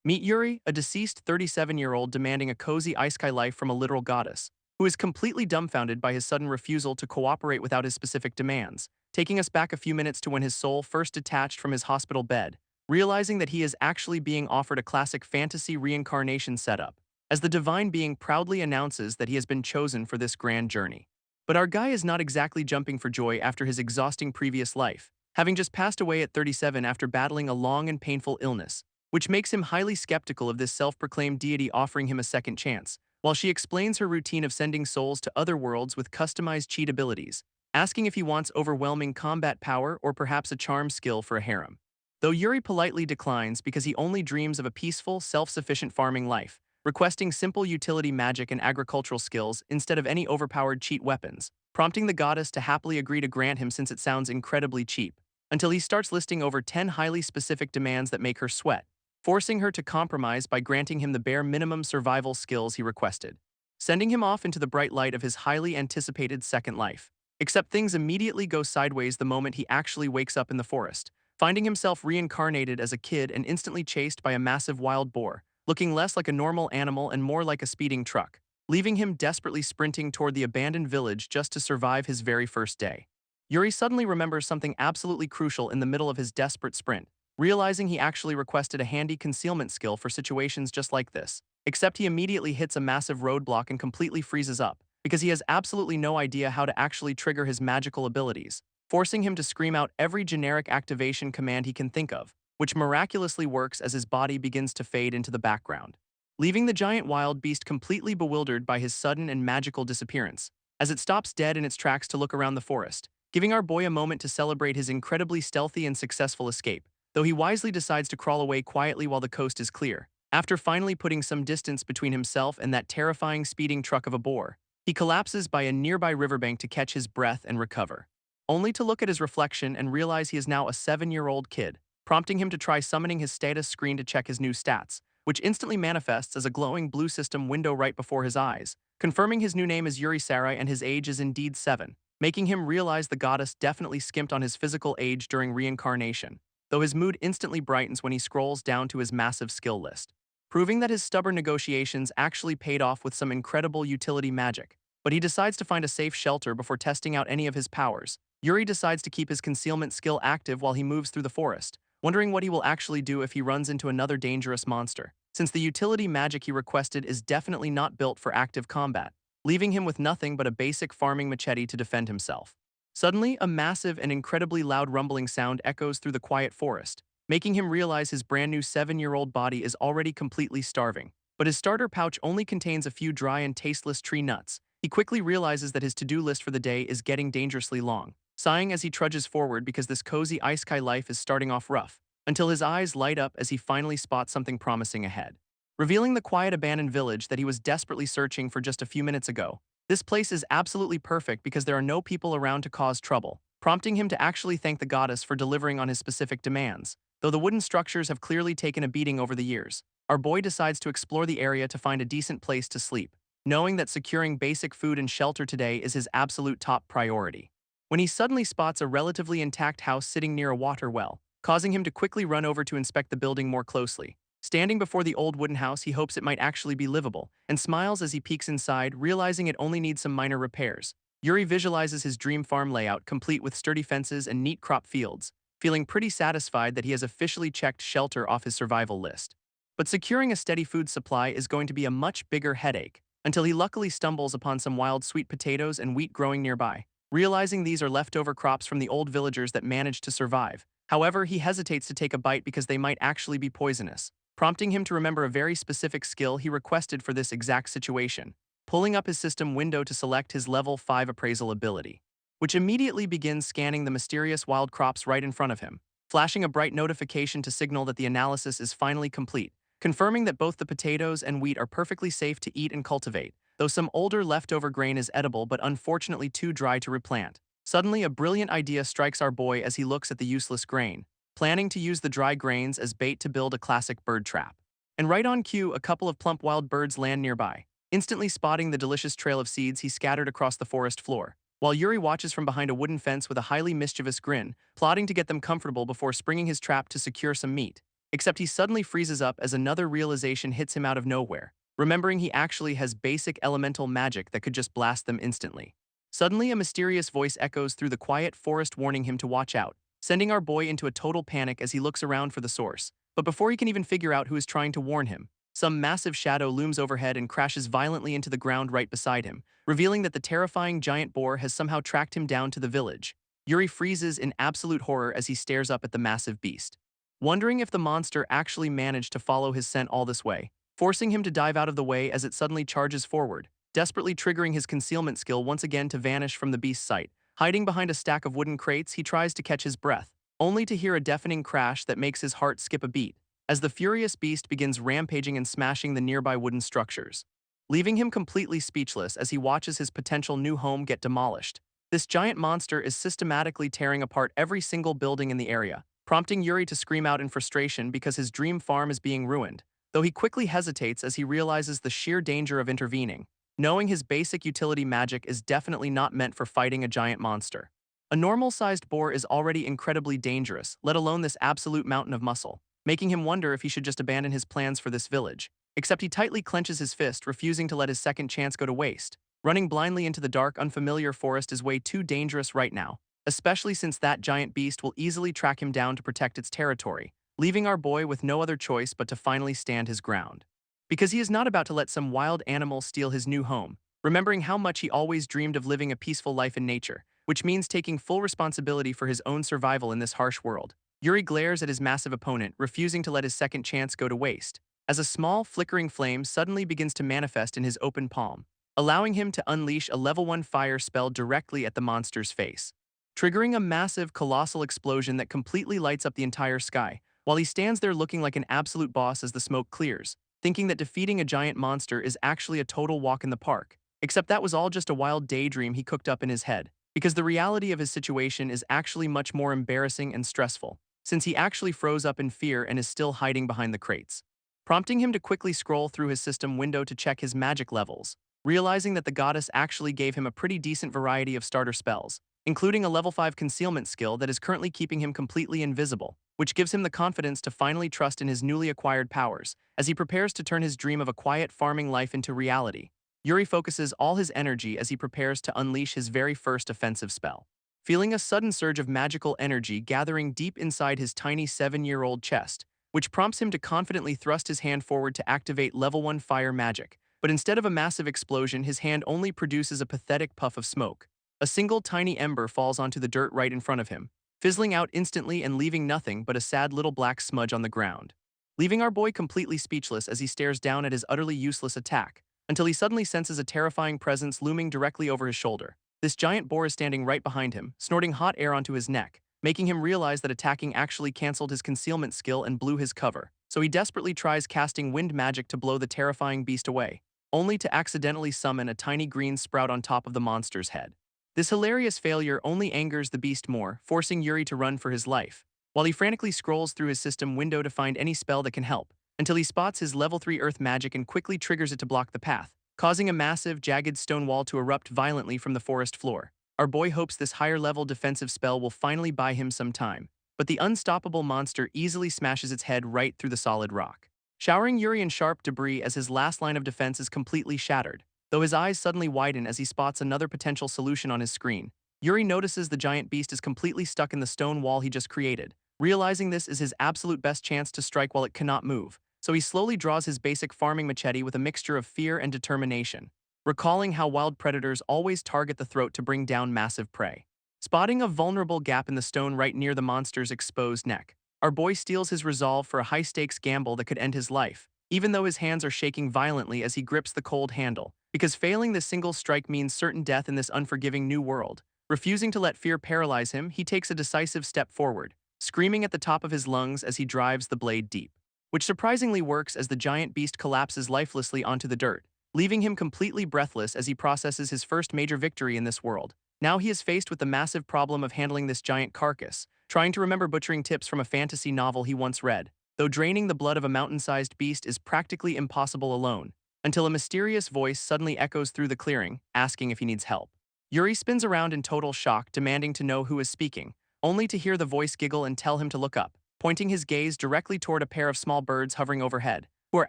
Meet Yuri, a deceased 37-year-old demanding a cozy isekai life from a literal goddess, who is completely dumbfounded by his sudden refusal to cooperate without his specific demands, taking us back a few minutes to when his soul first detached from his hospital bed, realizing that he is actually being offered a classic fantasy reincarnation setup, as the divine being proudly announces that he has been chosen for this grand journey. But our guy is not exactly jumping for joy after his exhausting previous life, having just passed away at 37 after battling a long and painful illness, which makes him highly skeptical of this self-proclaimed deity offering him a second chance, while she explains her routine of sending souls to other worlds with customized cheat abilities, asking if he wants overwhelming combat power or perhaps a charm skill for a harem. Though Yuri politely declines because he only dreams of a peaceful, self-sufficient farming life, requesting simple utility magic and agricultural skills instead of any overpowered cheat weapons, prompting the goddess to happily agree to grant him since it sounds incredibly cheap, until he starts listing over 10 highly specific demands that make her sweat, forcing her to compromise by granting him the bare minimum survival skills he requested, sending him off into the bright light of his highly anticipated second life. Except things immediately go sideways the moment he actually wakes up in the forest, finding himself reincarnated as a kid and instantly chased by a massive wild boar, looking less like a normal animal and more like a speeding truck, leaving him desperately sprinting toward the abandoned village just to survive his very first day. Yuri suddenly remembers something absolutely crucial in the middle of his desperate sprint, realizing he actually requested a handy concealment skill for situations just like this. Except he immediately hits a massive roadblock and completely freezes up, because he has absolutely no idea how to actually trigger his magical abilities, forcing him to scream out every generic activation command he can think of, which miraculously works as his body begins to fade into the background, leaving the giant wild beast completely bewildered by his sudden and magical disappearance, as it stops dead in its tracks to look around the forest, giving our boy a moment to celebrate his incredibly stealthy and successful escape, though he wisely decides to crawl away quietly while the coast is clear. After finally putting some distance between himself and that terrifying speeding truck of a boar, he collapses by a nearby riverbank to catch his breath and recover, only to look at his reflection and realize he is now a 7-year-old kid, prompting him to try summoning his status screen to check his new stats, which instantly manifests as a glowing blue system window right before his eyes, confirming his new name is Yuri Sarai and his age is indeed 7, making him realize the goddess definitely skimped on his physical age during reincarnation, though his mood instantly brightens when he scrolls down to his massive skill list, proving that his stubborn negotiations actually paid off with some incredible utility magic. But he decides to find a safe shelter before testing out any of his powers. Yuri decides to keep his concealment skill active while he moves through the forest, wondering what he will actually do if he runs into another dangerous monster, since the utility magic he requested is definitely not built for active combat, leaving him with nothing but a basic farming machete to defend himself. Suddenly, a massive and incredibly loud rumbling sound echoes through the quiet forest, making him realize his brand new 7-year-old body is already completely starving, but his starter pouch only contains a few dry and tasteless tree nuts. He quickly realizes that his to-do list for the day is getting dangerously long, sighing as he trudges forward because this cozy isekai life is starting off rough, until his eyes light up as he finally spots something promising ahead, revealing the quiet abandoned village that he was desperately searching for just a few minutes ago. This place is absolutely perfect because there are no people around to cause trouble, prompting him to actually thank the goddess for delivering on his specific demands. Though the wooden structures have clearly taken a beating over the years, our boy decides to explore the area to find a decent place to sleep, knowing that securing basic food and shelter today is his absolute top priority, when he suddenly spots a relatively intact house sitting near a water well, causing him to quickly run over to inspect the building more closely. Standing before the old wooden house, he hopes it might actually be livable, and smiles as he peeks inside, realizing it only needs some minor repairs. Yuri visualizes his dream farm layout, complete with sturdy fences and neat crop fields, feeling pretty satisfied that he has officially checked shelter off his survival list. But securing a steady food supply is going to be a much bigger headache, until he luckily stumbles upon some wild sweet potatoes and wheat growing nearby, realizing these are leftover crops from the old villagers that managed to survive. However, he hesitates to take a bite because they might actually be poisonous, prompting him to remember a very specific skill he requested for this exact situation, pulling up his system window to select his level 5 appraisal ability, which immediately begins scanning the mysterious wild crops right in front of him, flashing a bright notification to signal that the analysis is finally complete, confirming that both the potatoes and wheat are perfectly safe to eat and cultivate, though some older leftover grain is edible but unfortunately too dry to replant. Suddenly, a brilliant idea strikes our boy as he looks at the useless grain, planning to use the dry grains as bait to build a classic bird trap. And right on cue, a couple of plump wild birds land nearby, instantly spotting the delicious trail of seeds he scattered across the forest floor, while Yuri watches from behind a wooden fence with a highly mischievous grin, plotting to get them comfortable before springing his trap to secure some meat. Except he suddenly freezes up as another realization hits him out of nowhere, remembering he actually has basic elemental magic that could just blast them instantly. Suddenly, a mysterious voice echoes through the quiet forest warning him to watch out, sending our boy into a total panic as he looks around for the source. But before he can even figure out who is trying to warn him, some massive shadow looms overhead and crashes violently into the ground right beside him, revealing that the terrifying giant boar has somehow tracked him down to the village. Yuri freezes in absolute horror as he stares up at the massive beast, wondering if the monster actually managed to follow his scent all this way, forcing him to dive out of the way as it suddenly charges forward, desperately triggering his concealment skill once again to vanish from the beast's sight. Hiding behind a stack of wooden crates, he tries to catch his breath, only to hear a deafening crash that makes his heart skip a beat, as the furious beast begins rampaging and smashing the nearby wooden structures, leaving him completely speechless as he watches his potential new home get demolished. This giant monster is systematically tearing apart every single building in the area, prompting Yuri to scream out in frustration because his dream farm is being ruined, though he quickly hesitates as he realizes the sheer danger of intervening, knowing his basic utility magic is definitely not meant for fighting a giant monster. A normal-sized boar is already incredibly dangerous, let alone this absolute mountain of muscle, making him wonder if he should just abandon his plans for this village. Except he tightly clenches his fist, refusing to let his second chance go to waste. Running blindly into the dark, unfamiliar forest is way too dangerous right now, especially since that giant beast will easily track him down to protect its territory, leaving our boy with no other choice but to finally stand his ground. Because he is not about to let some wild animal steal his new home, remembering how much he always dreamed of living a peaceful life in nature, which means taking full responsibility for his own survival in this harsh world. Yuri glares at his massive opponent, refusing to let his second chance go to waste, as a small, flickering flame suddenly begins to manifest in his open palm, allowing him to unleash a level 1 fire spell directly at the monster's face, triggering a massive, colossal explosion that completely lights up the entire sky, while he stands there looking like an absolute boss as the smoke clears, thinking that defeating a giant monster is actually a total walk in the park. Except that was all just a wild daydream he cooked up in his head, because the reality of his situation is actually much more embarrassing and stressful, since he actually froze up in fear and is still hiding behind the crates, prompting him to quickly scroll through his system window to check his magic levels, realizing that the goddess actually gave him a pretty decent variety of starter spells, including a level 5 concealment skill that is currently keeping him completely invisible, which gives him the confidence to finally trust in his newly acquired powers, as he prepares to turn his dream of a quiet farming life into reality. Yuri focuses all his energy as he prepares to unleash his very first offensive spell, feeling a sudden surge of magical energy gathering deep inside his tiny 7-year-old chest, which prompts him to confidently thrust his hand forward to activate level 1 fire magic. But instead of a massive explosion, his hand only produces a pathetic puff of smoke. A single tiny ember falls onto the dirt right in front of him, fizzling out instantly and leaving nothing but a sad little black smudge on the ground, leaving our boy completely speechless as he stares down at his utterly useless attack, until he suddenly senses a terrifying presence looming directly over his shoulder. This giant boar is standing right behind him, snorting hot air onto his neck, making him realize that attacking actually canceled his concealment skill and blew his cover, so he desperately tries casting wind magic to blow the terrifying beast away, only to accidentally summon a tiny green sprout on top of the monster's head. This hilarious failure only angers the beast more, forcing Yuri to run for his life, while he frantically scrolls through his system window to find any spell that can help, until he spots his level 3 earth magic and quickly triggers it to block the path, causing a massive, jagged stone wall to erupt violently from the forest floor. Our boy hopes this higher-level defensive spell will finally buy him some time, but the unstoppable monster easily smashes its head right through the solid rock, showering Yuri in sharp debris as his last line of defense is completely shattered, though his eyes suddenly widen as he spots another potential solution on his screen. Yuri notices the giant beast is completely stuck in the stone wall he just created. Realizing this is his absolute best chance to strike while it cannot move, so he slowly draws his basic farming machete with a mixture of fear and determination, recalling how wild predators always target the throat to bring down massive prey. Spotting a vulnerable gap in the stone right near the monster's exposed neck, our boy steels his resolve for a high-stakes gamble that could end his life, even though his hands are shaking violently as he grips the cold handle, because failing this single strike means certain death in this unforgiving new world. Refusing to let fear paralyze him, he takes a decisive step forward, screaming at the top of his lungs as he drives the blade deep, which surprisingly works as the giant beast collapses lifelessly onto the dirt, leaving him completely breathless as he processes his first major victory in this world. Now he is faced with the massive problem of handling this giant carcass, trying to remember butchering tips from a fantasy novel he once read, though draining the blood of a mountain-sized beast is practically impossible alone, until a mysterious voice suddenly echoes through the clearing, asking if he needs help. Yuri spins around in total shock, demanding to know who is speaking, only to hear the voice giggle and tell him to look up. pointing his gaze directly toward a pair of small birds hovering overhead, who are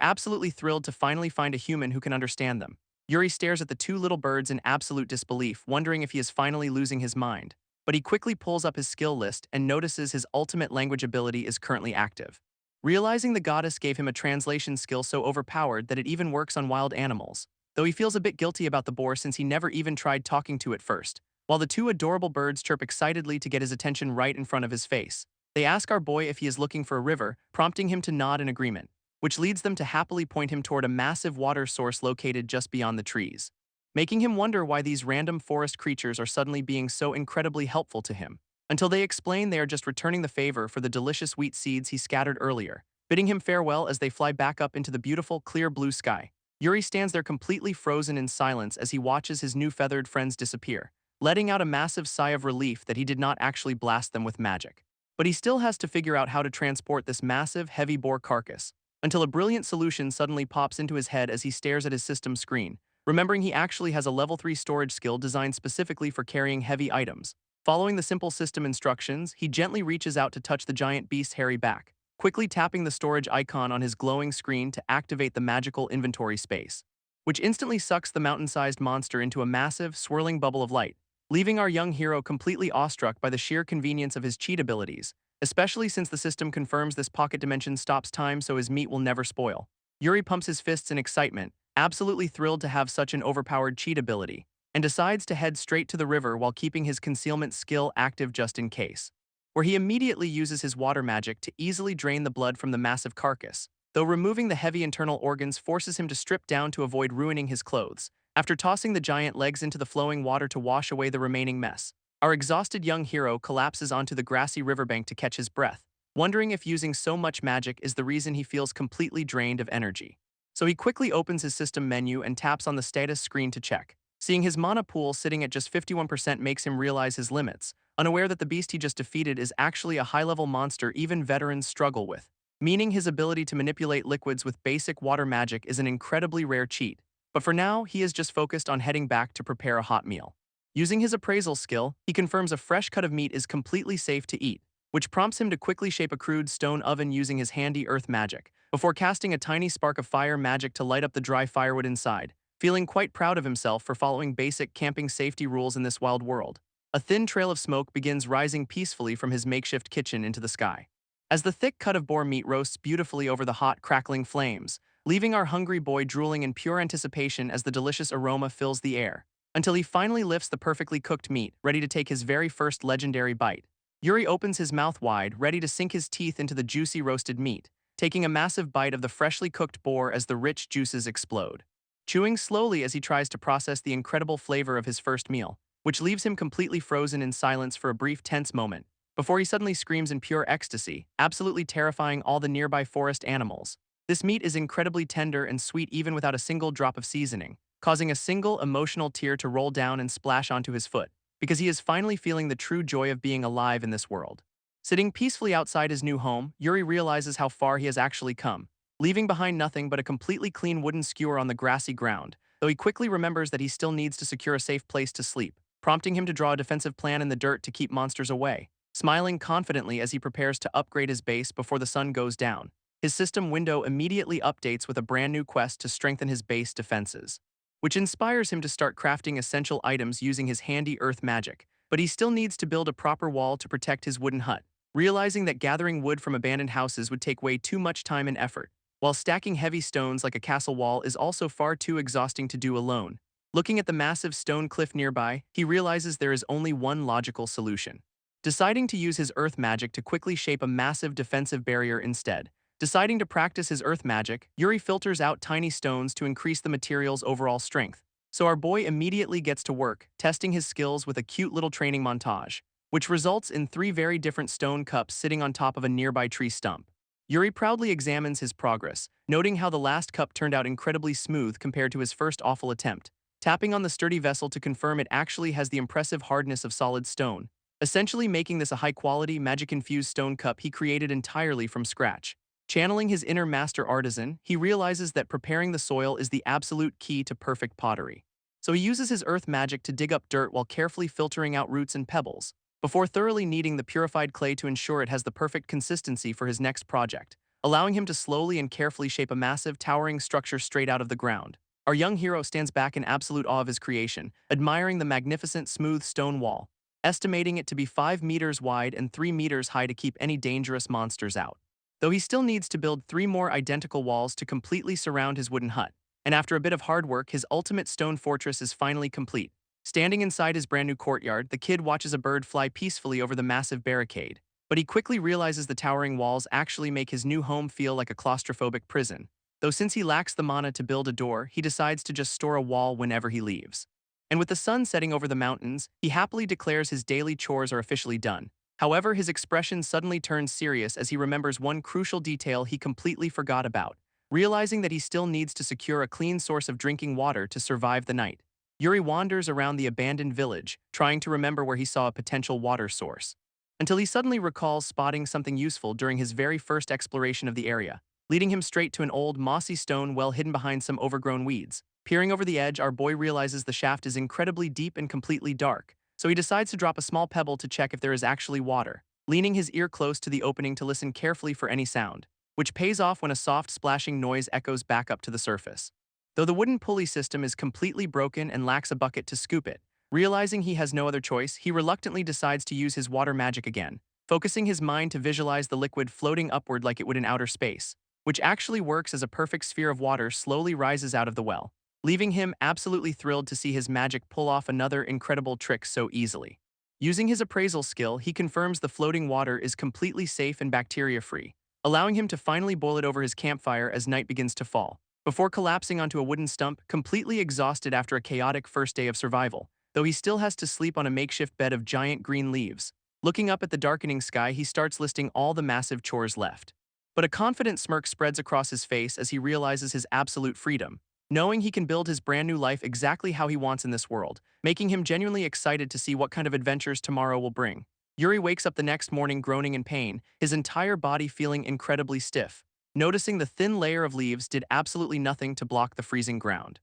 absolutely thrilled to finally find a human who can understand them. Yuri stares at the two little birds in absolute disbelief, wondering if he is finally losing his mind. But he quickly pulls up his skill list and notices his ultimate language ability is currently active. Realizing the goddess gave him a translation skill so overpowered that it even works on wild animals, though he feels a bit guilty about the boar since he never even tried talking to it first. While the two adorable birds chirp excitedly to get his attention right in front of his face, they ask our boy if he is looking for a river, prompting him to nod in agreement, which leads them to happily point him toward a massive water source located just beyond the trees, making him wonder why these random forest creatures are suddenly being so incredibly helpful to him, until they explain they are just returning the favor for the delicious wheat seeds he scattered earlier, bidding him farewell as they fly back up into the beautiful, clear blue sky. Yuri stands there completely frozen in silence as he watches his new feathered friends disappear, letting out a massive sigh of relief that he did not actually blast them with magic. But he still has to figure out how to transport this massive, heavy boar carcass, until a brilliant solution suddenly pops into his head as he stares at his system screen, remembering he actually has a level 3 storage skill designed specifically for carrying heavy items. Following the simple system instructions, he gently reaches out to touch the giant beast's hairy back, quickly tapping the storage icon on his glowing screen to activate the magical inventory space, which instantly sucks the mountain-sized monster into a massive, swirling bubble of light, leaving our young hero completely awestruck by the sheer convenience of his cheat abilities, especially since the system confirms this pocket dimension stops time so his meat will never spoil. Yuri pumps his fists in excitement, absolutely thrilled to have such an overpowered cheat ability, and decides to head straight to the river while keeping his concealment skill active just in case, where he immediately uses his water magic to easily drain the blood from the massive carcass, though removing the heavy internal organs forces him to strip down to avoid ruining his clothes, after tossing the giant legs into the flowing water to wash away the remaining mess. Our exhausted young hero collapses onto the grassy riverbank to catch his breath, wondering if using so much magic is the reason he feels completely drained of energy. So he quickly opens his system menu and taps on the status screen to check. Seeing his mana pool sitting at just 51% makes him realize his limits, unaware that the beast he just defeated is actually a high-level monster even veterans struggle with, meaning his ability to manipulate liquids with basic water magic is an incredibly rare cheat. But for now, he is just focused on heading back to prepare a hot meal. Using his appraisal skill, he confirms a fresh cut of meat is completely safe to eat, which prompts him to quickly shape a crude stone oven using his handy earth magic, before casting a tiny spark of fire magic to light up the dry firewood inside, feeling quite proud of himself for following basic camping safety rules in this wild world. A thin trail of smoke begins rising peacefully from his makeshift kitchen into the sky, as the thick cut of boar meat roasts beautifully over the hot, crackling flames, leaving our hungry boy drooling in pure anticipation as the delicious aroma fills the air, until he finally lifts the perfectly cooked meat, ready to take his very first legendary bite. Yuri opens his mouth wide, ready to sink his teeth into the juicy roasted meat, taking a massive bite of the freshly cooked boar as the rich juices explode, chewing slowly as he tries to process the incredible flavor of his first meal, which leaves him completely frozen in silence for a brief tense moment, before he suddenly screams in pure ecstasy, absolutely terrifying all the nearby forest animals. This meat is incredibly tender and sweet even without a single drop of seasoning, causing a single emotional tear to roll down and splash onto his foot, because he is finally feeling the true joy of being alive in this world. Sitting peacefully outside his new home, Yuri realizes how far he has actually come, leaving behind nothing but a completely clean wooden skewer on the grassy ground, though he quickly remembers that he still needs to secure a safe place to sleep, prompting him to draw a defensive plan in the dirt to keep monsters away, smiling confidently as he prepares to upgrade his base before the sun goes down. His system window immediately updates with a brand new quest to strengthen his base defenses, which inspires him to start crafting essential items using his handy earth magic, but he still needs to build a proper wall to protect his wooden hut, realizing that gathering wood from abandoned houses would take way too much time and effort, while stacking heavy stones like a castle wall is also far too exhausting to do alone. Looking at the massive stone cliff nearby, he realizes there is only one logical solution. Deciding to use his earth magic to quickly shape a massive defensive barrier instead. Deciding to practice his earth magic, Yuri filters out tiny stones to increase the material's overall strength. So our boy immediately gets to work, testing his skills with a cute little training montage, which results in 3 very different stone cups sitting on top of a nearby tree stump. Yuri proudly examines his progress, noting how the last cup turned out incredibly smooth compared to his first awful attempt, tapping on the sturdy vessel to confirm it actually has the impressive hardness of solid stone, essentially making this a high-quality, magic-infused stone cup he created entirely from scratch. Channeling his inner master artisan, he realizes that preparing the soil is the absolute key to perfect pottery. So he uses his earth magic to dig up dirt while carefully filtering out roots and pebbles, before thoroughly kneading the purified clay to ensure it has the perfect consistency for his next project, allowing him to slowly and carefully shape a massive, towering structure straight out of the ground. Our young hero stands back in absolute awe of his creation, admiring the magnificent smooth stone wall, estimating it to be 5 meters wide and 3 meters high to keep any dangerous monsters out. Though he still needs to build 3 more identical walls to completely surround his wooden hut, and after a bit of hard work, his ultimate stone fortress is finally complete. Standing inside his brand new courtyard, the kid watches a bird fly peacefully over the massive barricade, but he quickly realizes the towering walls actually make his new home feel like a claustrophobic prison. Though since he lacks the mana to build a door, he decides to just store a wall whenever he leaves. And with the sun setting over the mountains, he happily declares his daily chores are officially done. However, his expression suddenly turns serious as he remembers one crucial detail he completely forgot about, realizing that he still needs to secure a clean source of drinking water to survive the night. Yuri wanders around the abandoned village, trying to remember where he saw a potential water source, until he suddenly recalls spotting something useful during his very first exploration of the area, leading him straight to an old, mossy stone well hidden behind some overgrown weeds. Peering over the edge, our boy realizes the shaft is incredibly deep and completely dark, so he decides to drop a small pebble to check if there is actually water, leaning his ear close to the opening to listen carefully for any sound, which pays off when a soft splashing noise echoes back up to the surface. Though the wooden pulley system is completely broken and lacks a bucket to scoop it, realizing he has no other choice, he reluctantly decides to use his water magic again, focusing his mind to visualize the liquid floating upward like it would in outer space, which actually works as a perfect sphere of water slowly rises out of the well, leaving him absolutely thrilled to see his magic pull off another incredible trick so easily. Using his appraisal skill, he confirms the floating water is completely safe and bacteria-free, allowing him to finally boil it over his campfire as night begins to fall, before collapsing onto a wooden stump, completely exhausted after a chaotic first day of survival, though he still has to sleep on a makeshift bed of giant green leaves. Looking up at the darkening sky, he starts listing all the massive chores left. But a confident smirk spreads across his face as he realizes his absolute freedom, knowing he can build his brand new life exactly how he wants in this world, making him genuinely excited to see what kind of adventures tomorrow will bring. Yuri wakes up the next morning groaning in pain, his entire body feeling incredibly stiff, noticing the thin layer of leaves did absolutely nothing to block the freezing ground,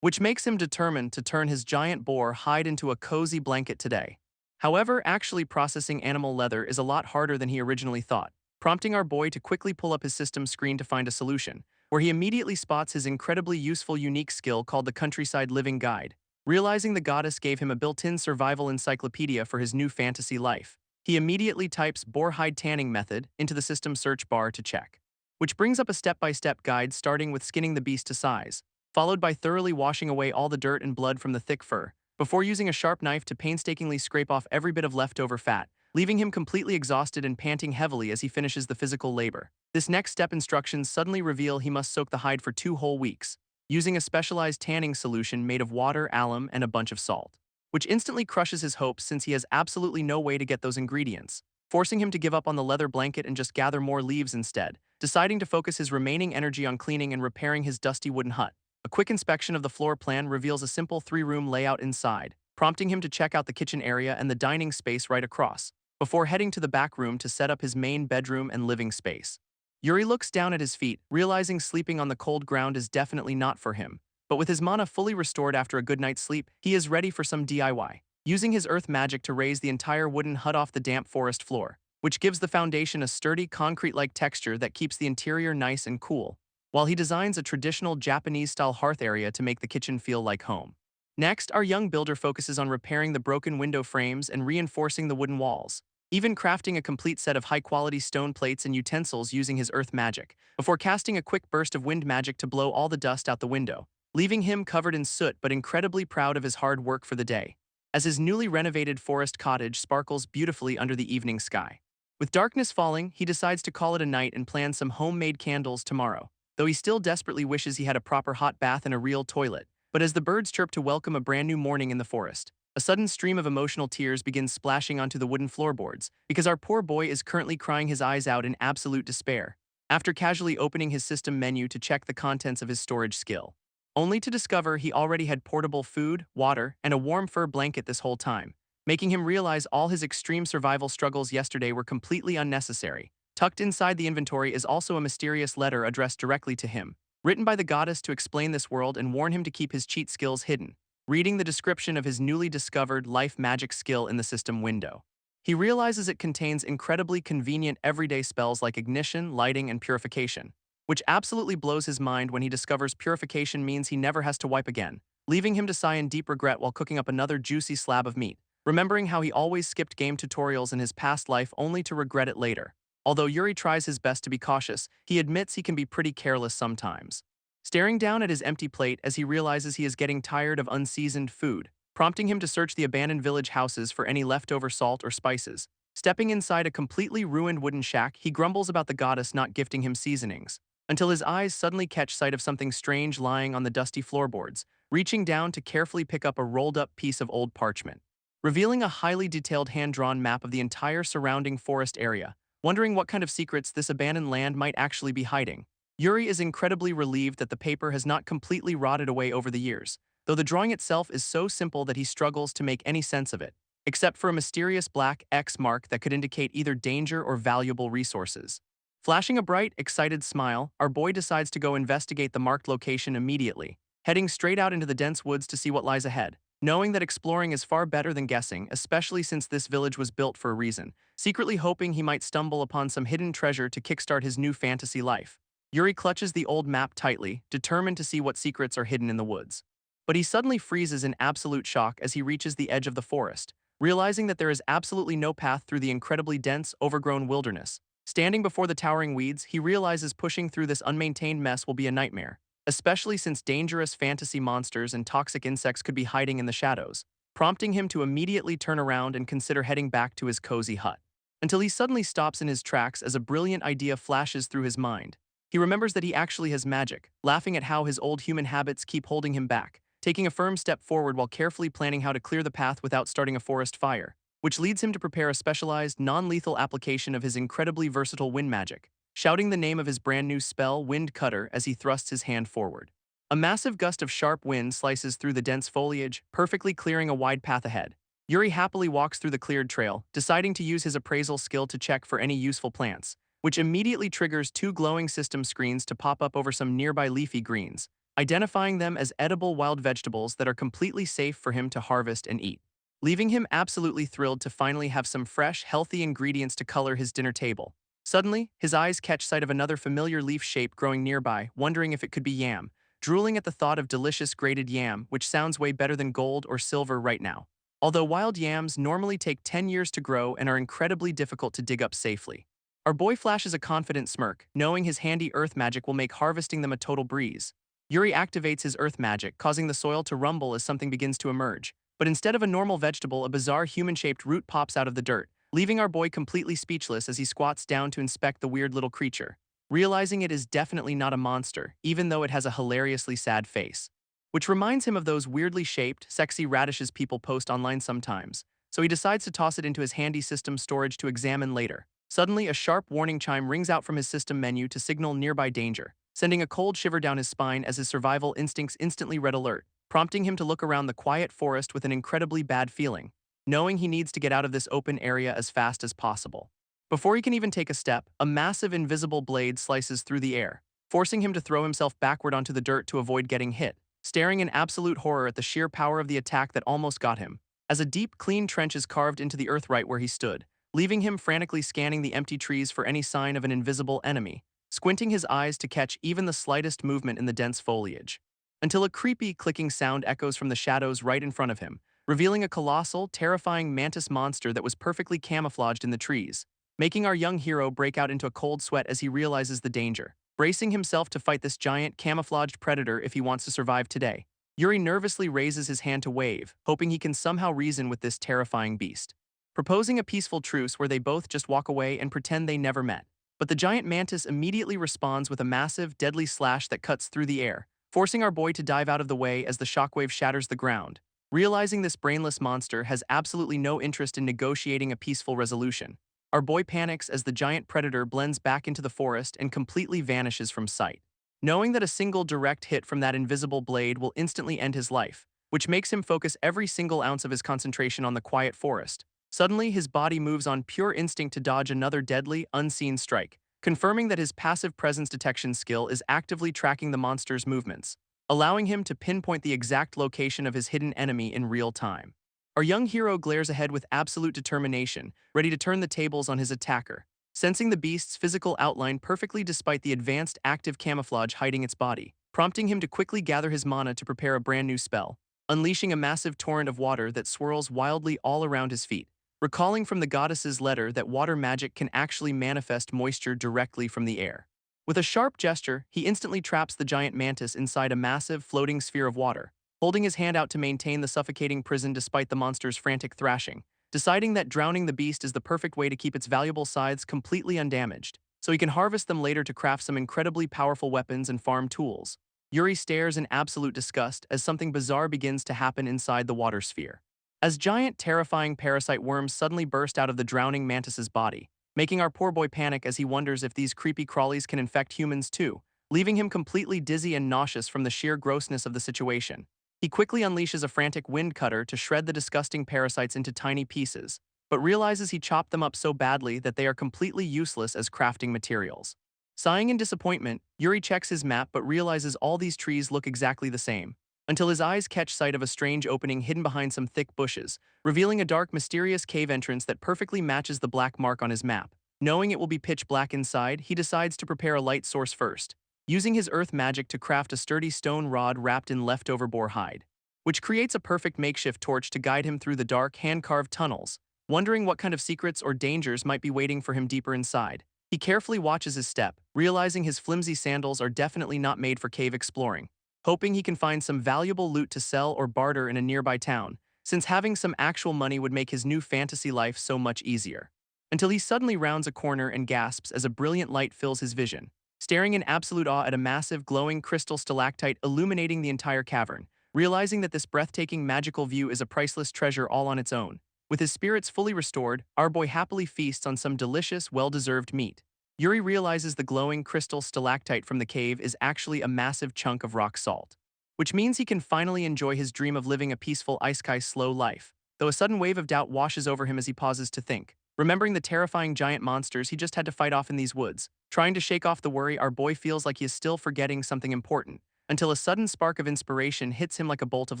which makes him determined to turn his giant boar hide into a cozy blanket today. However, actually processing animal leather is a lot harder than he originally thought, prompting our boy to quickly pull up his system screen to find a solution, where he immediately spots his incredibly useful unique skill called the Countryside Living Guide. Realizing the goddess gave him a built-in survival encyclopedia for his new fantasy life, he immediately types boar hide tanning method into the system search bar to check, which brings up a step-by-step guide starting with skinning the beast to size, followed by thoroughly washing away all the dirt and blood from the thick fur, before using a sharp knife to painstakingly scrape off every bit of leftover fat, leaving him completely exhausted and panting heavily as he finishes the physical labor. This next step instructions suddenly reveal he must soak the hide for 2 whole weeks, using a specialized tanning solution made of water, alum, and a bunch of salt, which instantly crushes his hopes since he has absolutely no way to get those ingredients, forcing him to give up on the leather blanket and just gather more leaves instead, deciding to focus his remaining energy on cleaning and repairing his dusty wooden hut. A quick inspection of the floor plan reveals a simple 3-room layout inside, prompting him to check out the kitchen area and the dining space right across, before heading to the back room to set up his main bedroom and living space. Yuri looks down at his feet, realizing sleeping on the cold ground is definitely not for him, but with his mana fully restored after a good night's sleep, he is ready for some DIY, using his earth magic to raise the entire wooden hut off the damp forest floor, which gives the foundation a sturdy concrete-like texture that keeps the interior nice and cool, while he designs a traditional Japanese-style hearth area to make the kitchen feel like home. Next, our young builder focuses on repairing the broken window frames and reinforcing the wooden walls, even crafting a complete set of high-quality stone plates and utensils using his earth magic, before casting a quick burst of wind magic to blow all the dust out the window, leaving him covered in soot but incredibly proud of his hard work for the day, as his newly renovated forest cottage sparkles beautifully under the evening sky. With darkness falling, he decides to call it a night and plan some homemade candles tomorrow, though he still desperately wishes he had a proper hot bath and a real toilet. But as the birds chirp to welcome a brand new morning in the forest, a sudden stream of emotional tears begins splashing onto the wooden floorboards because our poor boy is currently crying his eyes out in absolute despair, after casually opening his system menu to check the contents of his storage skill, only to discover he already had portable food, water, and a warm fur blanket this whole time, making him realize all his extreme survival struggles yesterday were completely unnecessary. Tucked inside the inventory is also a mysterious letter addressed directly to him, written by the goddess to explain this world and warn him to keep his cheat skills hidden. Reading the description of his newly discovered life magic skill in the system window, He realizes it contains incredibly convenient everyday spells like ignition, lighting, and purification, which absolutely blows his mind when he discovers purification means he never has to wipe again, leaving him to sigh in deep regret while cooking up another juicy slab of meat, remembering how he always skipped game tutorials in his past life only to regret it later. Although Yuri tries his best to be cautious, he admits he can be pretty careless sometimes. Staring down at his empty plate as he realizes he is getting tired of unseasoned food, prompting him to search the abandoned village houses for any leftover salt or spices. Stepping inside a completely ruined wooden shack, he grumbles about the goddess not gifting him seasonings, until his eyes suddenly catch sight of something strange lying on the dusty floorboards, reaching down to carefully pick up a rolled-up piece of old parchment, revealing a highly detailed hand-drawn map of the entire surrounding forest area. Wondering what kind of secrets this abandoned land might actually be hiding, Yuri is incredibly relieved that the paper has not completely rotted away over the years, though the drawing itself is so simple that he struggles to make any sense of it, except for a mysterious black X mark that could indicate either danger or valuable resources. Flashing a bright, excited smile, our boy decides to go investigate the marked location immediately, heading straight out into the dense woods to see what lies ahead, knowing that exploring is far better than guessing, especially since this village was built for a reason, secretly hoping he might stumble upon some hidden treasure to kickstart his new fantasy life. Yuri clutches the old map tightly, determined to see what secrets are hidden in the woods. But he suddenly freezes in absolute shock as he reaches the edge of the forest, realizing that there is absolutely no path through the incredibly dense, overgrown wilderness. Standing before the towering weeds, he realizes pushing through this unmaintained mess will be a nightmare, especially since dangerous fantasy monsters and toxic insects could be hiding in the shadows, prompting him to immediately turn around and consider heading back to his cozy hut. Until he suddenly stops in his tracks as a brilliant idea flashes through his mind. He remembers that he actually has magic, laughing at how his old human habits keep holding him back, taking a firm step forward while carefully planning how to clear the path without starting a forest fire, which leads him to prepare a specialized, non-lethal application of his incredibly versatile wind magic, shouting the name of his brand new spell, Wind Cutter, as he thrusts his hand forward. A massive gust of sharp wind slices through the dense foliage, perfectly clearing a wide path ahead. Yuri happily walks through the cleared trail, deciding to use his appraisal skill to check for any useful plants, which immediately triggers two glowing system screens to pop up over some nearby leafy greens, identifying them as edible wild vegetables that are completely safe for him to harvest and eat, leaving him absolutely thrilled to finally have some fresh, healthy ingredients to color his dinner table. Suddenly, his eyes catch sight of another familiar leaf shape growing nearby, wondering if it could be yam, drooling at the thought of delicious grated yam, which sounds way better than gold or silver right now. Although wild yams normally take 10 years to grow and are incredibly difficult to dig up safely. Our boy flashes a confident smirk, knowing his handy earth magic will make harvesting them a total breeze. Yuri activates his earth magic, causing the soil to rumble as something begins to emerge. But instead of a normal vegetable, a bizarre human-shaped root pops out of the dirt, leaving our boy completely speechless as he squats down to inspect the weird little creature, realizing it is definitely not a monster, even though it has a hilariously sad face, which reminds him of those weirdly shaped, sexy radishes people post online sometimes, so he decides to toss it into his handy system storage to examine later. Suddenly, a sharp warning chime rings out from his system menu to signal nearby danger, sending a cold shiver down his spine as his survival instincts instantly red alert, prompting him to look around the quiet forest with an incredibly bad feeling, knowing he needs to get out of this open area as fast as possible. Before he can even take a step, a massive invisible blade slices through the air, forcing him to throw himself backward onto the dirt to avoid getting hit, staring in absolute horror at the sheer power of the attack that almost got him, as a deep, clean trench is carved into the earth right where he stood, leaving him frantically scanning the empty trees for any sign of an invisible enemy, squinting his eyes to catch even the slightest movement in the dense foliage, until a creepy, clicking sound echoes from the shadows right in front of him, revealing a colossal, terrifying mantis monster that was perfectly camouflaged in the trees, making our young hero break out into a cold sweat as he realizes the danger, bracing himself to fight this giant, camouflaged predator if he wants to survive today. Yuri nervously raises his hand to wave, hoping he can somehow reason with this terrifying beast, proposing a peaceful truce where they both just walk away and pretend they never met. But the giant mantis immediately responds with a massive, deadly slash that cuts through the air, forcing our boy to dive out of the way as the shockwave shatters the ground. Realizing this brainless monster has absolutely no interest in negotiating a peaceful resolution, our boy panics as the giant predator blends back into the forest and completely vanishes from sight, knowing that a single direct hit from that invisible blade will instantly end his life, which makes him focus every single ounce of his concentration on the quiet forest. Suddenly, his body moves on pure instinct to dodge another deadly, unseen strike, confirming that his passive presence detection skill is actively tracking the monster's movements, allowing him to pinpoint the exact location of his hidden enemy in real time. Our young hero glares ahead with absolute determination, ready to turn the tables on his attacker, sensing the beast's physical outline perfectly despite the advanced active camouflage hiding its body, prompting him to quickly gather his mana to prepare a brand new spell, unleashing a massive torrent of water that swirls wildly all around his feet, recalling from the goddess's letter that water magic can actually manifest moisture directly from the air. With a sharp gesture, he instantly traps the giant mantis inside a massive, floating sphere of water, holding his hand out to maintain the suffocating prison despite the monster's frantic thrashing, deciding that drowning the beast is the perfect way to keep its valuable sides completely undamaged, so he can harvest them later to craft some incredibly powerful weapons and farm tools. Yuri stares in absolute disgust as something bizarre begins to happen inside the water sphere. As giant, terrifying parasite worms suddenly burst out of the drowning mantis's body, making our poor boy panic as he wonders if these creepy crawlies can infect humans too, leaving him completely dizzy and nauseous from the sheer grossness of the situation. He quickly unleashes a frantic wind cutter to shred the disgusting parasites into tiny pieces, but realizes he chopped them up so badly that they are completely useless as crafting materials. Sighing in disappointment, Yuri checks his map but realizes all these trees look exactly the same, until his eyes catch sight of a strange opening hidden behind some thick bushes, revealing a dark, mysterious cave entrance that perfectly matches the black mark on his map. Knowing it will be pitch black inside, he decides to prepare a light source first, using his earth magic to craft a sturdy stone rod wrapped in leftover boar hide, which creates a perfect makeshift torch to guide him through the dark, hand-carved tunnels. Wondering what kind of secrets or dangers might be waiting for him deeper inside, he carefully watches his step, realizing his flimsy sandals are definitely not made for cave exploring, hoping he can find some valuable loot to sell or barter in a nearby town, since having some actual money would make his new fantasy life so much easier. Until he suddenly rounds a corner and gasps as a brilliant light fills his vision, staring in absolute awe at a massive, glowing crystal stalactite illuminating the entire cavern, realizing that this breathtaking magical view is a priceless treasure all on its own. With his spirits fully restored, our boy happily feasts on some delicious, well-deserved meat. Yuri realizes the glowing crystal stalactite from the cave is actually a massive chunk of rock salt, which means he can finally enjoy his dream of living a peaceful isekai slow life, though a sudden wave of doubt washes over him as he pauses to think, remembering the terrifying giant monsters he just had to fight off in these woods. Trying to shake off the worry, our boy feels like he is still forgetting something important, until a sudden spark of inspiration hits him like a bolt of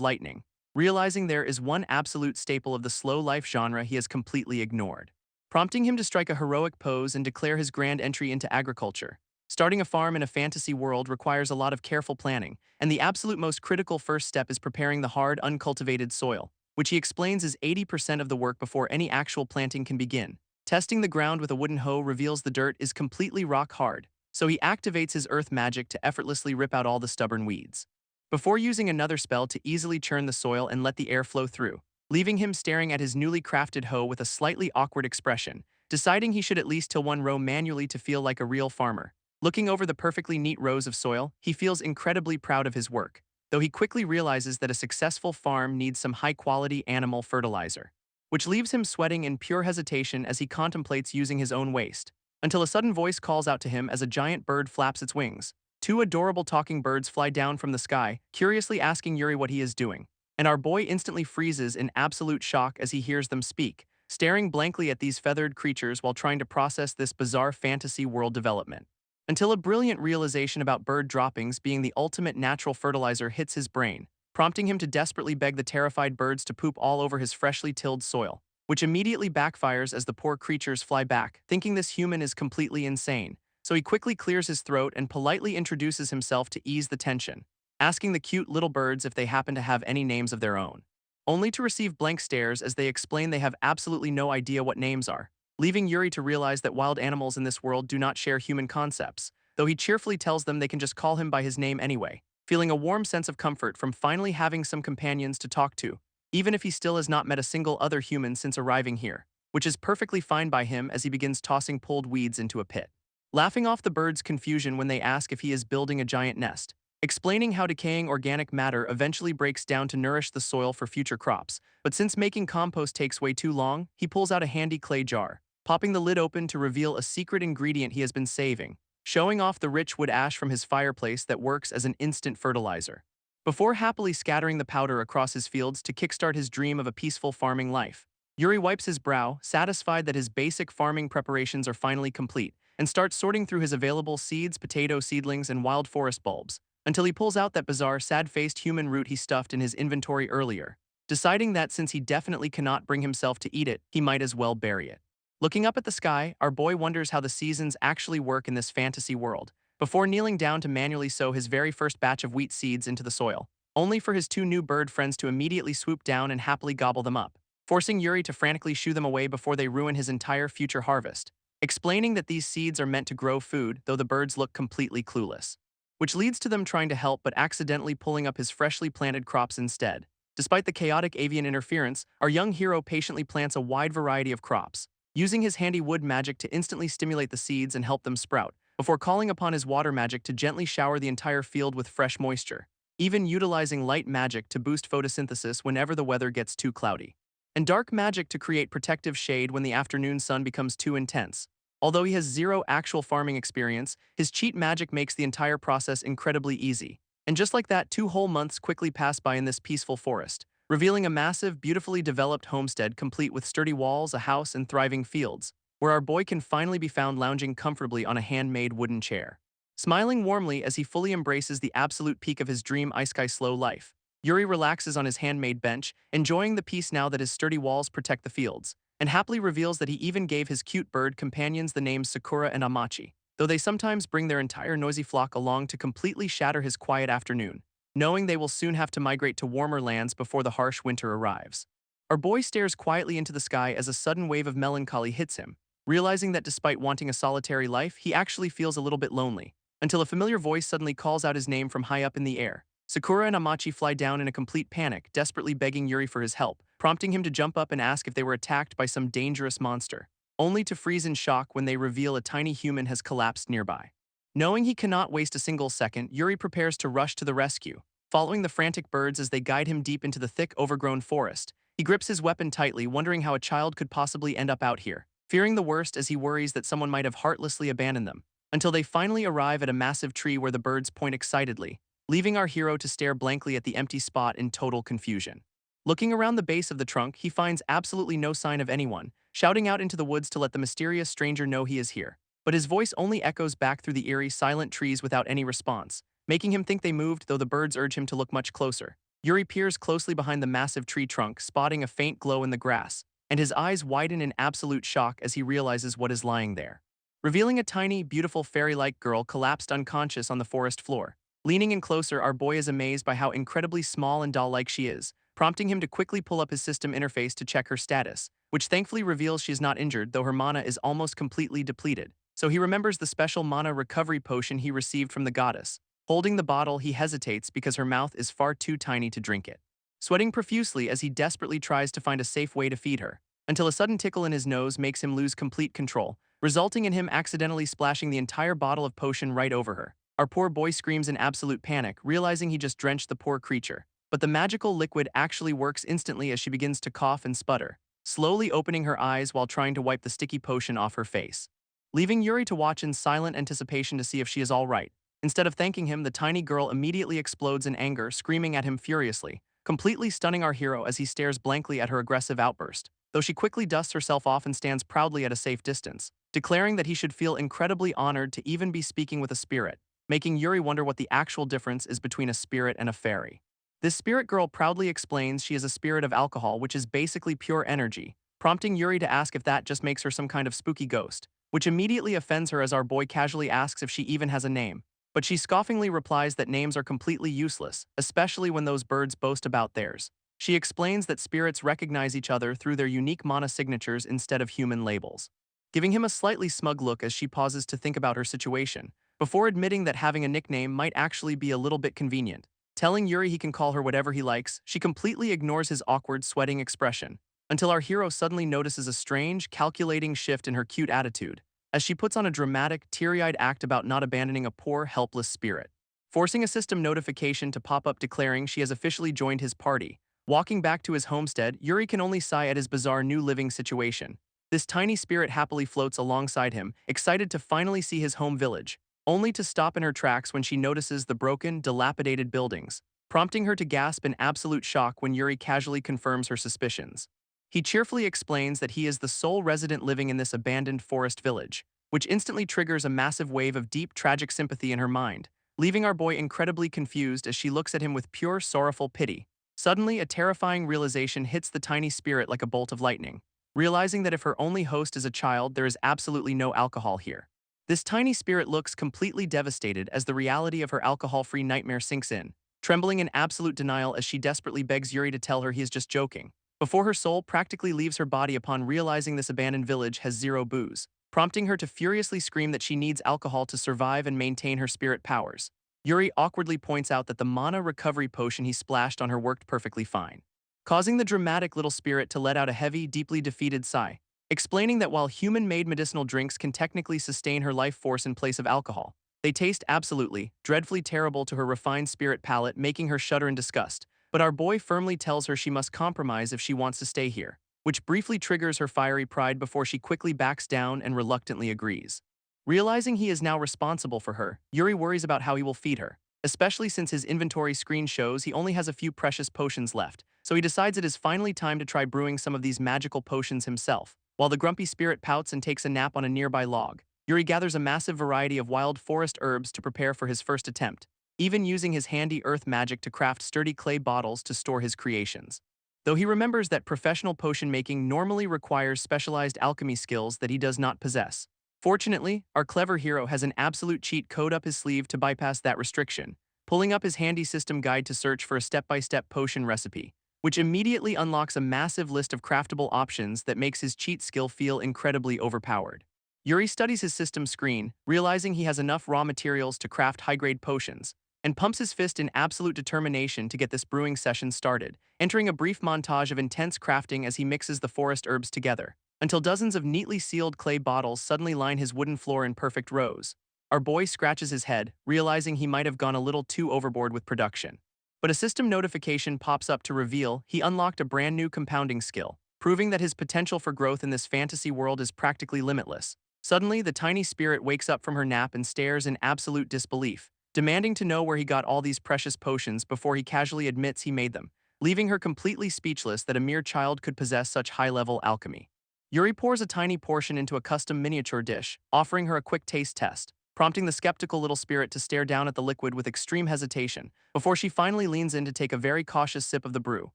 lightning, realizing there is one absolute staple of the slow life genre he has completely ignored, prompting him to strike a heroic pose and declare his grand entry into agriculture. Starting a farm in a fantasy world requires a lot of careful planning, and the absolute most critical first step is preparing the hard, uncultivated soil, which he explains is 80% of the work before any actual planting can begin. Testing the ground with a wooden hoe reveals the dirt is completely rock hard, so he activates his earth magic to effortlessly rip out all the stubborn weeds, before using another spell to easily churn the soil and let the air flow through, leaving him staring at his newly crafted hoe with a slightly awkward expression, deciding he should at least till one row manually to feel like a real farmer. Looking over the perfectly neat rows of soil, he feels incredibly proud of his work, though he quickly realizes that a successful farm needs some high-quality animal fertilizer, which leaves him sweating in pure hesitation as he contemplates using his own waste, until a sudden voice calls out to him as a giant bird flaps its wings. Two adorable talking birds fly down from the sky, curiously asking Yuri what he is doing, and our boy instantly freezes in absolute shock as he hears them speak, staring blankly at these feathered creatures while trying to process this bizarre fantasy world development, until a brilliant realization about bird droppings being the ultimate natural fertilizer hits his brain, prompting him to desperately beg the terrified birds to poop all over his freshly tilled soil, which immediately backfires as the poor creatures fly back, thinking this human is completely insane. So he quickly clears his throat and politely introduces himself to ease the tension, asking the cute little birds if they happen to have any names of their own, only to receive blank stares as they explain they have absolutely no idea what names are, leaving Yuri to realize that wild animals in this world do not share human concepts, though he cheerfully tells them they can just call him by his name anyway, feeling a warm sense of comfort from finally having some companions to talk to, even if he still has not met a single other human since arriving here, which is perfectly fine by him as he begins tossing pulled weeds into a pit, laughing off the birds' confusion when they ask if he is building a giant nest, explaining how decaying organic matter eventually breaks down to nourish the soil for future crops, but since making compost takes way too long, he pulls out a handy clay jar, popping the lid open to reveal a secret ingredient he has been saving, showing off the rich wood ash from his fireplace that works as an instant fertilizer, before happily scattering the powder across his fields to kickstart his dream of a peaceful farming life. Yuri wipes his brow, satisfied that his basic farming preparations are finally complete, and starts sorting through his available seeds, potato seedlings, and wild forest bulbs, until he pulls out that bizarre, sad-faced human root he stuffed in his inventory earlier. deciding that since he definitely cannot bring himself to eat it, he might as well bury it. Looking up at the sky, our boy wonders how the seasons actually work in this fantasy world, before kneeling down to manually sow his very first batch of wheat seeds into the soil, only for his two new bird friends to immediately swoop down and happily gobble them up, forcing Yuri to frantically shoo them away before they ruin his entire future harvest, explaining that these seeds are meant to grow food, though the birds look completely clueless. Which leads to them trying to help but accidentally pulling up his freshly planted crops instead. Despite the chaotic avian interference, our young hero patiently plants a wide variety of crops, using his handy wood magic to instantly stimulate the seeds and help them sprout, before calling upon his water magic to gently shower the entire field with fresh moisture, even utilizing light magic to boost photosynthesis whenever the weather gets too cloudy, and dark magic to create protective shade when the afternoon sun becomes too intense. Although he has zero actual farming experience, his cheat magic makes the entire process incredibly easy. And just like that, 2 whole months quickly pass by in this peaceful forest, revealing a massive, beautifully developed homestead complete with sturdy walls, a house, and thriving fields, where our boy can finally be found lounging comfortably on a handmade wooden chair. Smiling warmly as he fully embraces the absolute peak of his dream isekai slow life, Yuri relaxes on his handmade bench, enjoying the peace now that his sturdy walls protect the fields, and happily reveals that he even gave his cute bird companions the names Sakura and Amachi, though they sometimes bring their entire noisy flock along to completely shatter his quiet afternoon, knowing they will soon have to migrate to warmer lands before the harsh winter arrives. Our boy stares quietly into the sky as a sudden wave of melancholy hits him, realizing that despite wanting a solitary life, he actually feels a little bit lonely, until a familiar voice suddenly calls out his name from high up in the air. Sakura and Amachi fly down in a complete panic, desperately begging Yuri for his help, prompting him to jump up and ask if they were attacked by some dangerous monster, only to freeze in shock when they reveal a tiny human has collapsed nearby. Knowing he cannot waste a single second, Yuri prepares to rush to the rescue, following the frantic birds as they guide him deep into the thick, overgrown forest. He grips his weapon tightly, wondering how a child could possibly end up out here, fearing the worst as he worries that someone might have heartlessly abandoned them, until they finally arrive at a massive tree where the birds point excitedly, leaving our hero to stare blankly at the empty spot in total confusion. Looking around the base of the trunk, he finds absolutely no sign of anyone, shouting out into the woods to let the mysterious stranger know he is here. But his voice only echoes back through the eerie, silent trees without any response, making him think they moved, though the birds urge him to look much closer. Yuri peers closely behind the massive tree trunk, spotting a faint glow in the grass, and his eyes widen in absolute shock as he realizes what is lying there, revealing a tiny, beautiful fairy-like girl collapsed unconscious on the forest floor. Leaning in closer, our boy is amazed by how incredibly small and doll-like she is, prompting him to quickly pull up his system interface to check her status, which thankfully reveals she is not injured, though her mana is almost completely depleted. So he remembers the special mana recovery potion he received from the goddess. Holding the bottle, he hesitates because her mouth is far too tiny to drink it, sweating profusely as he desperately tries to find a safe way to feed her, until a sudden tickle in his nose makes him lose complete control, resulting in him accidentally splashing the entire bottle of potion right over her. Our poor boy screams in absolute panic, realizing he just drenched the poor creature. But the magical liquid actually works instantly as she begins to cough and sputter, slowly opening her eyes while trying to wipe the sticky potion off her face, leaving Yuri to watch in silent anticipation to see if she is all right. Instead of thanking him, the tiny girl immediately explodes in anger, screaming at him furiously, completely stunning our hero as he stares blankly at her aggressive outburst, though she quickly dusts herself off and stands proudly at a safe distance, declaring that he should feel incredibly honored to even be speaking with a spirit, making Yuri wonder what the actual difference is between a spirit and a fairy. This spirit girl proudly explains she is a spirit of alcohol, which is basically pure energy, prompting Yuri to ask if that just makes her some kind of spooky ghost, which immediately offends her as our boy casually asks if she even has a name. But she scoffingly replies that names are completely useless, especially when those birds boast about theirs. She explains that spirits recognize each other through their unique mana signatures instead of human labels, giving him a slightly smug look as she pauses to think about her situation, before admitting that having a nickname might actually be a little bit convenient. Telling Yuri he can call her whatever he likes, she completely ignores his awkward, sweating expression, until our hero suddenly notices a strange, calculating shift in her cute attitude, as she puts on a dramatic, teary-eyed act about not abandoning a poor, helpless spirit, forcing a system notification to pop up declaring she has officially joined his party. Walking back to his homestead, Yuri can only sigh at his bizarre new living situation. This tiny spirit happily floats alongside him, excited to finally see his home village, only to stop in her tracks when she notices the broken, dilapidated buildings, prompting her to gasp in absolute shock when Yuri casually confirms her suspicions. He cheerfully explains that he is the sole resident living in this abandoned forest village, which instantly triggers a massive wave of deep, tragic sympathy in her mind, leaving our boy incredibly confused as she looks at him with pure, sorrowful pity, Suddenly, a terrifying realization hits the tiny spirit like a bolt of lightning. Realizing that if her only host is a child, there is absolutely no alcohol here. This tiny spirit looks completely devastated as the reality of her alcohol-free nightmare sinks in, trembling in absolute denial as she desperately begs Yuri to tell her he is just joking, before her soul practically leaves her body upon realizing this abandoned village has zero booze, prompting her to furiously scream that she needs alcohol to survive and maintain her spirit powers. Yuri awkwardly points out that the mana recovery potion he splashed on her worked perfectly fine, causing the dramatic little spirit to let out a heavy, deeply defeated sigh, explaining that while human-made medicinal drinks can technically sustain her life force in place of alcohol, they taste absolutely, dreadfully terrible to her refined spirit palate, making her shudder in disgust. But our boy firmly tells her she must compromise if she wants to stay here, which briefly triggers her fiery pride before she quickly backs down and reluctantly agrees. Realizing he is now responsible for her, Yuri worries about how he will feed her, especially since his inventory screen shows he only has a few precious potions left, so he decides it is finally time to try brewing some of these magical potions himself. While the grumpy spirit pouts and takes a nap on a nearby log, Yuri gathers a massive variety of wild forest herbs to prepare for his first attempt, even using his handy earth magic to craft sturdy clay bottles to store his creations. Though he remembers that professional potion making normally requires specialized alchemy skills that he does not possess. Fortunately, our clever hero has an absolute cheat code up his sleeve to bypass that restriction, pulling up his handy system guide to search for a step-by-step potion recipe, which immediately unlocks a massive list of craftable options that makes his cheat skill feel incredibly overpowered. Yuri studies his system screen, realizing he has enough raw materials to craft high-grade potions, and pumps his fist in absolute determination to get this brewing session started, entering a brief montage of intense crafting as he mixes the forest herbs together, until dozens of neatly sealed clay bottles suddenly line his wooden floor in perfect rows. Our boy scratches his head, realizing he might have gone a little too overboard with production. But a system notification pops up to reveal he unlocked a brand new compounding skill, proving that his potential for growth in this fantasy world is practically limitless. Suddenly, the tiny spirit wakes up from her nap and stares in absolute disbelief, demanding to know where he got all these precious potions before he casually admits he made them, leaving her completely speechless that a mere child could possess such high-level alchemy. Yuri pours a tiny portion into a custom miniature dish, offering her a quick taste test, prompting the skeptical little spirit to stare down at the liquid with extreme hesitation, before she finally leans in to take a very cautious sip of the brew,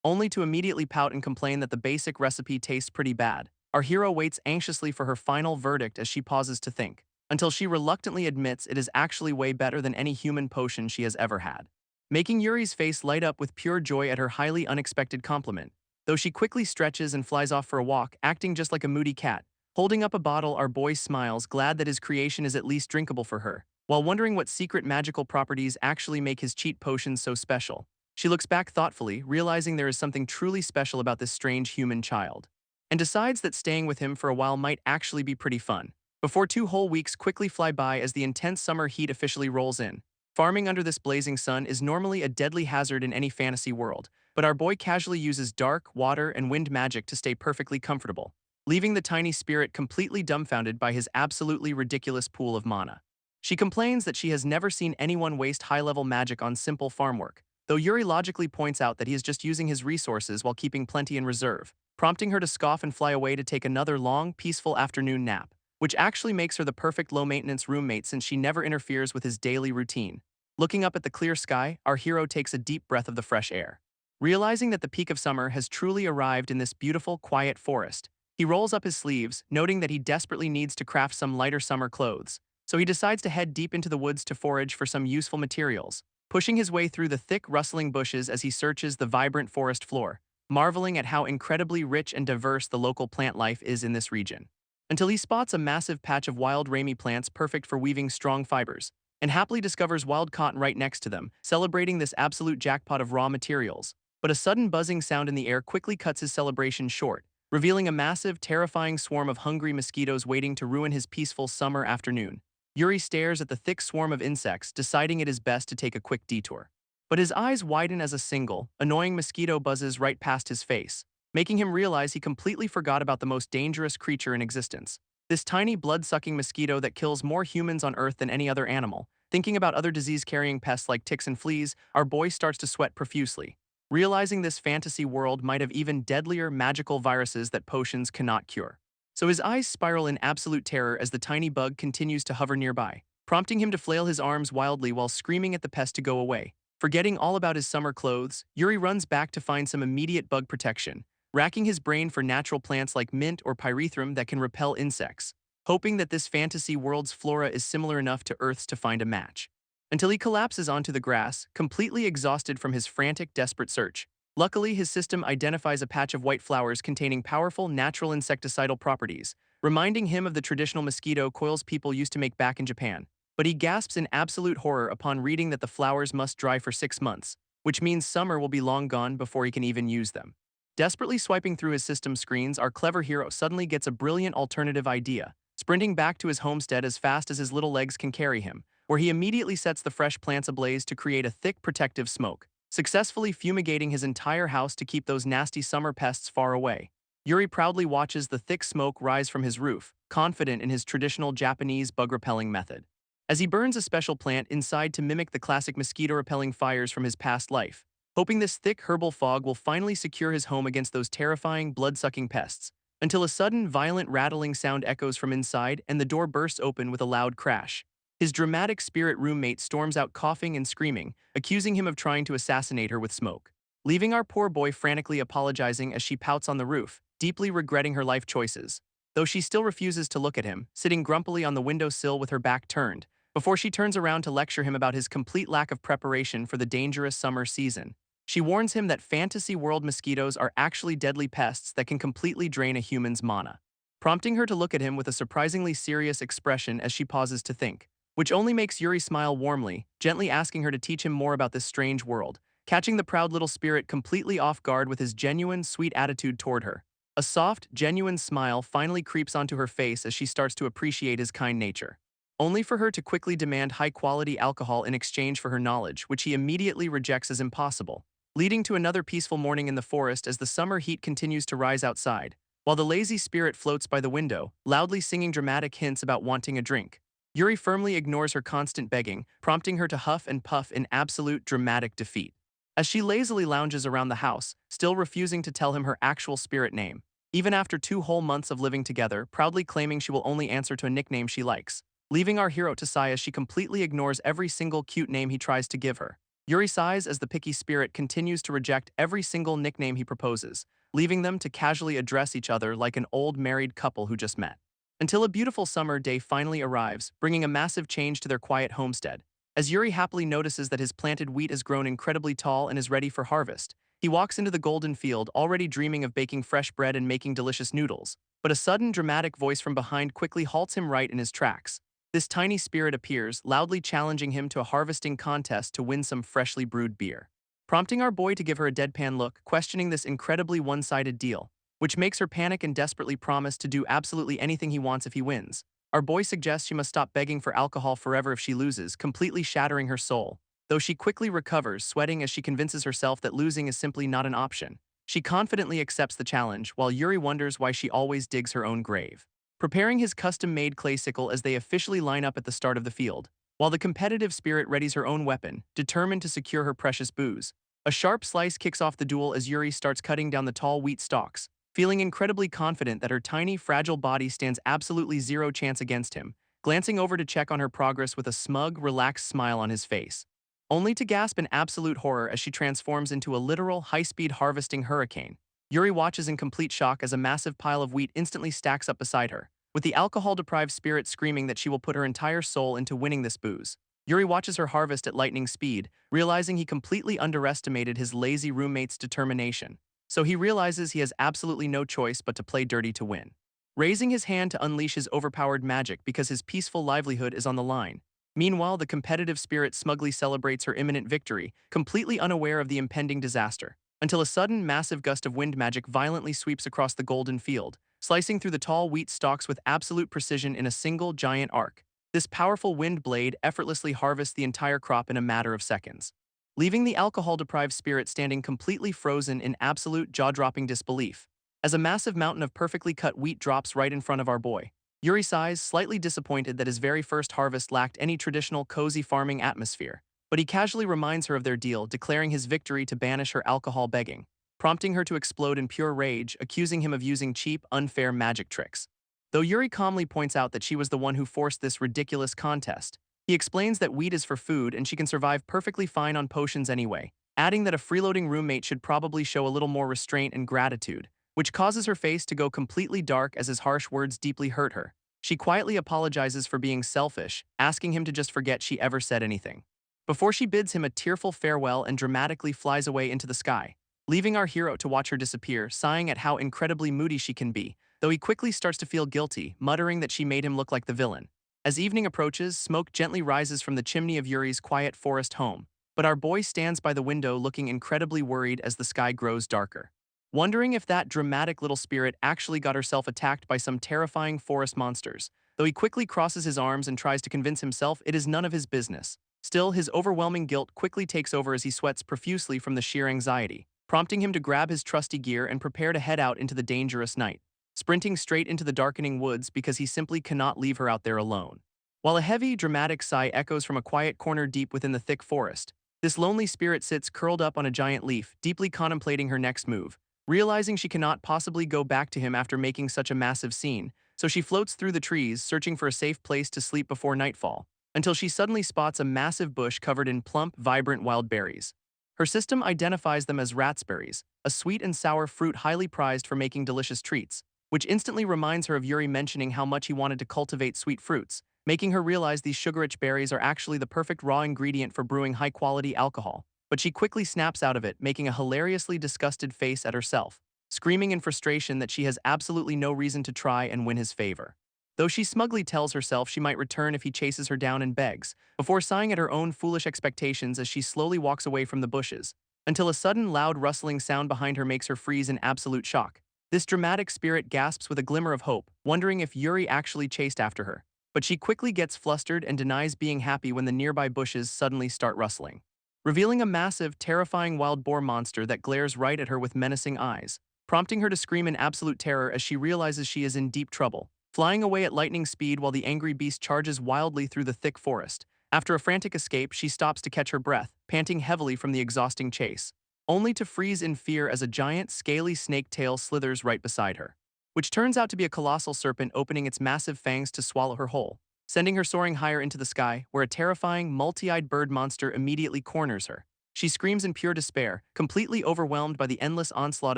only to immediately pout and complain that the basic recipe tastes pretty bad. Our hero waits anxiously for her final verdict as she pauses to think, until she reluctantly admits it is actually way better than any human potion she has ever had, making Yuri's face light up with pure joy at her highly unexpected compliment. Though she quickly stretches and flies off for a walk, acting just like a moody cat. Holding up a bottle, our boy smiles, glad that his creation is at least drinkable for her, while wondering what secret magical properties actually make his cheat potions so special. She looks back thoughtfully, realizing there is something truly special about this strange human child, and decides that staying with him for a while might actually be pretty fun. Before 2 whole weeks quickly fly by as the intense summer heat officially rolls in. Farming under this blazing sun is normally a deadly hazard in any fantasy world, but our boy casually uses dark, water, and wind magic to stay perfectly comfortable, leaving the tiny spirit completely dumbfounded by his absolutely ridiculous pool of mana. She complains that she has never seen anyone waste high-level magic on simple farm work, though Yuri logically points out that he is just using his resources while keeping plenty in reserve, prompting her to scoff and fly away to take another long, peaceful afternoon nap, which actually makes her the perfect low-maintenance roommate since she never interferes with his daily routine. Looking up at the clear sky, our hero takes a deep breath of the fresh air. Realizing that the peak of summer has truly arrived in this beautiful, quiet forest, he rolls up his sleeves, noting that he desperately needs to craft some lighter summer clothes, so he decides to head deep into the woods to forage for some useful materials, pushing his way through the thick, rustling bushes as he searches the vibrant forest floor, marveling at how incredibly rich and diverse the local plant life is in this region, until he spots a massive patch of wild rami plants perfect for weaving strong fibers, and happily discovers wild cotton right next to them, celebrating this absolute jackpot of raw materials. But a sudden buzzing sound in the air quickly cuts his celebration short, revealing a massive, terrifying swarm of hungry mosquitoes waiting to ruin his peaceful summer afternoon. Yuri stares at the thick swarm of insects, deciding it is best to take a quick detour. But his eyes widen as a single, annoying mosquito buzzes right past his face, making him realize he completely forgot about the most dangerous creature in existence. This tiny blood-sucking mosquito that kills more humans on Earth than any other animal. Thinking about other disease-carrying pests like ticks and fleas, our boy starts to sweat profusely, realizing this fantasy world might have even deadlier magical viruses that potions cannot cure. So his eyes spiral in absolute terror as the tiny bug continues to hover nearby, prompting him to flail his arms wildly while screaming at the pest to go away. Forgetting all about his summer clothes, Yuri runs back to find some immediate bug protection, racking his brain for natural plants like mint or pyrethrum that can repel insects, hoping that this fantasy world's flora is similar enough to Earth's to find a match. Until he collapses onto the grass, completely exhausted from his frantic, desperate search. Luckily, his system identifies a patch of white flowers containing powerful natural insecticidal properties, reminding him of the traditional mosquito coils people used to make back in Japan. But he gasps in absolute horror upon reading that the flowers must dry for 6 months, which means summer will be long gone before he can even use them. Desperately swiping through his system screens, our clever hero suddenly gets a brilliant alternative idea, sprinting back to his homestead as fast as his little legs can carry him, where he immediately sets the fresh plants ablaze to create a thick protective smoke, successfully fumigating his entire house to keep those nasty summer pests far away. Yuri proudly watches the thick smoke rise from his roof, confident in his traditional Japanese bug-repelling method. As he burns a special plant inside to mimic the classic mosquito-repelling fires from his past life, hoping this thick herbal fog will finally secure his home against those terrifying, blood-sucking pests, until a sudden, violent rattling sound echoes from inside and the door bursts open with a loud crash. His dramatic spirit roommate storms out coughing and screaming, accusing him of trying to assassinate her with smoke, leaving our poor boy frantically apologizing as she pouts on the roof, deeply regretting her life choices. Though she still refuses to look at him, sitting grumpily on the windowsill with her back turned, before she turns around to lecture him about his complete lack of preparation for the dangerous summer season. She warns him that fantasy world mosquitoes are actually deadly pests that can completely drain a human's mana, prompting her to look at him with a surprisingly serious expression as she pauses to think, which only makes Yuri smile warmly, gently asking her to teach him more about this strange world, catching the proud little spirit completely off guard with his genuine, sweet attitude toward her. A soft, genuine smile finally creeps onto her face as she starts to appreciate his kind nature, only for her to quickly demand high-quality alcohol in exchange for her knowledge, which he immediately rejects as impossible, leading to another peaceful morning in the forest as the summer heat continues to rise outside, while the lazy spirit floats by the window, loudly singing dramatic hints about wanting a drink. Yuri firmly ignores her constant begging, prompting her to huff and puff in absolute dramatic defeat. As she lazily lounges around the house, still refusing to tell him her actual spirit name, even after 2 whole months of living together, proudly claiming she will only answer to a nickname she likes, leaving our hero to sigh as she completely ignores every single cute name he tries to give her. Yuri sighs as the picky spirit continues to reject every single nickname he proposes, leaving them to casually address each other like an old married couple who just met. Until a beautiful summer day finally arrives, bringing a massive change to their quiet homestead. As Yuri happily notices that his planted wheat has grown incredibly tall and is ready for harvest, he walks into the golden field already dreaming of baking fresh bread and making delicious noodles. But a sudden dramatic voice from behind quickly halts him right in his tracks. This tiny spirit appears, loudly challenging him to a harvesting contest to win some freshly brewed beer, prompting our boy to give her a deadpan look, questioning this incredibly one-sided deal, which makes her panic and desperately promise to do absolutely anything he wants if he wins. Our boy suggests she must stop begging for alcohol forever if she loses, completely shattering her soul. Though she quickly recovers, sweating as she convinces herself that losing is simply not an option. She confidently accepts the challenge, while Yuri wonders why she always digs her own grave, preparing his custom-made clay sickle as they officially line up at the start of the field, while the competitive spirit readies her own weapon, determined to secure her precious booze. A sharp slice kicks off the duel as Yuri starts cutting down the tall wheat stalks, feeling incredibly confident that her tiny, fragile body stands absolutely zero chance against him, glancing over to check on her progress with a smug, relaxed smile on his face, only to gasp in absolute horror as she transforms into a literal, high-speed harvesting hurricane. Yuri watches in complete shock as a massive pile of wheat instantly stacks up beside her, with the alcohol-deprived spirit screaming that she will put her entire soul into winning this booze. Yuri watches her harvest at lightning speed, realizing he completely underestimated his lazy roommate's determination. So he realizes he has absolutely no choice but to play dirty to win, raising his hand to unleash his overpowered magic because his peaceful livelihood is on the line. Meanwhile, the competitive spirit smugly celebrates her imminent victory, completely unaware of the impending disaster, until a sudden massive gust of wind magic violently sweeps across the golden field, slicing through the tall wheat stalks with absolute precision in a single giant arc. This powerful wind blade effortlessly harvests the entire crop in a matter of seconds, leaving the alcohol-deprived spirit standing completely frozen in absolute jaw-dropping disbelief. As a massive mountain of perfectly cut wheat drops right in front of our boy, Yuri sighs, slightly disappointed that his very first harvest lacked any traditional cozy farming atmosphere, but he casually reminds her of their deal, declaring his victory to banish her alcohol begging, prompting her to explode in pure rage, accusing him of using cheap, unfair magic tricks. Though Yuri calmly points out that she was the one who forced this ridiculous contest, He explains that weed is for food and she can survive perfectly fine on potions anyway, adding that a freeloading roommate should probably show a little more restraint and gratitude, which causes her face to go completely dark as his harsh words deeply hurt her. She quietly apologizes for being selfish, asking him to just forget she ever said anything. Before she bids him a tearful farewell and dramatically flies away into the sky, leaving our hero to watch her disappear, sighing at how incredibly moody she can be, though he quickly starts to feel guilty, muttering that she made him look like the villain. As evening approaches, smoke gently rises from the chimney of Yuri's quiet forest home, but our boy stands by the window looking incredibly worried as the sky grows darker. Wondering if that dramatic little spirit actually got herself attacked by some terrifying forest monsters, though he quickly crosses his arms and tries to convince himself it is none of his business. Still, his overwhelming guilt quickly takes over as he sweats profusely from the sheer anxiety, prompting him to grab his trusty gear and prepare to head out into the dangerous night, sprinting straight into the darkening woods because he simply cannot leave her out there alone. While a heavy, dramatic sigh echoes from a quiet corner deep within the thick forest, this lonely spirit sits curled up on a giant leaf, deeply contemplating her next move. Realizing she cannot possibly go back to him after making such a massive scene, so she floats through the trees, searching for a safe place to sleep before nightfall, until she suddenly spots a massive bush covered in plump, vibrant wild berries. Her system identifies them as raspberries, a sweet and sour fruit highly prized for making delicious treats, which instantly reminds her of Yuri mentioning how much he wanted to cultivate sweet fruits, making her realize these sugar-rich berries are actually the perfect raw ingredient for brewing high-quality alcohol. But she quickly snaps out of it, making a hilariously disgusted face at herself, screaming in frustration that she has absolutely no reason to try and win his favor. Though she smugly tells herself she might return if he chases her down and begs, before sighing at her own foolish expectations as she slowly walks away from the bushes, until a sudden loud rustling sound behind her makes her freeze in absolute shock. This dramatic spirit gasps with a glimmer of hope, wondering if Yuri actually chased after her, but she quickly gets flustered and denies being happy when the nearby bushes suddenly start rustling, revealing a massive, terrifying wild boar monster that glares right at her with menacing eyes, prompting her to scream in absolute terror as she realizes she is in deep trouble, flying away at lightning speed while the angry beast charges wildly through the thick forest. After a frantic escape, she stops to catch her breath, panting heavily from the exhausting chase, only to freeze in fear as a giant, scaly snake tail slithers right beside her, which turns out to be a colossal serpent opening its massive fangs to swallow her whole, sending her soaring higher into the sky, where a terrifying, multi-eyed bird monster immediately corners her. She screams in pure despair, completely overwhelmed by the endless onslaught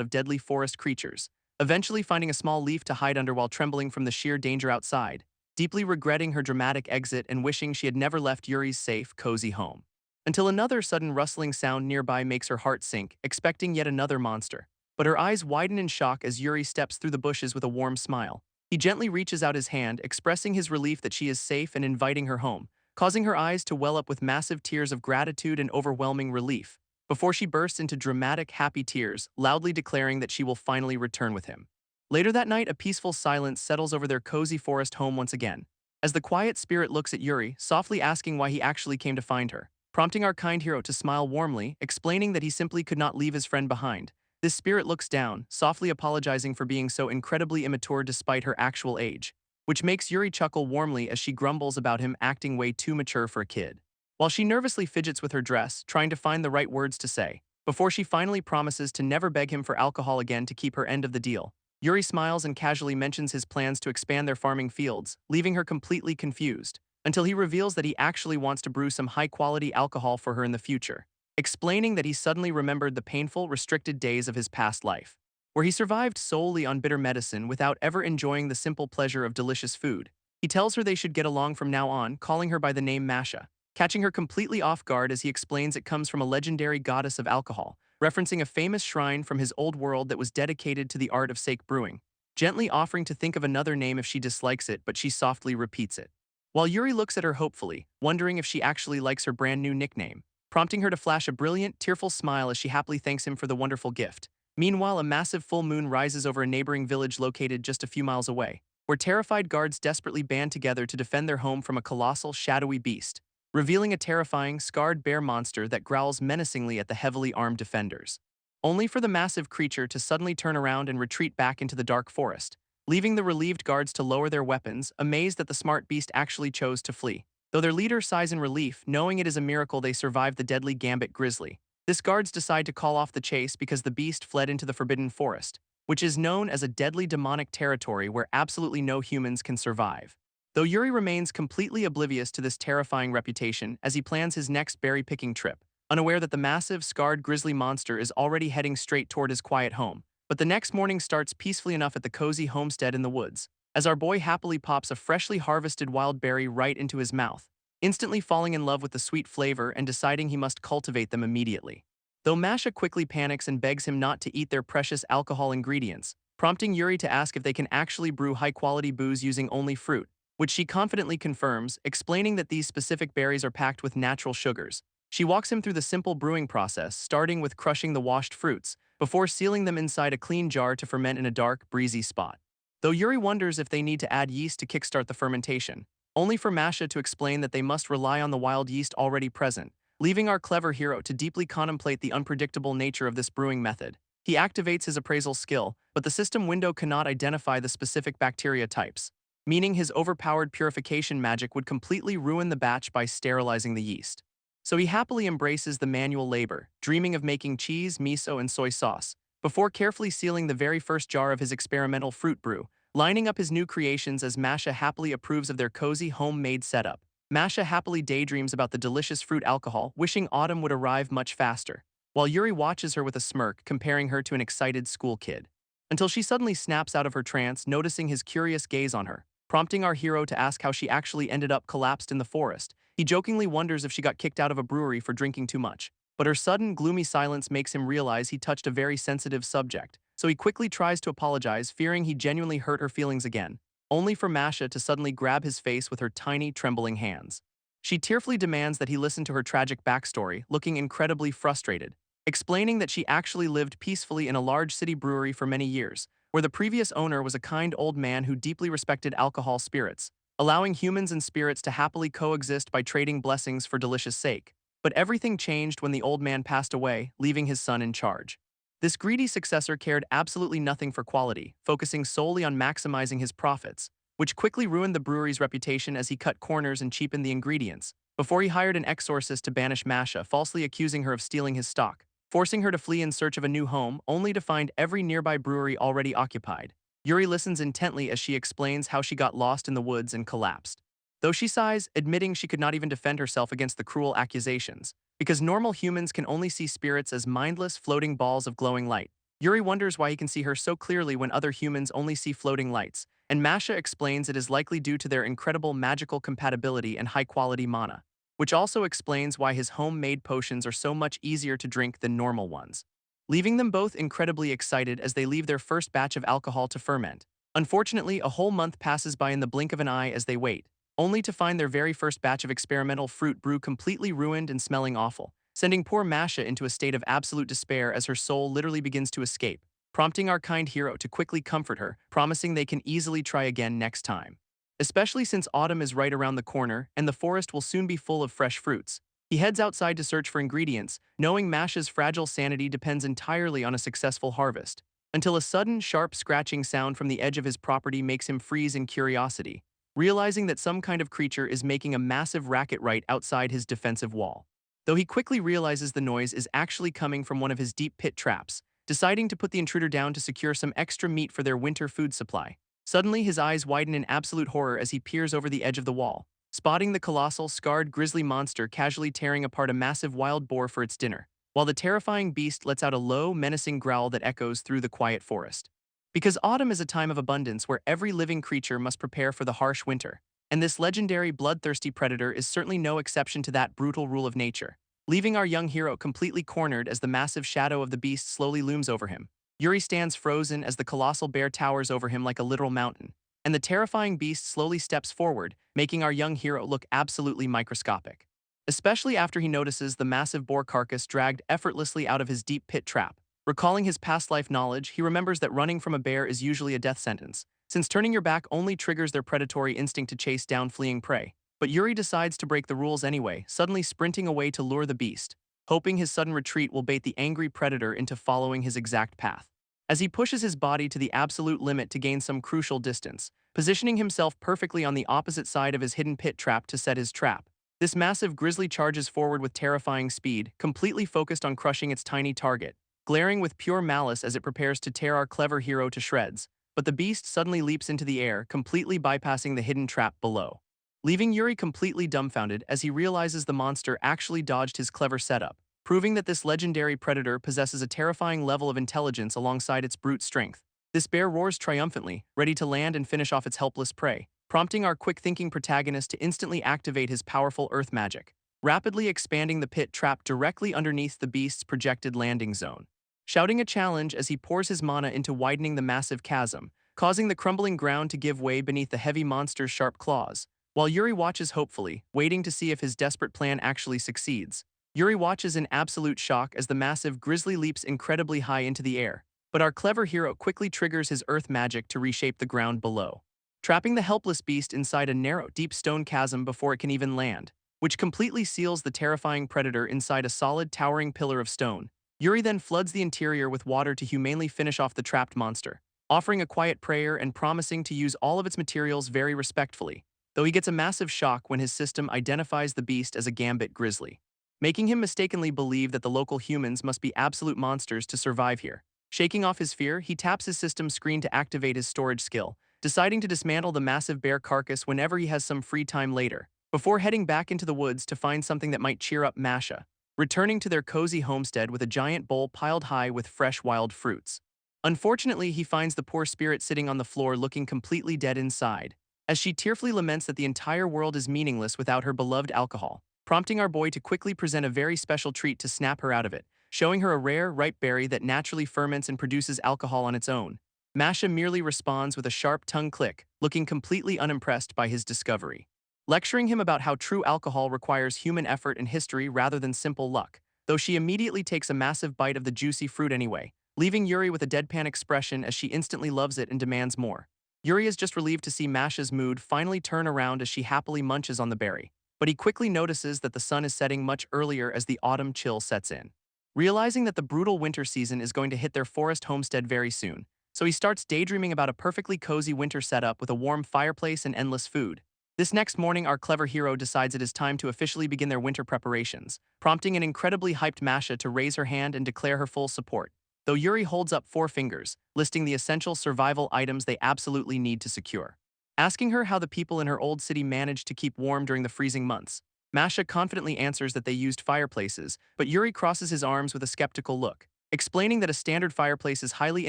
of deadly forest creatures, eventually finding a small leaf to hide under while trembling from the sheer danger outside, deeply regretting her dramatic exit and wishing she had never left Yuri's safe, cozy home. Until another sudden rustling sound nearby makes her heart sink, expecting yet another monster. But her eyes widen in shock as Yuri steps through the bushes with a warm smile. He gently reaches out his hand, expressing his relief that she is safe and inviting her home, causing her eyes to well up with massive tears of gratitude and overwhelming relief, before she bursts into dramatic, happy tears, loudly declaring that she will finally return with him. Later that night, a peaceful silence settles over their cozy forest home once again, as the quiet spirit looks at Yuri, softly asking why he actually came to find her, prompting our kind hero to smile warmly, explaining that he simply could not leave his friend behind. This spirit looks down, softly apologizing for being so incredibly immature despite her actual age, which makes Yuri chuckle warmly as she grumbles about him acting way too mature for a kid. While she nervously fidgets with her dress, trying to find the right words to say, before she finally promises to never beg him for alcohol again to keep her end of the deal, Yuri smiles and casually mentions his plans to expand their farming fields, leaving her completely confused, until he reveals that he actually wants to brew some high-quality alcohol for her in the future, explaining that he suddenly remembered the painful, restricted days of his past life, where he survived solely on bitter medicine without ever enjoying the simple pleasure of delicious food. He tells her they should get along from now on, calling her by the name Masha, catching her completely off guard as he explains it comes from a legendary goddess of alcohol, referencing a famous shrine from his old world that was dedicated to the art of sake brewing, gently offering to think of another name if she dislikes it, but she softly repeats it. While Yuri looks at her hopefully, wondering if she actually likes her brand new nickname, prompting her to flash a brilliant, tearful smile as she happily thanks him for the wonderful gift. Meanwhile, a massive full moon rises over a neighboring village located just a few miles away, where terrified guards desperately band together to defend their home from a colossal, shadowy beast, revealing a terrifying, scarred bear monster that growls menacingly at the heavily armed defenders, only for the massive creature to suddenly turn around and retreat back into the dark forest, leaving the relieved guards to lower their weapons, amazed that the smart beast actually chose to flee. Though their leader sighs in relief, knowing it is a miracle they survived the deadly Gambit grizzly, this guards decide to call off the chase because the beast fled into the Forbidden Forest, which is known as a deadly demonic territory where absolutely no humans can survive. Though Yuri remains completely oblivious to this terrifying reputation as he plans his next berry-picking trip, unaware that the massive, scarred grizzly monster is already heading straight toward his quiet home. But the next morning starts peacefully enough at the cozy homestead in the woods, as our boy happily pops a freshly harvested wild berry right into his mouth, instantly falling in love with the sweet flavor and deciding he must cultivate them immediately. Though Masha quickly panics and begs him not to eat their precious alcohol ingredients, prompting Yuri to ask if they can actually brew high-quality booze using only fruit, which she confidently confirms, explaining that these specific berries are packed with natural sugars. She walks him through the simple brewing process, starting with crushing the washed fruits, before sealing them inside a clean jar to ferment in a dark, breezy spot. Though Yuri wonders if they need to add yeast to kickstart the fermentation, only for Masha to explain that they must rely on the wild yeast already present, leaving our clever hero to deeply contemplate the unpredictable nature of this brewing method. He activates his appraisal skill, but the system window cannot identify the specific bacteria types, meaning his overpowered purification magic would completely ruin the batch by sterilizing the yeast. So he happily embraces the manual labor, dreaming of making cheese, miso, and soy sauce, before carefully sealing the very first jar of his experimental fruit brew, lining up his new creations as Masha happily approves of their cozy homemade setup. Masha happily daydreams about the delicious fruit alcohol, wishing autumn would arrive much faster, while Yuri watches her with a smirk, comparing her to an excited school kid. Until she suddenly snaps out of her trance, noticing his curious gaze on her, prompting our hero to ask how she actually ended up collapsed in the forest. He jokingly wonders if she got kicked out of a brewery for drinking too much, but her sudden, gloomy silence makes him realize he touched a very sensitive subject, so he quickly tries to apologize, fearing he genuinely hurt her feelings again, only for Masha to suddenly grab his face with her tiny, trembling hands. She tearfully demands that he listen to her tragic backstory, looking incredibly frustrated, explaining that she actually lived peacefully in a large city brewery for many years, where the previous owner was a kind old man who deeply respected alcohol spirits, allowing humans and spirits to happily coexist by trading blessings for delicious sake. But everything changed when the old man passed away, leaving his son in charge. This greedy successor cared absolutely nothing for quality, focusing solely on maximizing his profits, which quickly ruined the brewery's reputation as he cut corners and cheapened the ingredients, before he hired an exorcist to banish Masha, falsely accusing her of stealing his stock, forcing her to flee in search of a new home, only to find every nearby brewery already occupied. Yuri listens intently as she explains how she got lost in the woods and collapsed, though she sighs, admitting she could not even defend herself against the cruel accusations, because normal humans can only see spirits as mindless, floating balls of glowing light. Yuri wonders why he can see her so clearly when other humans only see floating lights, and Masha explains it is likely due to their incredible magical compatibility and high-quality mana, which also explains why his homemade potions are so much easier to drink than normal ones, leaving them both incredibly excited as they leave their first batch of alcohol to ferment. Unfortunately, a whole month passes by in the blink of an eye as they wait, only to find their very first batch of experimental fruit brew completely ruined and smelling awful, sending poor Masha into a state of absolute despair as her soul literally begins to escape, prompting our kind hero to quickly comfort her, promising they can easily try again next time. Especially since autumn is right around the corner and the forest will soon be full of fresh fruits. He heads outside to search for ingredients, knowing Masha's fragile sanity depends entirely on a successful harvest, until a sudden, sharp scratching sound from the edge of his property makes him freeze in curiosity, realizing that some kind of creature is making a massive racket right outside his defensive wall. Though he quickly realizes the noise is actually coming from one of his deep pit traps, deciding to put the intruder down to secure some extra meat for their winter food supply. Suddenly, his eyes widen in absolute horror as he peers over the edge of the wall, spotting the colossal, scarred grizzly monster casually tearing apart a massive wild boar for its dinner, while the terrifying beast lets out a low, menacing growl that echoes through the quiet forest. Because autumn is a time of abundance where every living creature must prepare for the harsh winter, and this legendary bloodthirsty predator is certainly no exception to that brutal rule of nature, leaving our young hero completely cornered as the massive shadow of the beast slowly looms over him. Yuri stands frozen as the colossal bear towers over him like a literal mountain, and the terrifying beast slowly steps forward, making our young hero look absolutely microscopic, especially after he notices the massive boar carcass dragged effortlessly out of his deep pit trap. Recalling his past life knowledge, he remembers that running from a bear is usually a death sentence, since turning your back only triggers their predatory instinct to chase down fleeing prey. But Yuri decides to break the rules anyway, suddenly sprinting away to lure the beast, hoping his sudden retreat will bait the angry predator into following his exact path. As he pushes his body to the absolute limit to gain some crucial distance, positioning himself perfectly on the opposite side of his hidden pit trap to set his trap, this massive grizzly charges forward with terrifying speed, completely focused on crushing its tiny target, glaring with pure malice as it prepares to tear our clever hero to shreds. but the beast suddenly leaps into the air, completely bypassing the hidden trap below, leaving Yuri completely dumbfounded as he realizes the monster actually dodged his clever setup, proving that this legendary predator possesses a terrifying level of intelligence alongside its brute strength. This bear roars triumphantly, ready to land and finish off its helpless prey, prompting our quick-thinking protagonist to instantly activate his powerful earth magic, rapidly expanding the pit trap directly underneath the beast's projected landing zone. Shouting a challenge as he pours his mana into widening the massive chasm, causing the crumbling ground to give way beneath the heavy monster's sharp claws. While Yuri watches hopefully, waiting to see if his desperate plan actually succeeds, Yuri watches in absolute shock as the massive grizzly leaps incredibly high into the air, but our clever hero quickly triggers his earth magic to reshape the ground below, trapping the helpless beast inside a narrow, deep stone chasm before it can even land, which completely seals the terrifying predator inside a solid, towering pillar of stone. Yuri then floods the interior with water to humanely finish off the trapped monster, offering a quiet prayer and promising to use all of its materials very respectfully, though he gets a massive shock when his system identifies the beast as a gambit grizzly, making him mistakenly believe that the local humans must be absolute monsters to survive here. Shaking off his fear, he taps his system screen to activate his storage skill, deciding to dismantle the massive bear carcass whenever he has some free time later, before heading back into the woods to find something that might cheer up Masha, returning to their cozy homestead with a giant bowl piled high with fresh wild fruits. Unfortunately, he finds the poor spirit sitting on the floor looking completely dead inside, as she tearfully laments that the entire world is meaningless without her beloved alcohol, prompting our boy to quickly present a very special treat to snap her out of it, showing her a rare, ripe berry that naturally ferments and produces alcohol on its own. Masha merely responds with a sharp tongue click, looking completely unimpressed by his discovery, lecturing him about how true alcohol requires human effort and history rather than simple luck, though she immediately takes a massive bite of the juicy fruit anyway, leaving Yuri with a deadpan expression as she instantly loves it and demands more. Yuri is just relieved to see Masha's mood finally turn around as she happily munches on the berry, but he quickly notices that the sun is setting much earlier as the autumn chill sets in. Realizing that the brutal winter season is going to hit their forest homestead very soon, so he starts daydreaming about a perfectly cozy winter setup with a warm fireplace and endless food. This next morning, our clever hero decides it is time to officially begin their winter preparations, prompting an incredibly hyped Masha to raise her hand and declare her full support, though Yuri holds up 4 fingers, listing the essential survival items they absolutely need to secure. Asking her how the people in her old city managed to keep warm during the freezing months, Masha confidently answers that they used fireplaces, but Yuri crosses his arms with a skeptical look, explaining that a standard fireplace is highly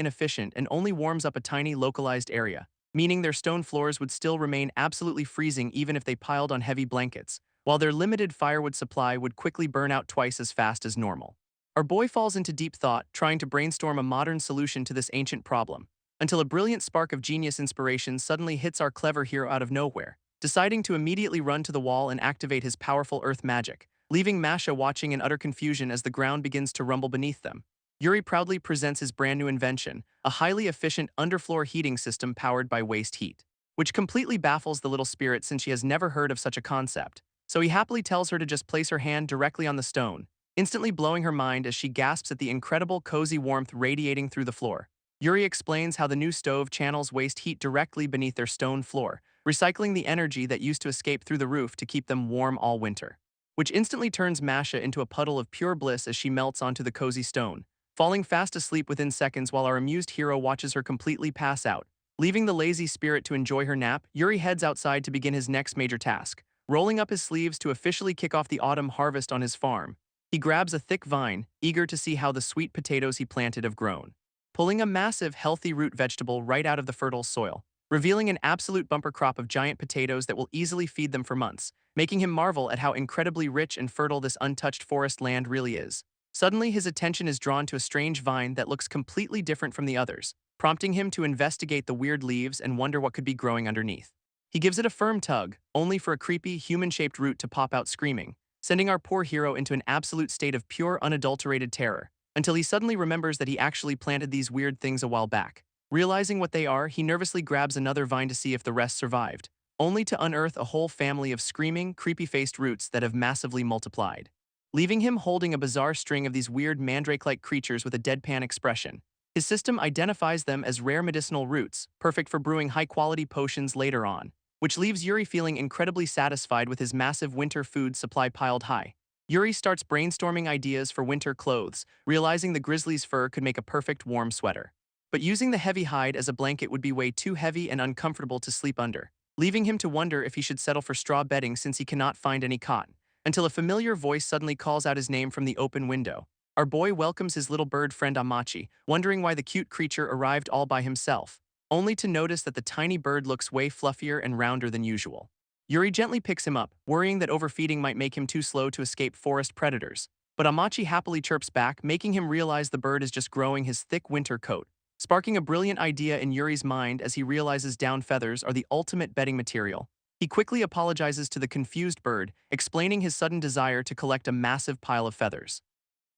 inefficient and only warms up a tiny localized area, meaning their stone floors would still remain absolutely freezing even if they piled on heavy blankets, while their limited firewood supply would quickly burn out twice as fast as normal. Our boy falls into deep thought, trying to brainstorm a modern solution to this ancient problem, until a brilliant spark of genius inspiration suddenly hits our clever hero out of nowhere, deciding to immediately run to the wall and activate his powerful earth magic, leaving Masha watching in utter confusion as the ground begins to rumble beneath them. Yuri proudly presents his brand new invention, a highly efficient underfloor heating system powered by waste heat, which completely baffles the little spirit since she has never heard of such a concept, so he happily tells her to just place her hand directly on the stone, instantly blowing her mind as she gasps at the incredible cozy warmth radiating through the floor. Yuri explains how the new stove channels waste heat directly beneath their stone floor, recycling the energy that used to escape through the roof to keep them warm all winter, which instantly turns Masha into a puddle of pure bliss as she melts onto the cozy stone, falling fast asleep within seconds while our amused hero watches her completely pass out. Leaving the lazy spirit to enjoy her nap, Yuri heads outside to begin his next major task, rolling up his sleeves to officially kick off the autumn harvest on his farm. He grabs a thick vine, eager to see how the sweet potatoes he planted have grown, pulling a massive, healthy root vegetable right out of the fertile soil, revealing an absolute bumper crop of giant potatoes that will easily feed them for months, making him marvel at how incredibly rich and fertile this untouched forest land really is. Suddenly, his attention is drawn to a strange vine that looks completely different from the others, prompting him to investigate the weird leaves and wonder what could be growing underneath. He gives it a firm tug, only for a creepy, human-shaped root to pop out screaming, sending our poor hero into an absolute state of pure, unadulterated terror, until he suddenly remembers that he actually planted these weird things a while back. Realizing what they are, he nervously grabs another vine to see if the rest survived, only to unearth a whole family of screaming, creepy-faced roots that have massively multiplied, leaving him holding a bizarre string of these weird mandrake-like creatures with a deadpan expression. His system identifies them as rare medicinal roots, perfect for brewing high-quality potions later on, which leaves Yuri feeling incredibly satisfied with his massive winter food supply piled high. Yuri starts brainstorming ideas for winter clothes, realizing the grizzly's fur could make a perfect warm sweater. but using the heavy hide as a blanket would be way too heavy and uncomfortable to sleep under, leaving him to wonder if he should settle for straw bedding since he cannot find any cotton, until a familiar voice suddenly calls out his name from the open window. Our boy welcomes his little bird friend Amachi, wondering why the cute creature arrived all by himself, only to notice that the tiny bird looks way fluffier and rounder than usual. Yuri gently picks him up, worrying that overfeeding might make him too slow to escape forest predators, but Amachi happily chirps back, making him realize the bird is just growing his thick winter coat, sparking a brilliant idea in Yuri's mind as he realizes down feathers are the ultimate bedding material. He quickly apologizes to the confused bird, explaining his sudden desire to collect a massive pile of feathers,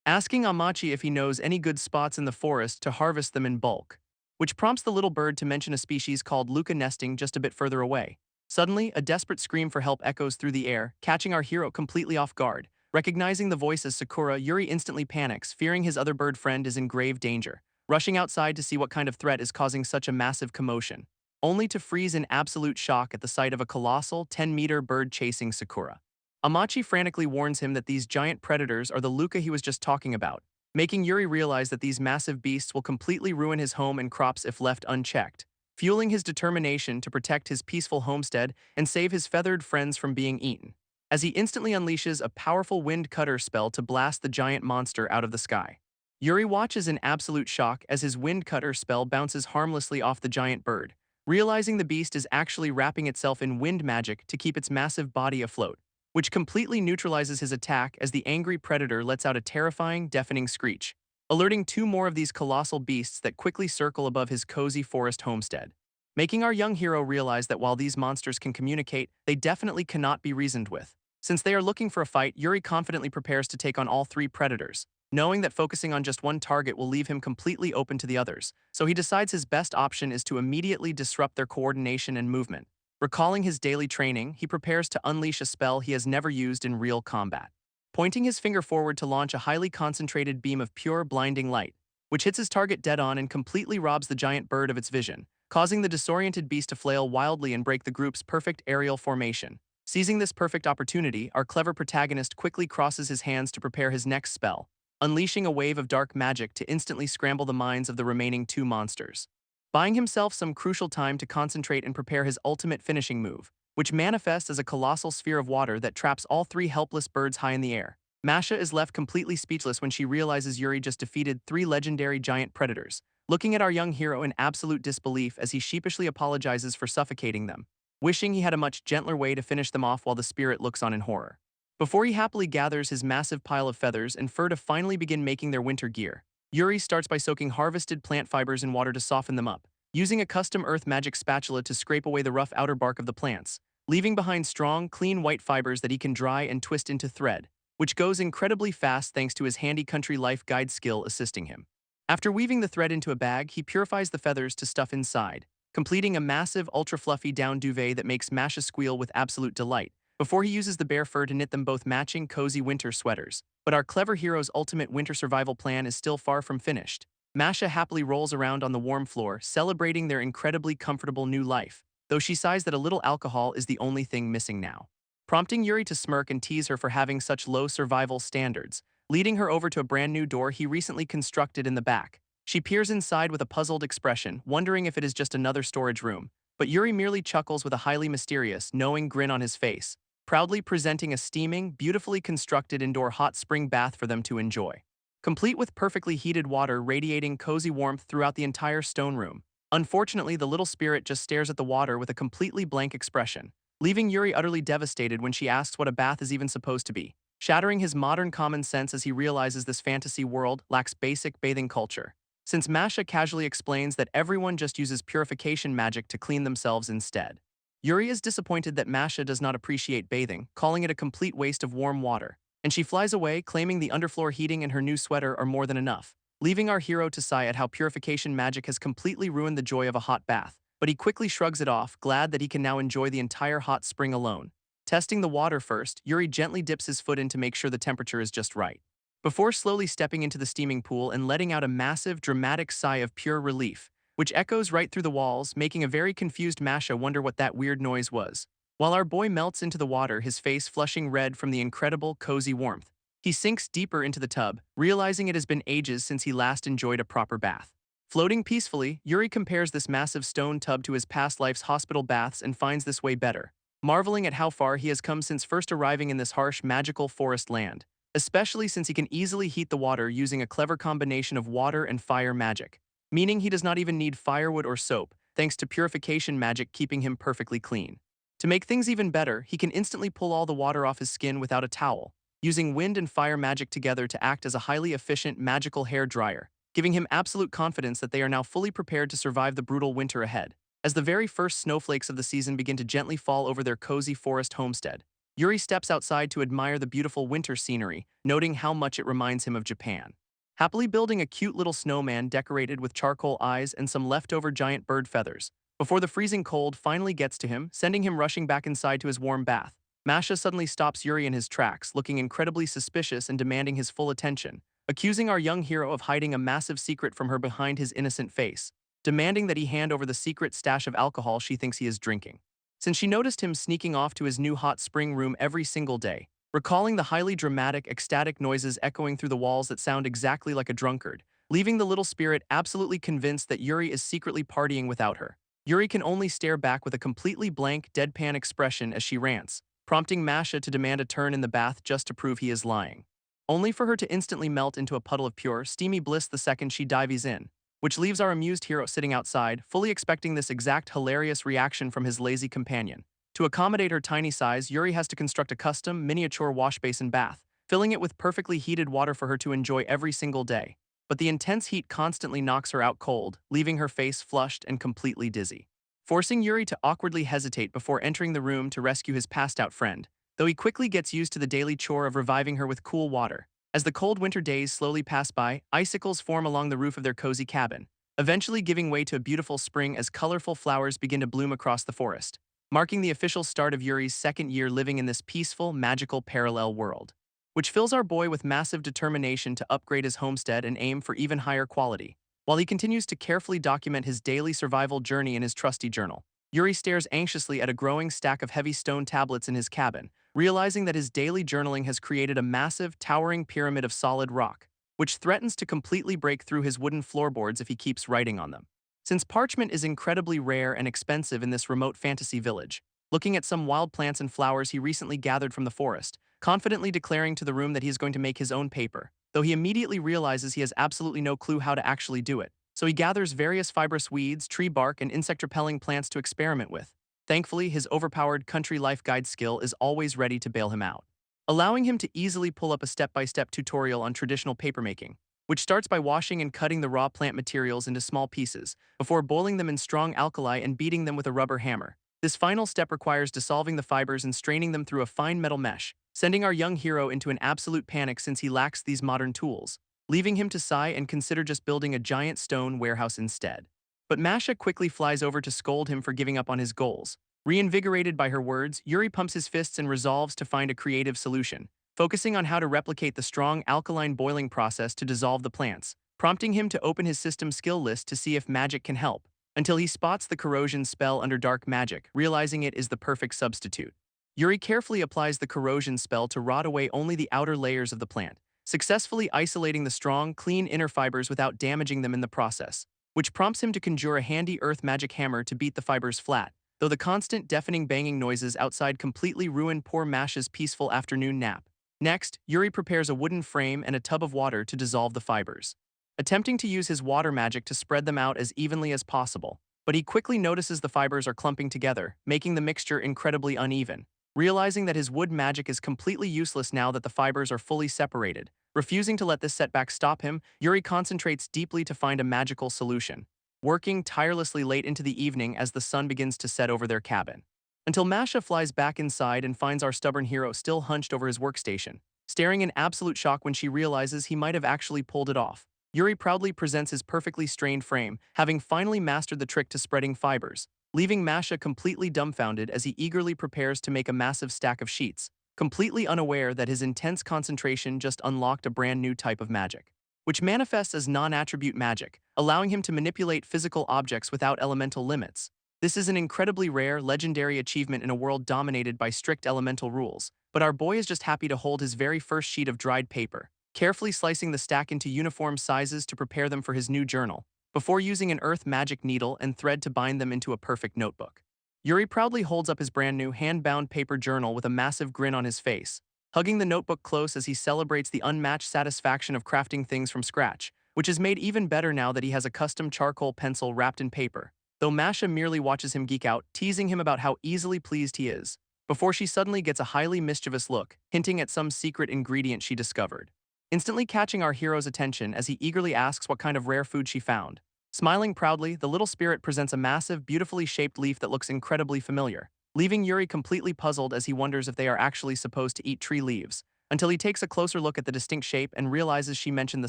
asking Amachi if he knows any good spots in the forest to harvest them in bulk, which prompts the little bird to mention a species called Luca nesting just a bit further away. Suddenly, a desperate scream for help echoes through the air, catching our hero completely off guard. Recognizing the voice as Sakura, Yuri instantly panics, fearing his other bird friend is in grave danger, rushing outside to see what kind of threat is causing such a massive commotion, only to freeze in absolute shock at the sight of a colossal 10-meter bird chasing Sakura. Amachi frantically warns him that these giant predators are the Luca he was just talking about, making Yuri realize that these massive beasts will completely ruin his home and crops if left unchecked, fueling his determination to protect his peaceful homestead and save his feathered friends from being eaten, as he instantly unleashes a powerful wind cutter spell to blast the giant monster out of the sky. Yuri watches in absolute shock as his wind cutter spell bounces harmlessly off the giant bird, realizing the beast is actually wrapping itself in wind magic to keep its massive body afloat, which completely neutralizes his attack as the angry predator lets out a terrifying, deafening screech, alerting two more of these colossal beasts that quickly circle above his cozy forest homestead, making our young hero realize that while these monsters can communicate, they definitely cannot be reasoned with. Since they are looking for a fight, Yuri confidently prepares to take on all three predators, knowing that focusing on just one target will leave him completely open to the others, so he decides his best option is to immediately disrupt their coordination and movement. Recalling his daily training, he prepares to unleash a spell he has never used in real combat, pointing his finger forward to launch a highly concentrated beam of pure, blinding light, which hits his target dead on and completely robs the giant bird of its vision, causing the disoriented beast to flail wildly and break the group's perfect aerial formation. Seizing this perfect opportunity, our clever protagonist quickly crosses his hands to prepare his next spell, unleashing a wave of dark magic to instantly scramble the minds of the remaining two monsters, buying himself some crucial time to concentrate and prepare his ultimate finishing move, which manifests as a colossal sphere of water that traps all three helpless birds high in the air. Masha is left completely speechless when she realizes Yuri just defeated three legendary giant predators, looking at our young hero in absolute disbelief as he sheepishly apologizes for suffocating them, wishing he had a much gentler way to finish them off while the spirit looks on in horror. Before he happily gathers his massive pile of feathers and fur to finally begin making their winter gear, Yuri starts by soaking harvested plant fibers in water to soften them up, using a custom earth magic spatula to scrape away the rough outer bark of the plants, leaving behind strong, clean white fibers that he can dry and twist into thread, which goes incredibly fast thanks to his handy country life guide skill assisting him. After weaving the thread into a bag, he purifies the feathers to stuff inside, completing a massive, ultra-fluffy down duvet that makes Masha squeal with absolute delight, before he uses the bear fur to knit them both matching cozy winter sweaters. But our clever hero's ultimate winter survival plan is still far from finished. Masha happily rolls around on the warm floor, celebrating their incredibly comfortable new life, though she sighs that a little alcohol is the only thing missing now, prompting Yuri to smirk and tease her for having such low survival standards, leading her over to a brand new door he recently constructed in the back. She peers inside with a puzzled expression, wondering if it is just another storage room, but Yuri merely chuckles with a highly mysterious, knowing grin on his face, proudly presenting a steaming, beautifully constructed indoor hot spring bath for them to enjoy, complete with perfectly heated water radiating cozy warmth throughout the entire stone room. Unfortunately, the little spirit just stares at the water with a completely blank expression, leaving Yuri utterly devastated when she asks what a bath is even supposed to be, shattering his modern common sense as he realizes this fantasy world lacks basic bathing culture, since Masha casually explains that everyone just uses purification magic to clean themselves instead. Yuri is disappointed that Masha does not appreciate bathing, calling it a complete waste of warm water, and she flies away, claiming the underfloor heating and her new sweater are more than enough, leaving our hero to sigh at how purification magic has completely ruined the joy of a hot bath, but he quickly shrugs it off, glad that he can now enjoy the entire hot spring alone. Testing the water first, Yuri gently dips his foot in to make sure the temperature is just right, before slowly stepping into the steaming pool and letting out a massive, dramatic sigh of pure relief, which echoes right through the walls, making a very confused Masha wonder what that weird noise was. While our boy melts into the water, his face flushing red from the incredible, cozy warmth, he sinks deeper into the tub, realizing it has been ages since he last enjoyed a proper bath. Floating peacefully, Yuri compares this massive stone tub to his past life's hospital baths and finds this way better, marveling at how far he has come since first arriving in this harsh, magical forest land, especially since he can easily heat the water using a clever combination of water and fire magic, meaning he does not even need firewood or soap, thanks to purification magic keeping him perfectly clean. To make things even better, he can instantly pull all the water off his skin without a towel, using wind and fire magic together to act as a highly efficient magical hair dryer, giving him absolute confidence that they are now fully prepared to survive the brutal winter ahead. As the very first snowflakes of the season begin to gently fall over their cozy forest homestead, Yuri steps outside to admire the beautiful winter scenery, noting how much it reminds him of Japan. Happily building a cute little snowman decorated with charcoal eyes and some leftover giant bird feathers, before the freezing cold finally gets to him, sending him rushing back inside to his warm bath, Masha suddenly stops Yuri in his tracks, looking incredibly suspicious and demanding his full attention, accusing our young hero of hiding a massive secret from her behind his innocent face, demanding that he hand over the secret stash of alcohol she thinks he is drinking. Since she noticed him sneaking off to his new hot spring room every single day, recalling the highly dramatic, ecstatic noises echoing through the walls that sound exactly like a drunkard, leaving the little spirit absolutely convinced that Yuri is secretly partying without her. Yuri can only stare back with a completely blank, deadpan expression as she rants, prompting Masha to demand a turn in the bath just to prove he is lying, only for her to instantly melt into a puddle of pure, steamy bliss the second she dives in, which leaves our amused hero sitting outside, fully expecting this exact hilarious reaction from his lazy companion. To accommodate her tiny size, Yuri has to construct a custom, miniature wash basin bath, filling it with perfectly heated water for her to enjoy every single day. But the intense heat constantly knocks her out cold, leaving her face flushed and completely dizzy, forcing Yuri to awkwardly hesitate before entering the room to rescue his passed-out friend, though he quickly gets used to the daily chore of reviving her with cool water. As the cold winter days slowly pass by, icicles form along the roof of their cozy cabin, eventually giving way to a beautiful spring as colorful flowers begin to bloom across the forest, marking the official start of Yuri's second year living in this peaceful, magical parallel world, which fills our boy with massive determination to upgrade his homestead and aim for even higher quality. While he continues to carefully document his daily survival journey in his trusty journal, Yuri stares anxiously at a growing stack of heavy stone tablets in his cabin, realizing that his daily journaling has created a massive, towering pyramid of solid rock, which threatens to completely break through his wooden floorboards if he keeps writing on them. Since parchment is incredibly rare and expensive in this remote fantasy village, looking at some wild plants and flowers he recently gathered from the forest, confidently declaring to the room that he is going to make his own paper, though he immediately realizes he has absolutely no clue how to actually do it. So he gathers various fibrous weeds, tree bark, and insect-repelling plants to experiment with. Thankfully, his overpowered country life guide skill is always ready to bail him out, allowing him to easily pull up a step-by-step tutorial on traditional papermaking, which starts by washing and cutting the raw plant materials into small pieces, before boiling them in strong alkali and beating them with a rubber hammer. This final step requires dissolving the fibers and straining them through a fine metal mesh, sending our young hero into an absolute panic since he lacks these modern tools, leaving him to sigh and consider just building a giant stone warehouse instead. But Masha quickly flies over to scold him for giving up on his goals. Reinvigorated by her words, Yuri pumps his fists and resolves to find a creative solution, focusing on how to replicate the strong alkaline boiling process to dissolve the plants, prompting him to open his system skill list to see if magic can help, until he spots the corrosion spell under dark magic, realizing it is the perfect substitute. Yuri carefully applies the corrosion spell to rot away only the outer layers of the plant, successfully isolating the strong, clean inner fibers without damaging them in the process, which prompts him to conjure a handy earth magic hammer to beat the fibers flat, though the constant deafening banging noises outside completely ruin poor Masha's peaceful afternoon nap. Next, Yuri prepares a wooden frame and a tub of water to dissolve the fibers, attempting to use his water magic to spread them out as evenly as possible, but he quickly notices the fibers are clumping together, making the mixture incredibly uneven. Realizing that his wood magic is completely useless now that the fibers are fully separated, refusing to let this setback stop him, Yuri concentrates deeply to find a magical solution, working tirelessly late into the evening as the sun begins to set over their cabin, until Masha flies back inside and finds our stubborn hero still hunched over his workstation, staring in absolute shock when she realizes he might have actually pulled it off. Yuri proudly presents his perfectly strained frame, having finally mastered the trick to spreading fibers, leaving Masha completely dumbfounded as he eagerly prepares to make a massive stack of sheets, completely unaware that his intense concentration just unlocked a brand new type of magic, which manifests as non-attribute magic, allowing him to manipulate physical objects without elemental limits. This is an incredibly rare, legendary achievement in a world dominated by strict elemental rules, but our boy is just happy to hold his very first sheet of dried paper, carefully slicing the stack into uniform sizes to prepare them for his new journal, before using an earth magic needle and thread to bind them into a perfect notebook. Yuri proudly holds up his brand new hand-bound paper journal with a massive grin on his face, hugging the notebook close as he celebrates the unmatched satisfaction of crafting things from scratch, which is made even better now that he has a custom charcoal pencil wrapped in paper, though Masha merely watches him geek out, teasing him about how easily pleased he is, before she suddenly gets a highly mischievous look, hinting at some secret ingredient she discovered, instantly catching our hero's attention as he eagerly asks what kind of rare food she found. Smiling proudly, the little spirit presents a massive, beautifully shaped leaf that looks incredibly familiar, leaving Yuri completely puzzled as he wonders if they are actually supposed to eat tree leaves, until he takes a closer look at the distinct shape and realizes she mentioned the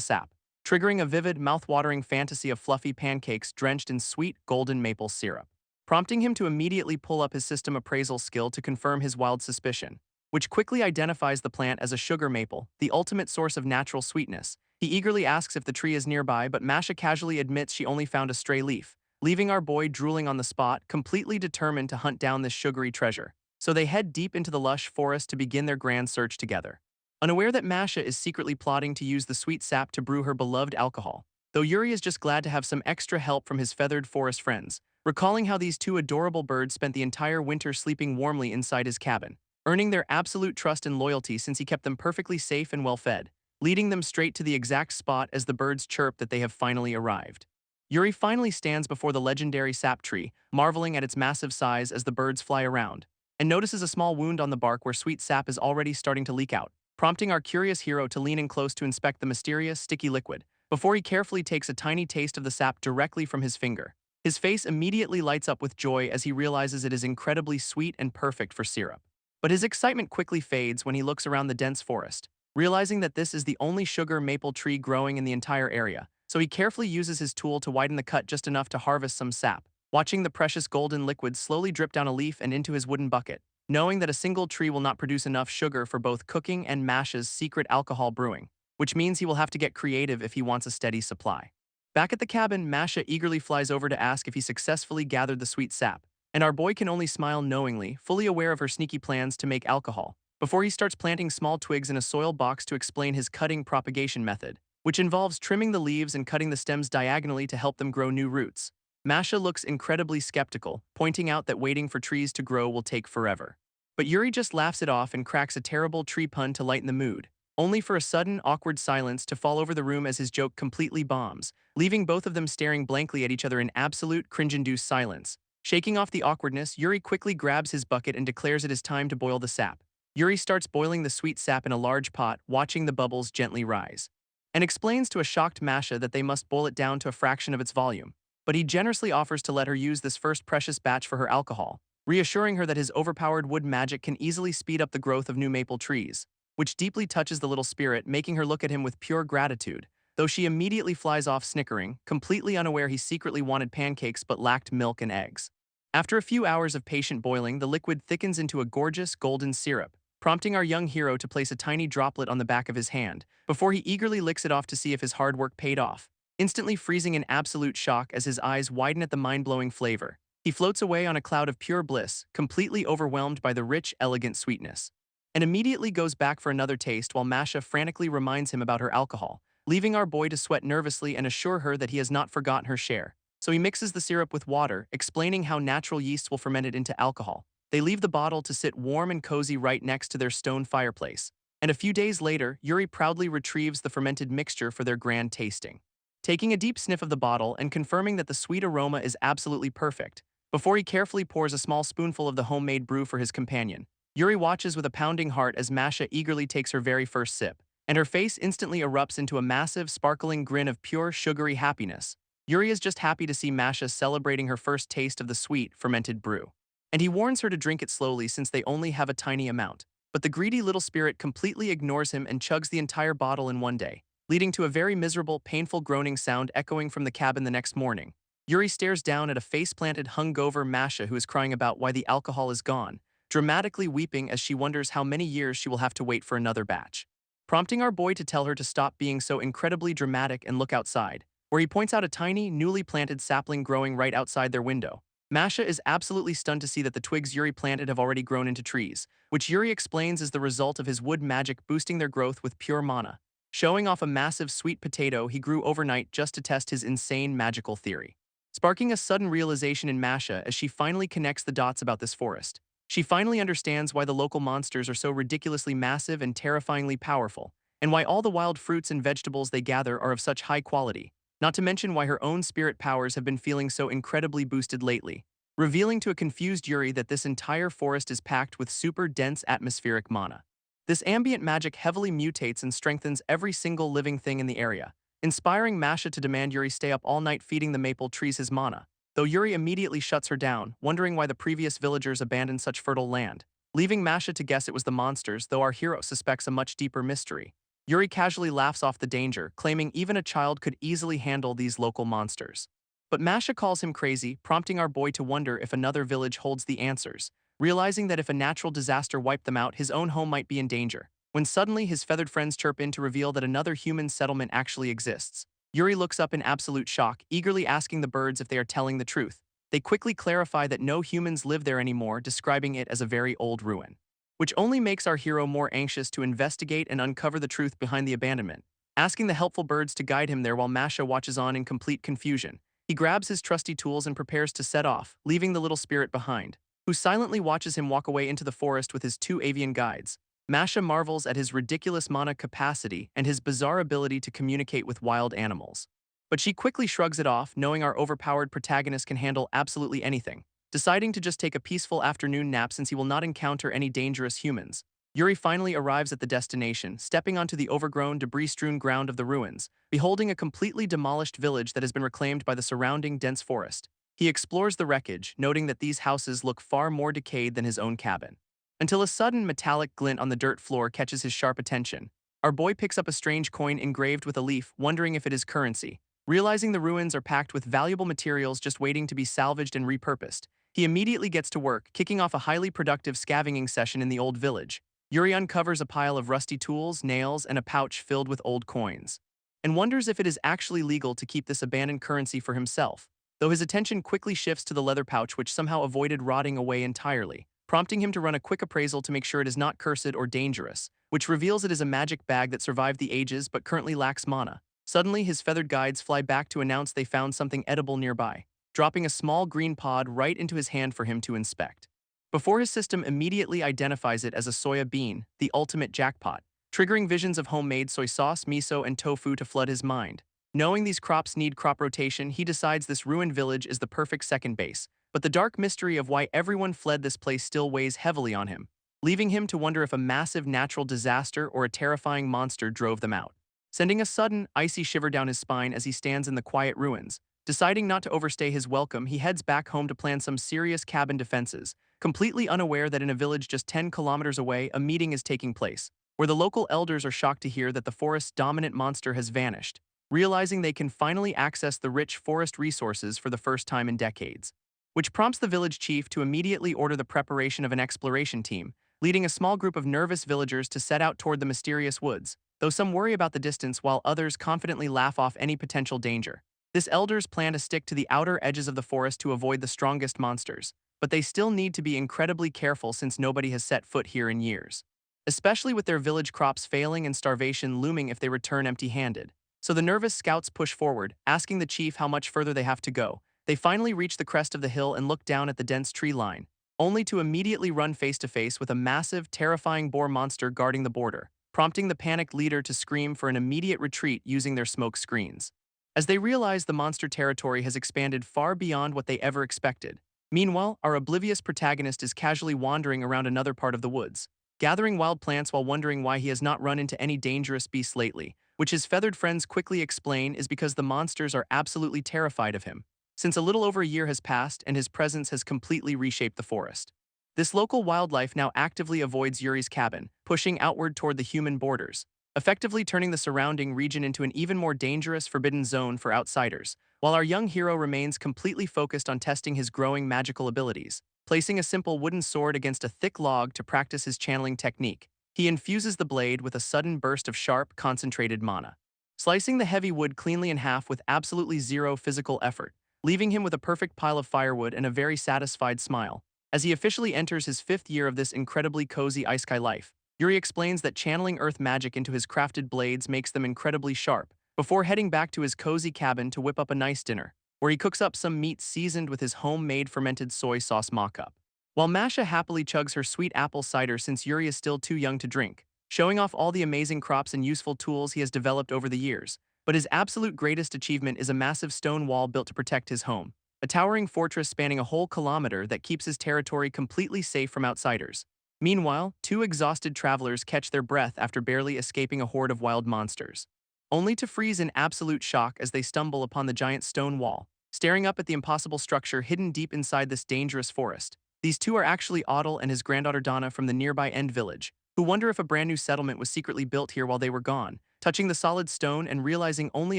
sap, triggering a vivid, mouth-watering fantasy of fluffy pancakes drenched in sweet, golden maple syrup, prompting him to immediately pull up his system appraisal skill to confirm his wild suspicion, which quickly identifies the plant as a sugar maple, the ultimate source of natural sweetness. He eagerly asks if the tree is nearby, but Masha casually admits she only found a stray leaf, leaving our boy drooling on the spot, completely determined to hunt down this sugary treasure. So they head deep into the lush forest to begin their grand search together, unaware that Masha is secretly plotting to use the sweet sap to brew her beloved alcohol, though Yuri is just glad to have some extra help from his feathered forest friends, recalling how these two adorable birds spent the entire winter sleeping warmly inside his cabin, earning their absolute trust and loyalty since he kept them perfectly safe and well-fed, leading them straight to the exact spot as the birds chirp that they have finally arrived. Yuri finally stands before the legendary sap tree, marveling at its massive size as the birds fly around, and notices a small wound on the bark where sweet sap is already starting to leak out, prompting our curious hero to lean in close to inspect the mysterious, sticky liquid, before he carefully takes a tiny taste of the sap directly from his finger. His face immediately lights up with joy as he realizes it is incredibly sweet and perfect for syrup. But his excitement quickly fades when he looks around the dense forest, realizing that this is the only sugar maple tree growing in the entire area, so he carefully uses his tool to widen the cut just enough to harvest some sap, watching the precious golden liquid slowly drip down a leaf and into his wooden bucket, knowing that a single tree will not produce enough sugar for both cooking and Masha's secret alcohol brewing, which means he will have to get creative if he wants a steady supply. Back at the cabin, Masha eagerly flies over to ask if he successfully gathered the sweet sap, and our boy can only smile knowingly, fully aware of her sneaky plans to make alcohol, before he starts planting small twigs in a soil box to explain his cutting propagation method, which involves trimming the leaves and cutting the stems diagonally to help them grow new roots. Masha looks incredibly skeptical, pointing out that waiting for trees to grow will take forever. But Yuri just laughs it off and cracks a terrible tree pun to lighten the mood, only for a sudden, awkward silence to fall over the room as his joke completely bombs, leaving both of them staring blankly at each other in absolute cringe-induced silence. Shaking off the awkwardness, Yuri quickly grabs his bucket and declares it is time to boil the sap. Yuri starts boiling the sweet sap in a large pot, watching the bubbles gently rise, and explains to a shocked Masha that they must boil it down to a fraction of its volume. But he generously offers to let her use this first precious batch for her alcohol, reassuring her that his overpowered wood magic can easily speed up the growth of new maple trees, which deeply touches the little spirit, making her look at him with pure gratitude, though she immediately flies off snickering, completely unaware he secretly wanted pancakes but lacked milk and eggs. After a few hours of patient boiling, the liquid thickens into a gorgeous golden syrup, prompting our young hero to place a tiny droplet on the back of his hand, before he eagerly licks it off to see if his hard work paid off, instantly freezing in absolute shock as his eyes widen at the mind-blowing flavor. He floats away on a cloud of pure bliss, completely overwhelmed by the rich, elegant sweetness, and immediately goes back for another taste while Masha frantically reminds him about her alcohol, leaving our boy to sweat nervously and assure her that he has not forgotten her share. So he mixes the syrup with water, explaining how natural yeast will ferment it into alcohol. They leave the bottle to sit warm and cozy right next to their stone fireplace, and a few days later, Yuri proudly retrieves the fermented mixture for their grand tasting, taking a deep sniff of the bottle and confirming that the sweet aroma is absolutely perfect, before he carefully pours a small spoonful of the homemade brew for his companion. Yuri watches with a pounding heart as Masha eagerly takes her very first sip, and her face instantly erupts into a massive, sparkling grin of pure, sugary happiness. Yuri is just happy to see Masha celebrating her first taste of the sweet, fermented brew, and he warns her to drink it slowly since they only have a tiny amount. But the greedy little spirit completely ignores him and chugs the entire bottle in one day, leading to a very miserable, painful groaning sound echoing from the cabin the next morning. Yuri stares down at a face-planted, hungover Masha who is crying about why the alcohol is gone, dramatically weeping as she wonders how many years she will have to wait for another batch, prompting our boy to tell her to stop being so incredibly dramatic and look outside, where he points out a tiny, newly planted sapling growing right outside their window. Masha is absolutely stunned to see that the twigs Yuri planted have already grown into trees, which Yuri explains is the result of his wood magic boosting their growth with pure mana. showing off a massive sweet potato he grew overnight just to test his insane magical theory. Sparking a sudden realization in Masha as she finally connects the dots about this forest. She finally understands why the local monsters are so ridiculously massive and terrifyingly powerful, and why all the wild fruits and vegetables they gather are of such high quality, not to mention why her own spirit powers have been feeling so incredibly boosted lately, revealing to a confused Yuri that this entire forest is packed with super dense atmospheric mana. This ambient magic heavily mutates and strengthens every single living thing in the area, inspiring Masha to demand Yuri stay up all night feeding the maple trees his mana, though Yuri immediately shuts her down, wondering why the previous villagers abandoned such fertile land, leaving Masha to guess it was the monsters, though our hero suspects a much deeper mystery. Yuri casually laughs off the danger, claiming even a child could easily handle these local monsters. But Masha calls him crazy, prompting our boy to wonder if another village holds the answers, realizing that if a natural disaster wiped them out, his own home might be in danger. When suddenly his feathered friends chirp in to reveal that another human settlement actually exists. Yuri looks up in absolute shock, eagerly asking the birds if they are telling the truth. They quickly clarify that no humans live there anymore, describing it as a very old ruin, which only makes our hero more anxious to investigate and uncover the truth behind the abandonment, asking the helpful birds to guide him there while Masha watches on in complete confusion. He grabs his trusty tools and prepares to set off, leaving the little spirit behind, who silently watches him walk away into the forest with his two avian guides. Masha marvels at his ridiculous mana capacity and his bizarre ability to communicate with wild animals. But she quickly shrugs it off, knowing our overpowered protagonist can handle absolutely anything, deciding to just take a peaceful afternoon nap since he will not encounter any dangerous humans. Yuri finally arrives at the destination, stepping onto the overgrown, debris-strewn ground of the ruins, beholding a completely demolished village that has been reclaimed by the surrounding dense forest. He explores the wreckage, noting that these houses look far more decayed than his own cabin, until a sudden metallic glint on the dirt floor catches his sharp attention. Our boy picks up a strange coin engraved with a leaf, wondering if it is currency. Realizing the ruins are packed with valuable materials just waiting to be salvaged and repurposed, he immediately gets to work, kicking off a highly productive scavenging session in the old village. Yuri uncovers a pile of rusty tools, nails, and a pouch filled with old coins, and wonders if it is actually legal to keep this abandoned currency for himself, though his attention quickly shifts to the leather pouch, which somehow avoided rotting away entirely, prompting him to run a quick appraisal to make sure it is not cursed or dangerous, which reveals it is a magic bag that survived the ages but currently lacks mana. Suddenly, his feathered guides fly back to announce they found something edible nearby, dropping a small green pod right into his hand for him to inspect. Before his system immediately identifies it as a soya bean, the ultimate jackpot, triggering visions of homemade soy sauce, miso, and tofu to flood his mind. Knowing these crops need crop rotation, he decides this ruined village is the perfect second base, but the dark mystery of why everyone fled this place still weighs heavily on him, leaving him to wonder if a massive natural disaster or a terrifying monster drove them out, sending a sudden, icy shiver down his spine as he stands in the quiet ruins. Deciding not to overstay his welcome, he heads back home to plan some serious cabin defenses, completely unaware that in a village just 10 kilometers away, a meeting is taking place, where the local elders are shocked to hear that the forest's dominant monster has vanished, realizing they can finally access the rich forest resources for the first time in decades, which prompts the village chief to immediately order the preparation of an exploration team, leading a small group of nervous villagers to set out toward the mysterious woods, though some worry about the distance while others confidently laugh off any potential danger. This elders plan to stick to the outer edges of the forest to avoid the strongest monsters, but they still need to be incredibly careful since nobody has set foot here in years, especially with their village crops failing and starvation looming if they return empty-handed. So the nervous scouts push forward, asking the chief how much further they have to go. They finally reach the crest of the hill and look down at the dense tree line, only to immediately run face-to-face with a massive, terrifying boar monster guarding the border, prompting the panicked leader to scream for an immediate retreat using their smoke screens, as they realize the monster territory has expanded far beyond what they ever expected. Meanwhile, our oblivious protagonist is casually wandering around another part of the woods, gathering wild plants while wondering why he has not run into any dangerous beasts lately, which his feathered friends quickly explain is because the monsters are absolutely terrified of him, since a little over a year has passed and his presence has completely reshaped the forest. This local wildlife now actively avoids Yuri's cabin, pushing outward toward the human borders, effectively turning the surrounding region into an even more dangerous forbidden zone for outsiders, while our young hero remains completely focused on testing his growing magical abilities. Placing a simple wooden sword against a thick log to practice his channeling technique, he infuses the blade with a sudden burst of sharp, concentrated mana, slicing the heavy wood cleanly in half with absolutely zero physical effort, leaving him with a perfect pile of firewood and a very satisfied smile, as he officially enters his 5th year of this incredibly cozy isekai life. Yuri explains that channeling earth magic into his crafted blades makes them incredibly sharp, before heading back to his cozy cabin to whip up a nice dinner, where he cooks up some meat seasoned with his homemade fermented soy sauce mock-up. While Masha happily chugs her sweet apple cider since Yuri is still too young to drink, showing off all the amazing crops and useful tools he has developed over the years. But his absolute greatest achievement is a massive stone wall built to protect his home, a towering fortress spanning a whole kilometer that keeps his territory completely safe from outsiders. Meanwhile, two exhausted travelers catch their breath after barely escaping a horde of wild monsters, only to freeze in absolute shock as they stumble upon the giant stone wall, staring up at the impossible structure hidden deep inside this dangerous forest. These two are actually Otto and his granddaughter Donna from the nearby End village, who wonder if a brand new settlement was secretly built here while they were gone, touching the solid stone and realizing only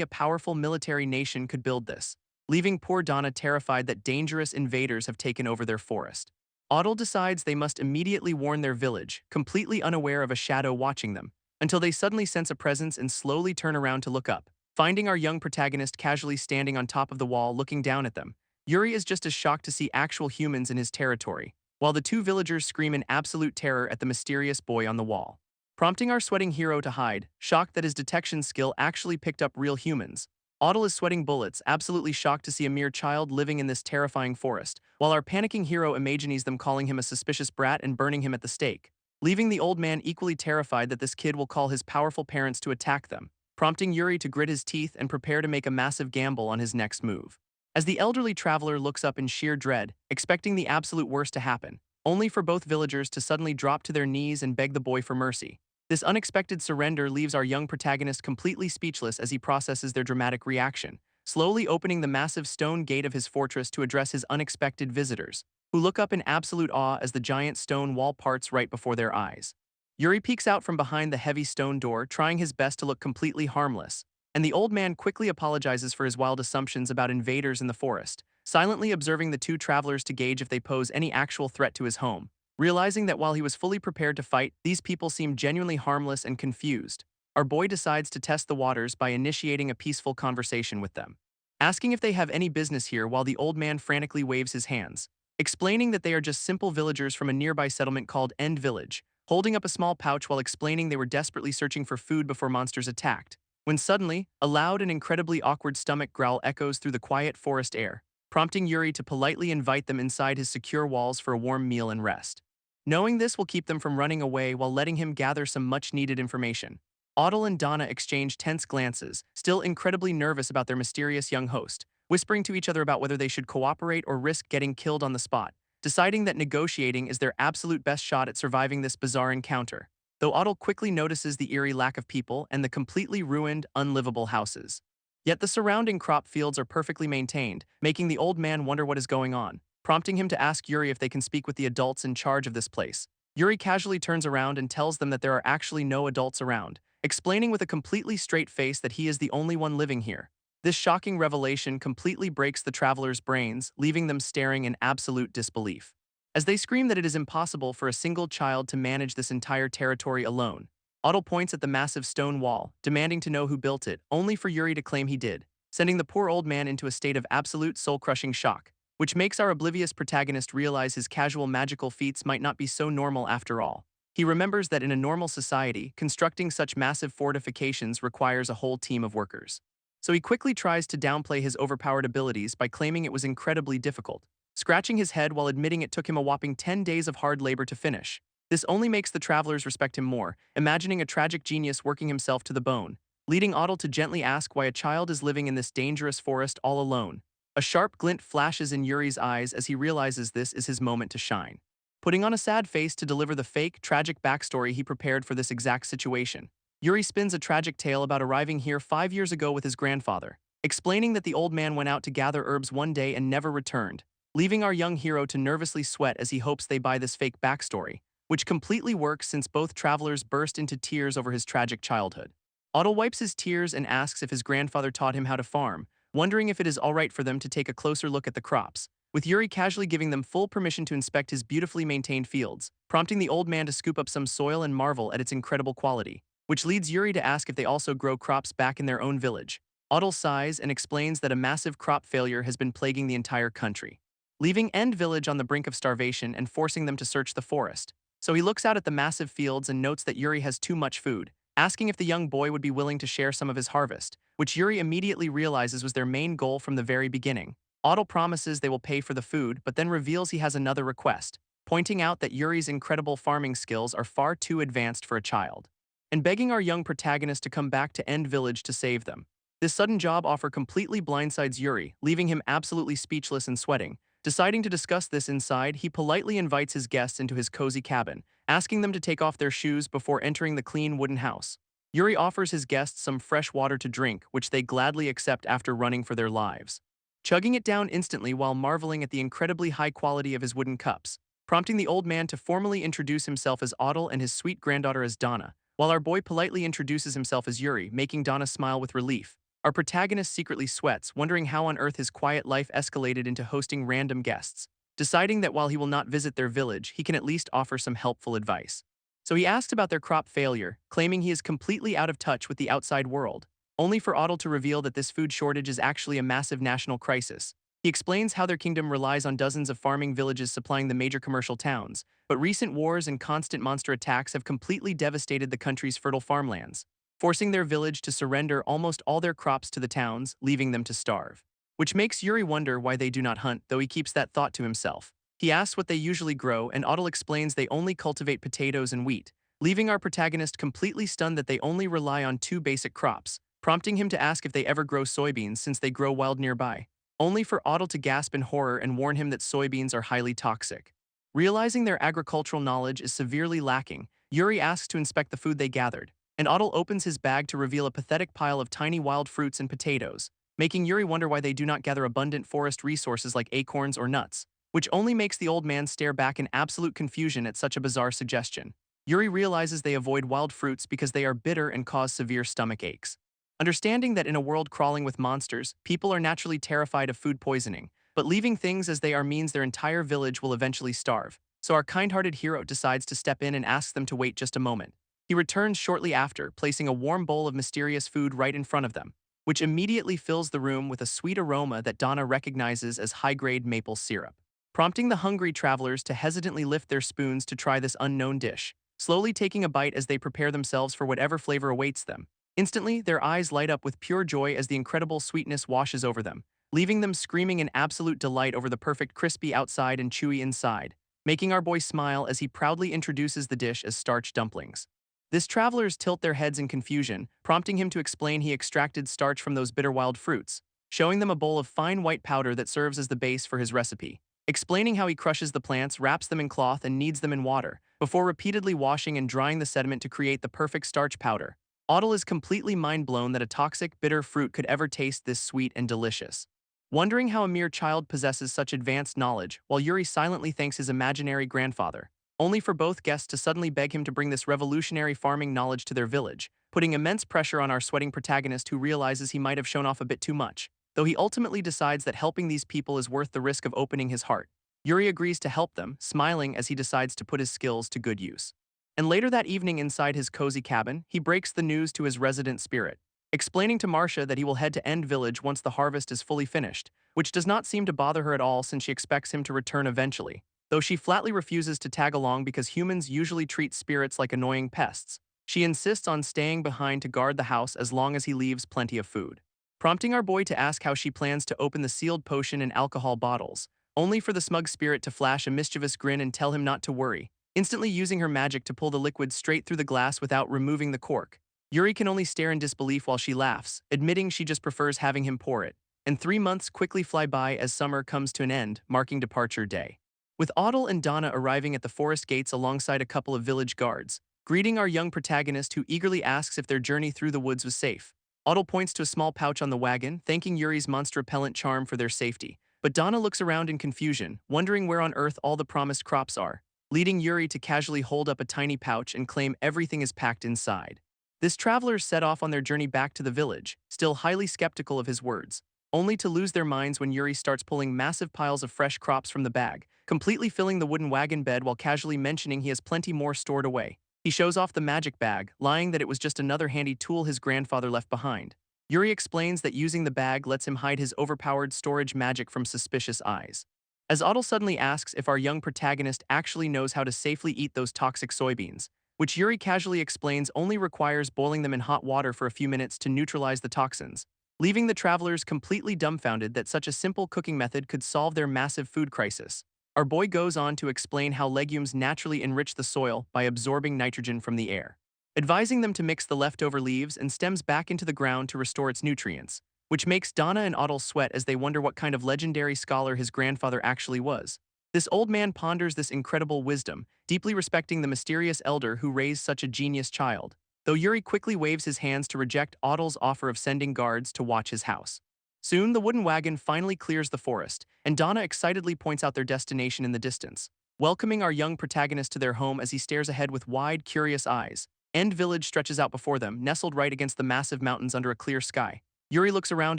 a powerful military nation could build this, leaving poor Donna terrified that dangerous invaders have taken over their forest. Otto decides they must immediately warn their village, completely unaware of a shadow watching them, until they suddenly sense a presence and slowly turn around to look up, finding our young protagonist casually standing on top of the wall looking down at them. Yuri is just as shocked to see actual humans in his territory, while the two villagers scream in absolute terror at the mysterious boy on the wall, prompting our sweating hero to hide, shocked that his detection skill actually picked up real humans. Otto is sweating bullets, absolutely shocked to see a mere child living in this terrifying forest, while our panicking hero imagines them calling him a suspicious brat and burning him at the stake, leaving the old man equally terrified that this kid will call his powerful parents to attack them, prompting Yuri to grit his teeth and prepare to make a massive gamble on his next move. As the elderly traveler looks up in sheer dread, expecting the absolute worst to happen, only for both villagers to suddenly drop to their knees and beg the boy for mercy. This unexpected surrender leaves our young protagonist completely speechless as he processes their dramatic reaction, slowly opening the massive stone gate of his fortress to address his unexpected visitors, who look up in absolute awe as the giant stone wall parts right before their eyes. Yuri peeks out from behind the heavy stone door, trying his best to look completely harmless, and the old man quickly apologizes for his wild assumptions about invaders in the forest, silently observing the two travelers to gauge if they pose any actual threat to his home. Realizing that while he was fully prepared to fight, these people seemed genuinely harmless and confused, our boy decides to test the waters by initiating a peaceful conversation with them, asking if they have any business here while the old man frantically waves his hands, explaining that they are just simple villagers from a nearby settlement called End Village, holding up a small pouch while explaining they were desperately searching for food before monsters attacked, when suddenly, a loud and incredibly awkward stomach growl echoes through the quiet forest air, prompting Yuri to politely invite them inside his secure walls for a warm meal and rest. Knowing this will keep them from running away while letting him gather some much-needed information, Otto and Donna exchange tense glances, still incredibly nervous about their mysterious young host, whispering to each other about whether they should cooperate or risk getting killed on the spot, deciding that negotiating is their absolute best shot at surviving this bizarre encounter, though Otto quickly notices the eerie lack of people and the completely ruined, unlivable houses. Yet the surrounding crop fields are perfectly maintained, making the old man wonder what is going on, prompting him to ask Yuri if they can speak with the adults in charge of this place. Yuri casually turns around and tells them that there are actually no adults around, explaining with a completely straight face that he is the only one living here. This shocking revelation completely breaks the travelers' brains, leaving them staring in absolute disbelief, as they scream that it is impossible for a single child to manage this entire territory alone. Otto points at the massive stone wall, demanding to know who built it, only for Yuri to claim he did, sending the poor old man into a state of absolute soul-crushing shock, which makes our oblivious protagonist realize his casual magical feats might not be so normal after all. He remembers that in a normal society, constructing such massive fortifications requires a whole team of workers. So he quickly tries to downplay his overpowered abilities by claiming it was incredibly difficult, scratching his head while admitting it took him a whopping 10 days of hard labor to finish. This only makes the travelers respect him more, imagining a tragic genius working himself to the bone, leading Otto to gently ask why a child is living in this dangerous forest all alone. A sharp glint flashes in Yuri's eyes as he realizes this is his moment to shine, putting on a sad face to deliver the fake, tragic backstory he prepared for this exact situation. Yuri spins a tragic tale about arriving here 5 years ago with his grandfather, explaining that the old man went out to gather herbs one day and never returned, leaving our young hero to nervously sweat as he hopes they buy this fake backstory, which completely works since both travelers burst into tears over his tragic childhood. Otto wipes his tears and asks if his grandfather taught him how to farm, wondering if it is alright for them to take a closer look at the crops, with Yuri casually giving them full permission to inspect his beautifully maintained fields, prompting the old man to scoop up some soil and marvel at its incredible quality, which leads Yuri to ask if they also grow crops back in their own village. Otto sighs and explains that a massive crop failure has been plaguing the entire country, leaving End Village on the brink of starvation and forcing them to search the forest. So he looks out at the massive fields and notes that Yuri has too much food, asking if the young boy would be willing to share some of his harvest, which Yuri immediately realizes was their main goal from the very beginning. Otto promises they will pay for the food, but then reveals he has another request, pointing out that Yuri's incredible farming skills are far too advanced for a child, and begging our young protagonist to come back to End Village to save them. This sudden job offer completely blindsides Yuri, leaving him absolutely speechless and sweating. Deciding to discuss this inside, he politely invites his guests into his cozy cabin, asking them to take off their shoes before entering the clean wooden house. Yuri offers his guests some fresh water to drink, which they gladly accept after running for their lives, chugging it down instantly while marveling at the incredibly high quality of his wooden cups, prompting the old man to formally introduce himself as Otto and his sweet granddaughter as Donna, while our boy politely introduces himself as Yuri, making Donna smile with relief. Our protagonist secretly sweats, wondering how on earth his quiet life escalated into hosting random guests, deciding that while he will not visit their village, he can at least offer some helpful advice. So he asks about their crop failure, claiming he is completely out of touch with the outside world, only for Otto to reveal that this food shortage is actually a massive national crisis. He explains how their kingdom relies on dozens of farming villages supplying the major commercial towns, but recent wars and constant monster attacks have completely devastated the country's fertile farmlands, forcing their village to surrender almost all their crops to the towns, leaving them to starve. Which makes Yuri wonder why they do not hunt, though he keeps that thought to himself. He asks what they usually grow, and Otto explains they only cultivate potatoes and wheat, leaving our protagonist completely stunned that they only rely on two basic crops, prompting him to ask if they ever grow soybeans since they grow wild nearby, only for Otto to gasp in horror and warn him that soybeans are highly toxic. Realizing their agricultural knowledge is severely lacking, Yuri asks to inspect the food they gathered, and Otto opens his bag to reveal a pathetic pile of tiny wild fruits and potatoes, making Yuri wonder why they do not gather abundant forest resources like acorns or nuts, which only makes the old man stare back in absolute confusion at such a bizarre suggestion. Yuri realizes they avoid wild fruits because they are bitter and cause severe stomach aches. Understanding that in a world crawling with monsters, people are naturally terrified of food poisoning, but leaving things as they are means their entire village will eventually starve, so our kind-hearted hero decides to step in and asks them to wait just a moment. He returns shortly after, placing a warm bowl of mysterious food right in front of them, which immediately fills the room with a sweet aroma that Donna recognizes as high-grade maple syrup, prompting the hungry travelers to hesitantly lift their spoons to try this unknown dish, slowly taking a bite as they prepare themselves for whatever flavor awaits them. Instantly, their eyes light up with pure joy as the incredible sweetness washes over them, leaving them screaming in absolute delight over the perfect crispy outside and chewy inside, making our boy smile as he proudly introduces the dish as starch dumplings. This travelers tilt their heads in confusion, prompting him to explain he extracted starch from those bitter wild fruits, showing them a bowl of fine white powder that serves as the base for his recipe, explaining how he crushes the plants, wraps them in cloth, and kneads them in water, before repeatedly washing and drying the sediment to create the perfect starch powder. Otto is completely mind-blown that a toxic, bitter fruit could ever taste this sweet and delicious, wondering how a mere child possesses such advanced knowledge, while Yuri silently thanks his imaginary grandfather, only for both guests to suddenly beg him to bring this revolutionary farming knowledge to their village, putting immense pressure on our sweating protagonist who realizes he might have shown off a bit too much, though he ultimately decides that helping these people is worth the risk of opening his heart. Yuri agrees to help them, smiling as he decides to put his skills to good use. And later that evening inside his cozy cabin, he breaks the news to his resident spirit, explaining to Marcia that he will head to End Village once the harvest is fully finished, which does not seem to bother her at all since she expects him to return eventually, though she flatly refuses to tag along because humans usually treat spirits like annoying pests. She insists on staying behind to guard the house as long as he leaves plenty of food, prompting our boy to ask how she plans to open the sealed potion and alcohol bottles, only for the smug spirit to flash a mischievous grin and tell him not to worry, instantly using her magic to pull the liquid straight through the glass without removing the cork. Yuri can only stare in disbelief while she laughs, admitting she just prefers having him pour it, and 3 months quickly fly by as summer comes to an end, marking departure day, with Otto and Donna arriving at the forest gates alongside a couple of village guards, greeting our young protagonist who eagerly asks if their journey through the woods was safe. Otto points to a small pouch on the wagon, thanking Yuri's monster repellent charm for their safety, but Donna looks around in confusion, wondering where on earth all the promised crops are, leading Yuri to casually hold up a tiny pouch and claim everything is packed inside. This travelers set off on their journey back to the village, still highly skeptical of his words, only to lose their minds when Yuri starts pulling massive piles of fresh crops from the bag, completely filling the wooden wagon bed while casually mentioning he has plenty more stored away. He shows off the magic bag, lying that it was just another handy tool his grandfather left behind. Yuri explains that using the bag lets him hide his overpowered storage magic from suspicious eyes, As Otto suddenly asks if our young protagonist actually knows how to safely eat those toxic soybeans, which Yuri casually explains only requires boiling them in hot water for a few minutes to neutralize the toxins, leaving the travelers completely dumbfounded that such a simple cooking method could solve their massive food crisis. Our boy goes on to explain how legumes naturally enrich the soil by absorbing nitrogen from the air, advising them to mix the leftover leaves and stems back into the ground to restore its nutrients, which makes Donna and Otto sweat as they wonder what kind of legendary scholar his grandfather actually was. This old man ponders this incredible wisdom, deeply respecting the mysterious elder who raised such a genius child, though Yuri quickly waves his hands to reject Otto's offer of sending guards to watch his house. Soon, the wooden wagon finally clears the forest, and Donna excitedly points out their destination in the distance, welcoming our young protagonist to their home as he stares ahead with wide, curious eyes. End Village stretches out before them, nestled right against the massive mountains under a clear sky. Yuri looks around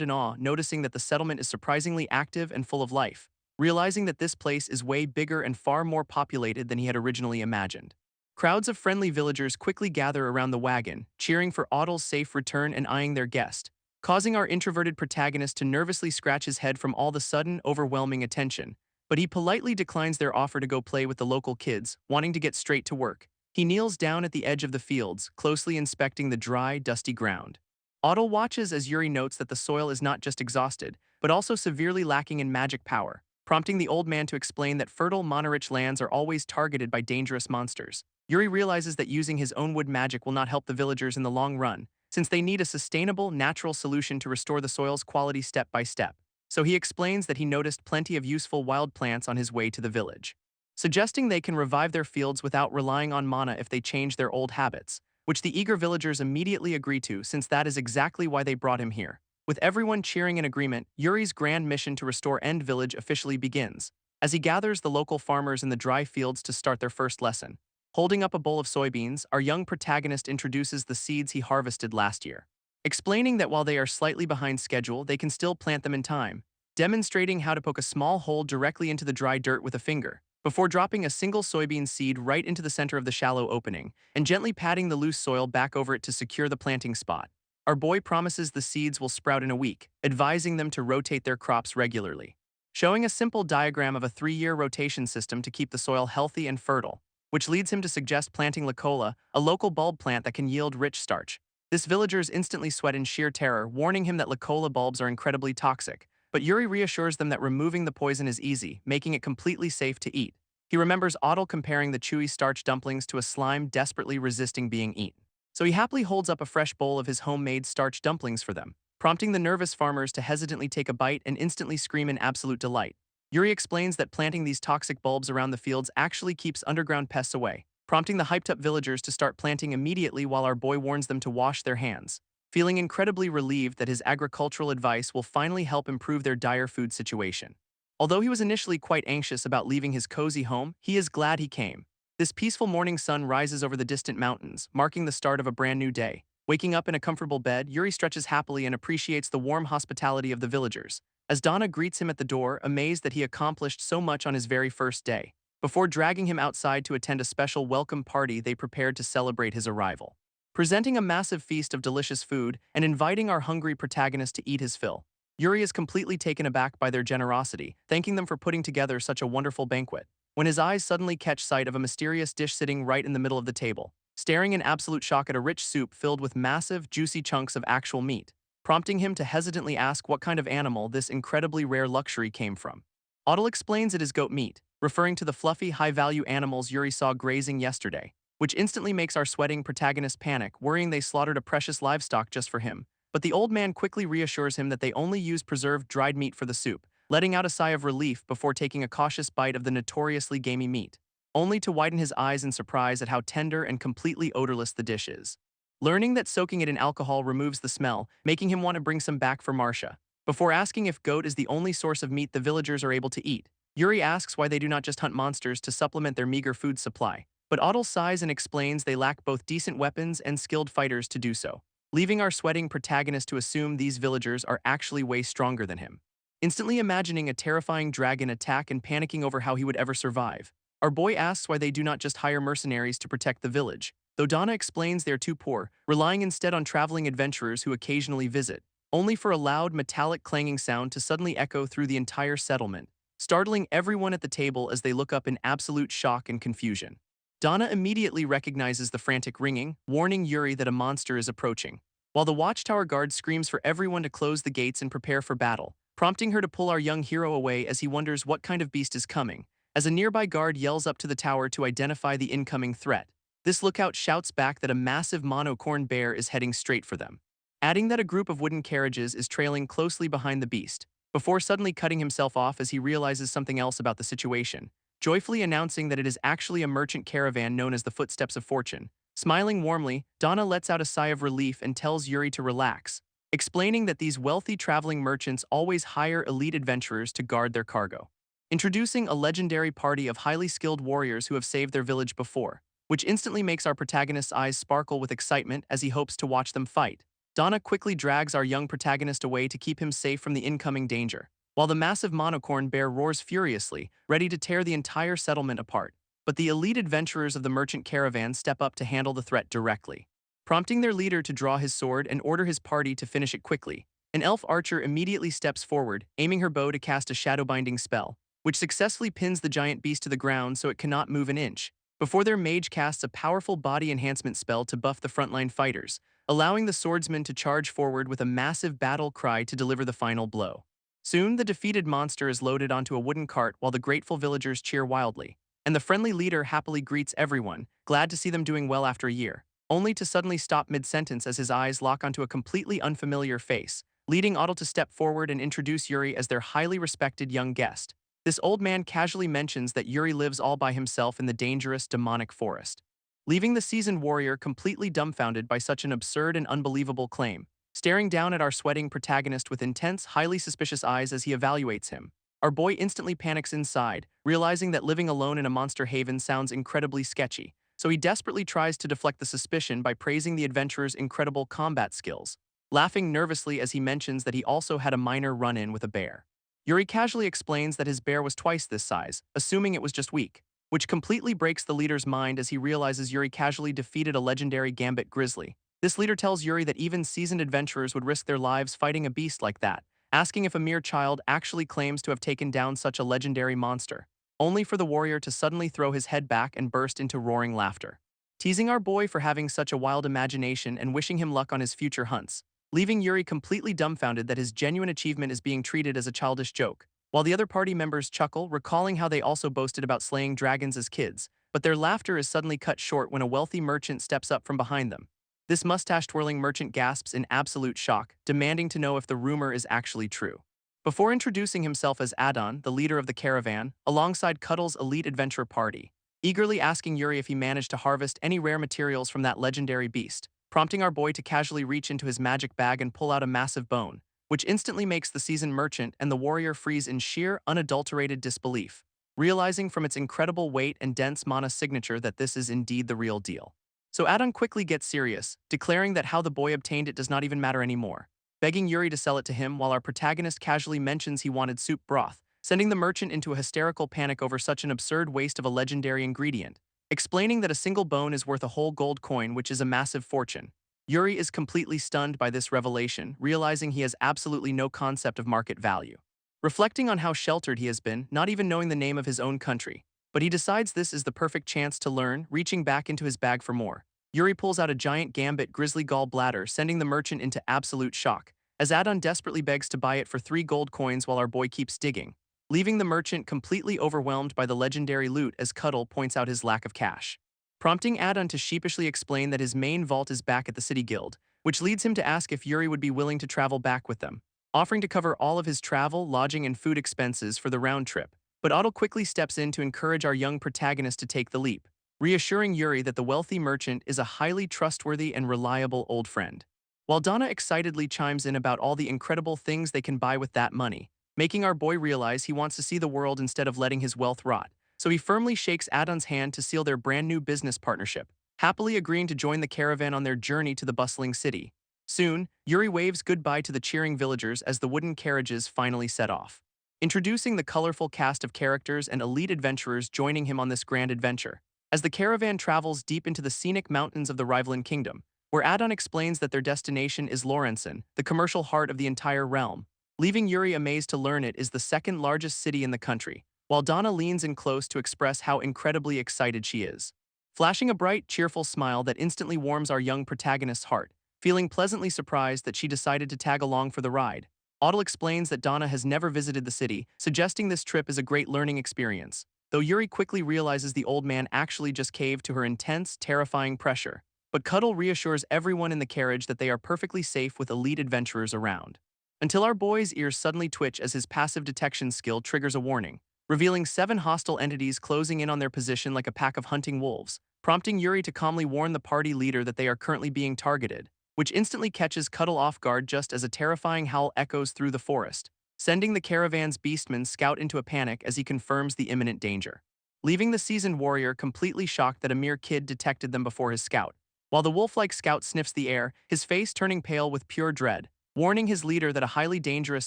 in awe, noticing that the settlement is surprisingly active and full of life, realizing that this place is way bigger and far more populated than he had originally imagined. Crowds of friendly villagers quickly gather around the wagon, cheering for Otto's safe return and eyeing their guest, causing our introverted protagonist to nervously scratch his head from all the sudden, overwhelming attention. But he politely declines their offer to go play with the local kids, wanting to get straight to work. He kneels down at the edge of the fields, closely inspecting the dry, dusty ground. Otto watches as Yuri notes that the soil is not just exhausted, but also severely lacking in magic power, prompting the old man to explain that fertile, mana-rich lands are always targeted by dangerous monsters. Yuri realizes that using his own wood magic will not help the villagers in the long run, since they need a sustainable, natural solution to restore the soil's quality step by step. So he explains that he noticed plenty of useful wild plants on his way to the village, suggesting they can revive their fields without relying on mana if they change their old habits, which the eager villagers immediately agree to since that is exactly why they brought him here. With everyone cheering in agreement, Yuri's grand mission to restore End Village officially begins, as he gathers the local farmers in the dry fields to start their first lesson. Holding up a bowl of soybeans, our young protagonist introduces the seeds he harvested last year, explaining that while they are slightly behind schedule, they can still plant them in time, demonstrating how to poke a small hole directly into the dry dirt with a finger, before dropping a single soybean seed right into the center of the shallow opening, and gently patting the loose soil back over it to secure the planting spot. Our boy promises the seeds will sprout in a week, advising them to rotate their crops regularly, showing a simple diagram of a 3-year rotation system to keep the soil healthy and fertile, which leads him to suggest planting Lacola, a local bulb plant that can yield rich starch. This villagers instantly sweat in sheer terror, warning him that Lacola bulbs are incredibly toxic, but Yuri reassures them that removing the poison is easy, making it completely safe to eat. He remembers Otto comparing the chewy starch dumplings to a slime desperately resisting being eaten, so he happily holds up a fresh bowl of his homemade starch dumplings for them, prompting the nervous farmers to hesitantly take a bite and instantly scream in absolute delight. Yuri explains that planting these toxic bulbs around the fields actually keeps underground pests away, prompting the hyped-up villagers to start planting immediately while our boy warns them to wash their hands, feeling incredibly relieved that his agricultural advice will finally help improve their dire food situation. Although he was initially quite anxious about leaving his cozy home, he is glad he came. This peaceful morning sun rises over the distant mountains, marking the start of a brand new day. Waking up in a comfortable bed, Yuri stretches happily and appreciates the warm hospitality of the villagers, as Donna greets him at the door, amazed that he accomplished so much on his very first day. Before dragging him outside to attend a special welcome party they prepared to celebrate his arrival, presenting a massive feast of delicious food and inviting our hungry protagonist to eat his fill. Yuri is completely taken aback by their generosity, thanking them for putting together such a wonderful banquet, when his eyes suddenly catch sight of a mysterious dish sitting right in the middle of the table, staring in absolute shock at a rich soup filled with massive, juicy chunks of actual meat, prompting him to hesitantly ask what kind of animal this incredibly rare luxury came from. Otto explains it is goat meat, referring to the fluffy, high-value animals Yuri saw grazing yesterday, which instantly makes our sweating protagonist panic, worrying they slaughtered a precious livestock just for him. But the old man quickly reassures him that they only use preserved dried meat for the soup, letting out a sigh of relief before taking a cautious bite of the notoriously gamey meat, only to widen his eyes in surprise at how tender and completely odorless the dish is. Learning that soaking it in alcohol removes the smell, making him want to bring some back for Marcia. Before asking if goat is the only source of meat the villagers are able to eat, Yuri asks why they do not just hunt monsters to supplement their meager food supply, but Otto sighs and explains they lack both decent weapons and skilled fighters to do so, leaving our sweating protagonist to assume these villagers are actually way stronger than him. Instantly imagining a terrifying dragon attack and panicking over how he would ever survive, our boy asks why they do not just hire mercenaries to protect the village, though Donna explains they are too poor, relying instead on traveling adventurers who occasionally visit, only for a loud, metallic clanging sound to suddenly echo through the entire settlement, startling everyone at the table as they look up in absolute shock and confusion. Donna immediately recognizes the frantic ringing, warning Yuri that a monster is approaching, while the watchtower guard screams for everyone to close the gates and prepare for battle, prompting her to pull our young hero away as he wonders what kind of beast is coming, as a nearby guard yells up to the tower to identify the incoming threat. This lookout shouts back that a massive monocorn bear is heading straight for them, adding that a group of wooden carriages is trailing closely behind the beast, before suddenly cutting himself off as he realizes something else about the situation, joyfully announcing that it is actually a merchant caravan known as the Footsteps of Fortune. Smiling warmly, Donna lets out a sigh of relief and tells Yuri to relax, explaining that these wealthy traveling merchants always hire elite adventurers to guard their cargo. Introducing a legendary party of highly skilled warriors who have saved their village before, which instantly makes our protagonist's eyes sparkle with excitement as he hopes to watch them fight. Donna quickly drags our young protagonist away to keep him safe from the incoming danger, while the massive monocorn bear roars furiously, ready to tear the entire settlement apart. But the elite adventurers of the merchant caravan step up to handle the threat directly, prompting their leader to draw his sword and order his party to finish it quickly. An elf archer immediately steps forward, aiming her bow to cast a shadow-binding spell, which successfully pins the giant beast to the ground so it cannot move an inch, before their mage casts a powerful body enhancement spell to buff the frontline fighters, allowing the swordsman to charge forward with a massive battle cry to deliver the final blow. Soon, the defeated monster is loaded onto a wooden cart while the grateful villagers cheer wildly, and the friendly leader happily greets everyone, glad to see them doing well after a year, only to suddenly stop mid-sentence as his eyes lock onto a completely unfamiliar face, leading Otto to step forward and introduce Yuri as their highly respected young guest. This old man casually mentions that Yuri lives all by himself in the dangerous demonic forest, leaving the seasoned warrior completely dumbfounded by such an absurd and unbelievable claim, staring down at our sweating protagonist with intense, highly suspicious eyes as he evaluates him. Our boy instantly panics inside, realizing that living alone in a monster haven sounds incredibly sketchy, so he desperately tries to deflect the suspicion by praising the adventurer's incredible combat skills, laughing nervously as he mentions that he also had a minor run-in with a bear. Yuri casually explains that his bear was twice this size, assuming it was just weak, which completely breaks the leader's mind as he realizes Yuri casually defeated a legendary Gambit grizzly. This leader tells Yuri that even seasoned adventurers would risk their lives fighting a beast like that, asking if a mere child actually claims to have taken down such a legendary monster, only for the warrior to suddenly throw his head back and burst into roaring laughter, teasing our boy for having such a wild imagination and wishing him luck on his future hunts, leaving Yuri completely dumbfounded that his genuine achievement is being treated as a childish joke, while the other party members chuckle, recalling how they also boasted about slaying dragons as kids, but their laughter is suddenly cut short when a wealthy merchant steps up from behind them. This mustache-twirling merchant gasps in absolute shock, demanding to know if the rumor is actually true. Before introducing himself as Adon, the leader of the caravan, alongside Cuddle's elite adventure party, eagerly asking Yuri if he managed to harvest any rare materials from that legendary beast, prompting our boy to casually reach into his magic bag and pull out a massive bone, which instantly makes the seasoned merchant and the warrior freeze in sheer, unadulterated disbelief, realizing from its incredible weight and dense mana signature that this is indeed the real deal. So Adon quickly gets serious, declaring that how the boy obtained it does not even matter anymore, begging Yuri to sell it to him while our protagonist casually mentions he wanted soup broth, sending the merchant into a hysterical panic over such an absurd waste of a legendary ingredient, explaining that a single bone is worth a whole gold coin, which is a massive fortune. Yuri is completely stunned by this revelation, realizing he has absolutely no concept of market value. Reflecting on how sheltered he has been, not even knowing the name of his own country, but he decides this is the perfect chance to learn, reaching back into his bag for more. Yuri pulls out a giant Gambit grizzly gallbladder, sending the merchant into absolute shock, as Adon desperately begs to buy it for 3 gold coins while our boy keeps digging, leaving the merchant completely overwhelmed by the legendary loot as Cuddle points out his lack of cash, prompting Adon to sheepishly explain that his main vault is back at the City Guild, which leads him to ask if Yuri would be willing to travel back with them, offering to cover all of his travel, lodging, and food expenses for the round trip. But Otto quickly steps in to encourage our young protagonist to take the leap, reassuring Yuri that the wealthy merchant is a highly trustworthy and reliable old friend. While Donna excitedly chimes in about all the incredible things they can buy with that money, making our boy realize he wants to see the world instead of letting his wealth rot, so he firmly shakes Adon's hand to seal their brand new business partnership, happily agreeing to join the caravan on their journey to the bustling city. Soon, Yuri waves goodbye to the cheering villagers as the wooden carriages finally set off, introducing the colorful cast of characters and elite adventurers joining him on this grand adventure, as the caravan travels deep into the scenic mountains of the Rivalan Kingdom, where Adon explains that their destination is Lorenzen, the commercial heart of the entire realm, leaving Yuri amazed to learn it is the second largest city in the country, while Donna leans in close to express how incredibly excited she is. Flashing a bright, cheerful smile that instantly warms our young protagonist's heart, feeling pleasantly surprised that she decided to tag along for the ride. Audle explains that Donna has never visited the city, suggesting this trip is a great learning experience, though Yuri quickly realizes the old man actually just caved to her intense, terrifying pressure. But Cuddle reassures everyone in the carriage that they are perfectly safe with elite adventurers around. Until our boy's ears suddenly twitch as his passive detection skill triggers a warning, revealing 7 hostile entities closing in on their position like a pack of hunting wolves, prompting Yuri to calmly warn the party leader that they are currently being targeted, which instantly catches Cuddle off guard just as a terrifying howl echoes through the forest, sending the caravan's beastman Scout into a panic as he confirms the imminent danger, leaving the seasoned warrior completely shocked that a mere kid detected them before his scout. While the wolf-like Scout sniffs the air, his face turning pale with pure dread, warning his leader that a highly dangerous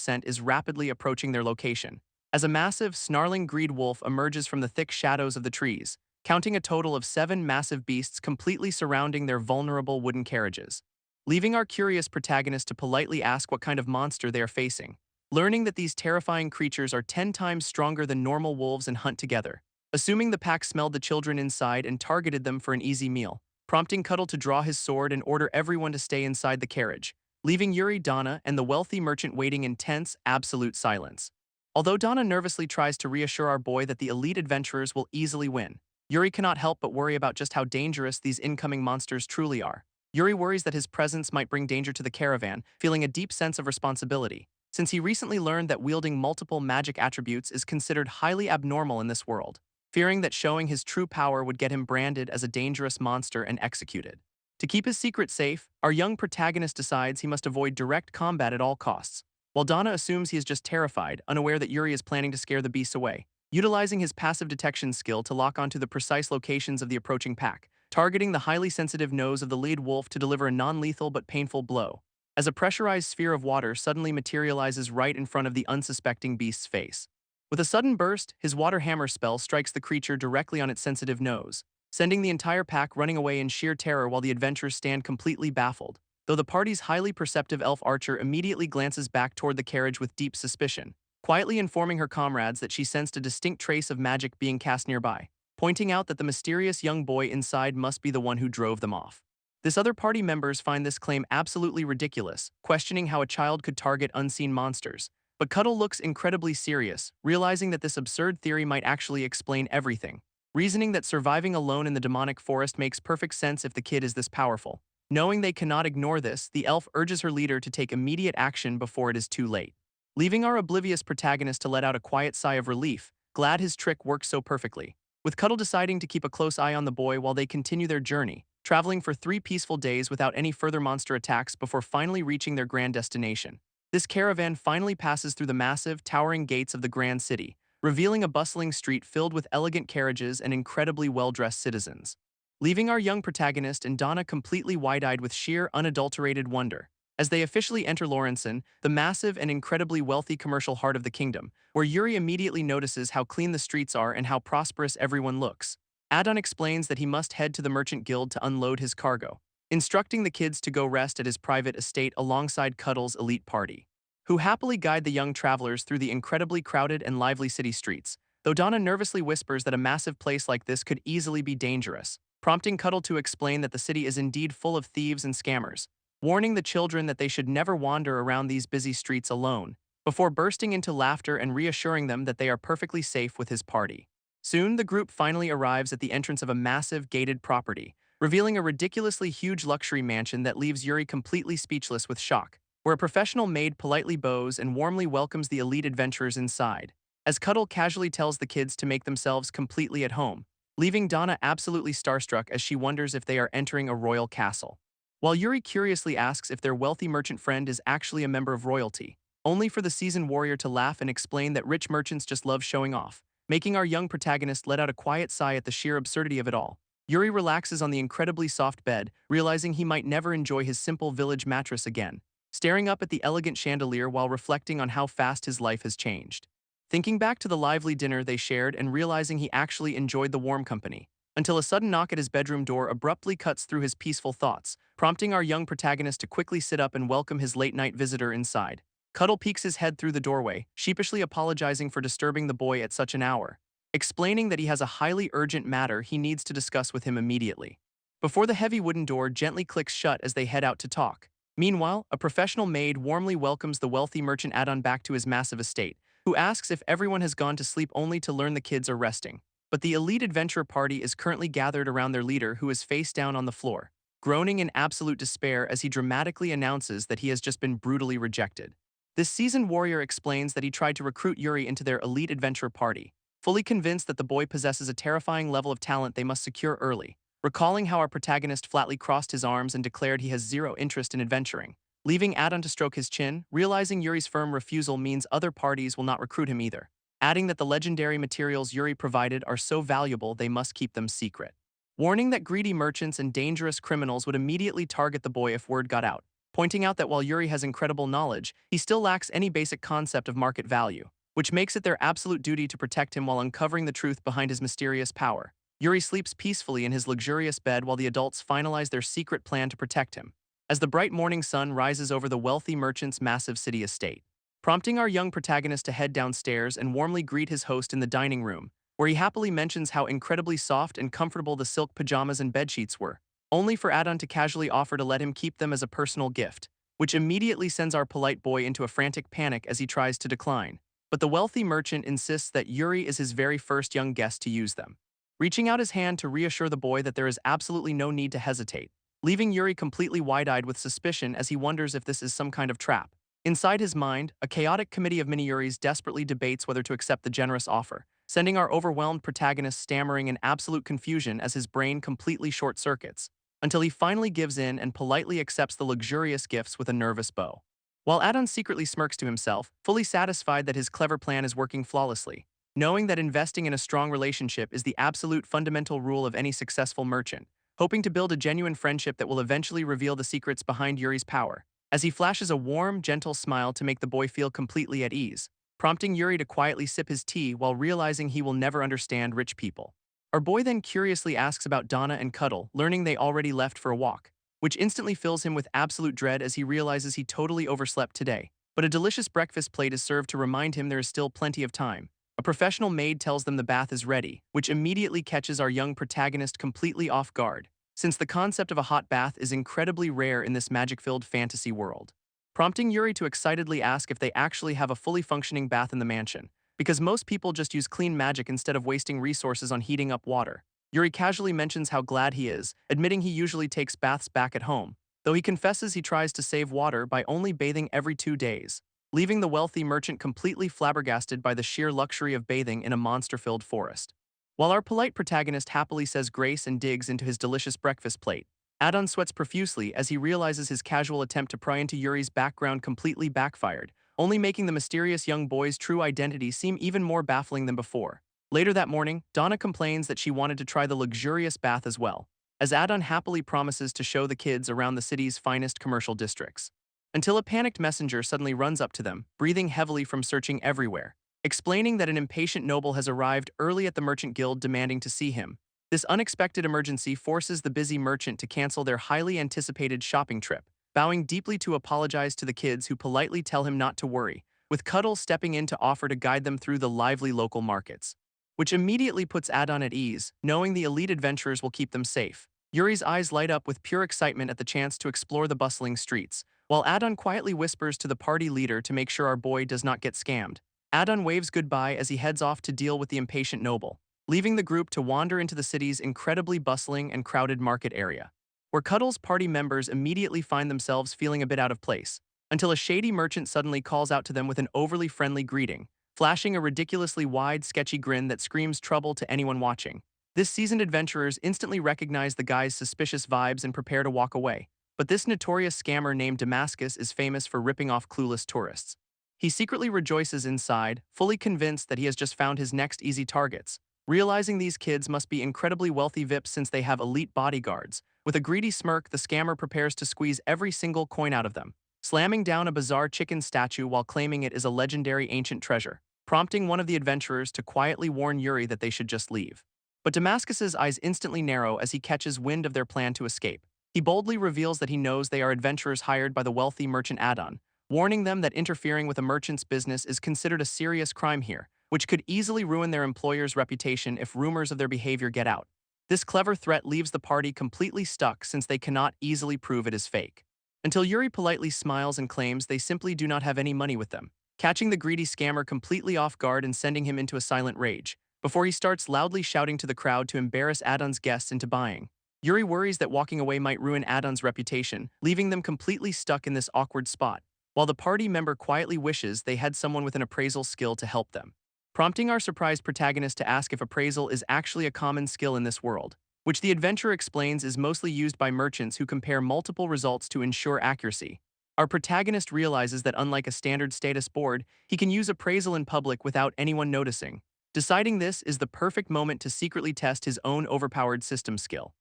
scent is rapidly approaching their location. As a massive, snarling greed wolf emerges from the thick shadows of the trees, counting a total of 7 massive beasts completely surrounding their vulnerable wooden carriages, leaving our curious protagonist to politely ask what kind of monster they are facing, learning that these terrifying creatures are 10 times stronger than normal wolves and hunt together, assuming the pack smelled the children inside and targeted them for an easy meal, prompting Cuddle to draw his sword and order everyone to stay inside the carriage, leaving Yuri, Donna, and the wealthy merchant waiting in tense, absolute silence. Although Donna nervously tries to reassure our boy that the elite adventurers will easily win, Yuri cannot help but worry about just how dangerous these incoming monsters truly are. Yuri worries that his presence might bring danger to the caravan, feeling a deep sense of responsibility, since he recently learned that wielding multiple magic attributes is considered highly abnormal in this world, fearing that showing his true power would get him branded as a dangerous monster and executed. To keep his secret safe, our young protagonist decides he must avoid direct combat at all costs, while Donna assumes he is just terrified, unaware that Yuri is planning to scare the beasts away, utilizing his passive detection skill to lock onto the precise locations of the approaching pack, targeting the highly sensitive nose of the lead wolf to deliver a non-lethal but painful blow, as a pressurized sphere of water suddenly materializes right in front of the unsuspecting beast's face. With a sudden burst, his water hammer spell strikes the creature directly on its sensitive nose, sending the entire pack running away in sheer terror while the adventurers stand completely baffled, though the party's highly perceptive elf archer immediately glances back toward the carriage with deep suspicion, quietly informing her comrades that she sensed a distinct trace of magic being cast nearby, pointing out that the mysterious young boy inside must be the one who drove them off. This other party members find this claim absolutely ridiculous, questioning how a child could target unseen monsters, but Cuddle looks incredibly serious, realizing that this absurd theory might actually explain everything, reasoning that surviving alone in the demonic forest makes perfect sense if the kid is this powerful. Knowing they cannot ignore this, the elf urges her leader to take immediate action before it is too late, leaving our oblivious protagonist to let out a quiet sigh of relief, glad his trick worked so perfectly. With Cuddle deciding to keep a close eye on the boy while they continue their journey, traveling for 3 peaceful days without any further monster attacks before finally reaching their grand destination. This caravan finally passes through the massive, towering gates of the grand city, revealing a bustling street filled with elegant carriages and incredibly well-dressed citizens, leaving our young protagonist and Donna completely wide-eyed with sheer, unadulterated wonder, as they officially enter Lawrenson, the massive and incredibly wealthy commercial heart of the kingdom, where Yuri immediately notices how clean the streets are and how prosperous everyone looks. Adon explains that he must head to the merchant guild to unload his cargo, instructing the kids to go rest at his private estate alongside Cuddle's elite party, who happily guide the young travelers through the incredibly crowded and lively city streets, though Donna nervously whispers that a massive place like this could easily be dangerous, prompting Cuddle to explain that the city is indeed full of thieves and scammers, warning the children that they should never wander around these busy streets alone, before bursting into laughter and reassuring them that they are perfectly safe with his party. Soon, the group finally arrives at the entrance of a massive, gated property, revealing a ridiculously huge luxury mansion that leaves Yuri completely speechless with shock, where a professional maid politely bows and warmly welcomes the elite adventurers inside, as Cuddle casually tells the kids to make themselves completely at home, leaving Donna absolutely starstruck as she wonders if they are entering a royal castle. While Yuri curiously asks if their wealthy merchant friend is actually a member of royalty, only for the seasoned warrior to laugh and explain that rich merchants just love showing off, making our young protagonist let out a quiet sigh at the sheer absurdity of it all. Yuri relaxes on the incredibly soft bed, realizing he might never enjoy his simple village mattress again, staring up at the elegant chandelier while reflecting on how fast his life has changed. Thinking back to the lively dinner they shared and realizing he actually enjoyed the warm company, until a sudden knock at his bedroom door abruptly cuts through his peaceful thoughts, prompting our young protagonist to quickly sit up and welcome his late-night visitor inside. Cuddle peeks his head through the doorway, sheepishly apologizing for disturbing the boy at such an hour, explaining that he has a highly urgent matter he needs to discuss with him immediately. Before the heavy wooden door gently clicks shut as they head out to talk. Meanwhile, a professional maid warmly welcomes the wealthy merchant Adon back to his massive estate, who asks if everyone has gone to sleep only to learn the kids are resting. But the elite adventurer party is currently gathered around their leader, who is face down on the floor, groaning in absolute despair as he dramatically announces that he has just been brutally rejected. This seasoned warrior explains that he tried to recruit Yuri into their elite adventurer party, fully convinced that the boy possesses a terrifying level of talent they must secure early, recalling how our protagonist flatly crossed his arms and declared he has zero interest in adventuring, leaving Adon to stroke his chin, realizing Yuri's firm refusal means other parties will not recruit him either, adding that the legendary materials Yuri provided are so valuable they must keep them secret. Warning that greedy merchants and dangerous criminals would immediately target the boy if word got out, pointing out that while Yuri has incredible knowledge, he still lacks any basic concept of market value, which makes it their absolute duty to protect him while uncovering the truth behind his mysterious power. Yuri sleeps peacefully in his luxurious bed while the adults finalize their secret plan to protect him, as the bright morning sun rises over the wealthy merchant's massive city estate, prompting our young protagonist to head downstairs and warmly greet his host in the dining room, where he happily mentions how incredibly soft and comfortable the silk pajamas and bedsheets were, only for Adon to casually offer to let him keep them as a personal gift, which immediately sends our polite boy into a frantic panic as he tries to decline. But the wealthy merchant insists that Yuri is his very first young guest to use them, reaching out his hand to reassure the boy that there is absolutely no need to hesitate, leaving Yuri completely wide-eyed with suspicion as he wonders if this is some kind of trap. Inside his mind, a chaotic committee of mini-Yuris desperately debates whether to accept the generous offer, sending our overwhelmed protagonist stammering in absolute confusion as his brain completely short-circuits, until he finally gives in and politely accepts the luxurious gifts with a nervous bow. While Adon secretly smirks to himself, fully satisfied that his clever plan is working flawlessly, knowing that investing in a strong relationship is the absolute fundamental rule of any successful merchant, hoping to build a genuine friendship that will eventually reveal the secrets behind Yuri's power, as he flashes a warm, gentle smile to make the boy feel completely at ease, prompting Yuri to quietly sip his tea while realizing he will never understand rich people. Our boy then curiously asks about Donna and Cuddle, learning they already left for a walk, which instantly fills him with absolute dread as he realizes he totally overslept today. But a delicious breakfast plate is served to remind him there is still plenty of time. A professional maid tells them the bath is ready, which immediately catches our young protagonist completely off guard, since the concept of a hot bath is incredibly rare in this magic-filled fantasy world, prompting Yuri to excitedly ask if they actually have a fully functioning bath in the mansion, because most people just use clean magic instead of wasting resources on heating up water. Yuri casually mentions how glad he is, admitting he usually takes baths back at home, though he confesses he tries to save water by only bathing every 2 days, leaving the wealthy merchant completely flabbergasted by the sheer luxury of bathing in a monster-filled forest. While our polite protagonist happily says grace and digs into his delicious breakfast plate, Adon sweats profusely as he realizes his casual attempt to pry into Yuri's background completely backfired, only making the mysterious young boy's true identity seem even more baffling than before. Later that morning, Donna complains that she wanted to try the luxurious bath as well, as Adon happily promises to show the kids around the city's finest commercial districts, until a panicked messenger suddenly runs up to them, breathing heavily from searching everywhere, explaining that an impatient noble has arrived early at the merchant guild demanding to see him. This unexpected emergency forces the busy merchant to cancel their highly anticipated shopping trip, bowing deeply to apologize to the kids who politely tell him not to worry, with Cuddle stepping in to offer to guide them through the lively local markets, which immediately puts Adon at ease, knowing the elite adventurers will keep them safe. Yuri's eyes light up with pure excitement at the chance to explore the bustling streets, while Adon quietly whispers to the party leader to make sure our boy does not get scammed. Adon waves goodbye as he heads off to deal with the impatient noble, leaving the group to wander into the city's incredibly bustling and crowded market area, where Cuddle's party members immediately find themselves feeling a bit out of place, until a shady merchant suddenly calls out to them with an overly friendly greeting, flashing a ridiculously wide, sketchy grin that screams trouble to anyone watching. This seasoned adventurers instantly recognize the guy's suspicious vibes and prepare to walk away, but this notorious scammer named Damascus is famous for ripping off clueless tourists. He secretly rejoices inside, fully convinced that he has just found his next easy targets, realizing these kids must be incredibly wealthy VIPs since they have elite bodyguards. With a greedy smirk, the scammer prepares to squeeze every single coin out of them, slamming down a bizarre chicken statue while claiming it is a legendary ancient treasure, prompting one of the adventurers to quietly warn Yuri that they should just leave. But Damascus's eyes instantly narrow as he catches wind of their plan to escape. He boldly reveals that he knows they are adventurers hired by the wealthy merchant Adon, warning them that interfering with a merchant's business is considered a serious crime here, which could easily ruin their employer's reputation if rumors of their behavior get out. This clever threat leaves the party completely stuck since they cannot easily prove it is fake. Until Yuri politely smiles and claims they simply do not have any money with them, catching the greedy scammer completely off guard and sending him into a silent rage, before he starts loudly shouting to the crowd to embarrass Adon's guests into buying. Yuri worries that walking away might ruin Adon's reputation, leaving them completely stuck in this awkward spot, while the party member quietly wishes they had someone with an appraisal skill to help them, prompting our surprised protagonist to ask if appraisal is actually a common skill in this world, which the adventurer explains is mostly used by merchants who compare multiple results to ensure accuracy. Our protagonist realizes that unlike a standard status board, he can use appraisal in public without anyone noticing. Deciding this is the perfect moment to secretly test his own overpowered system skill,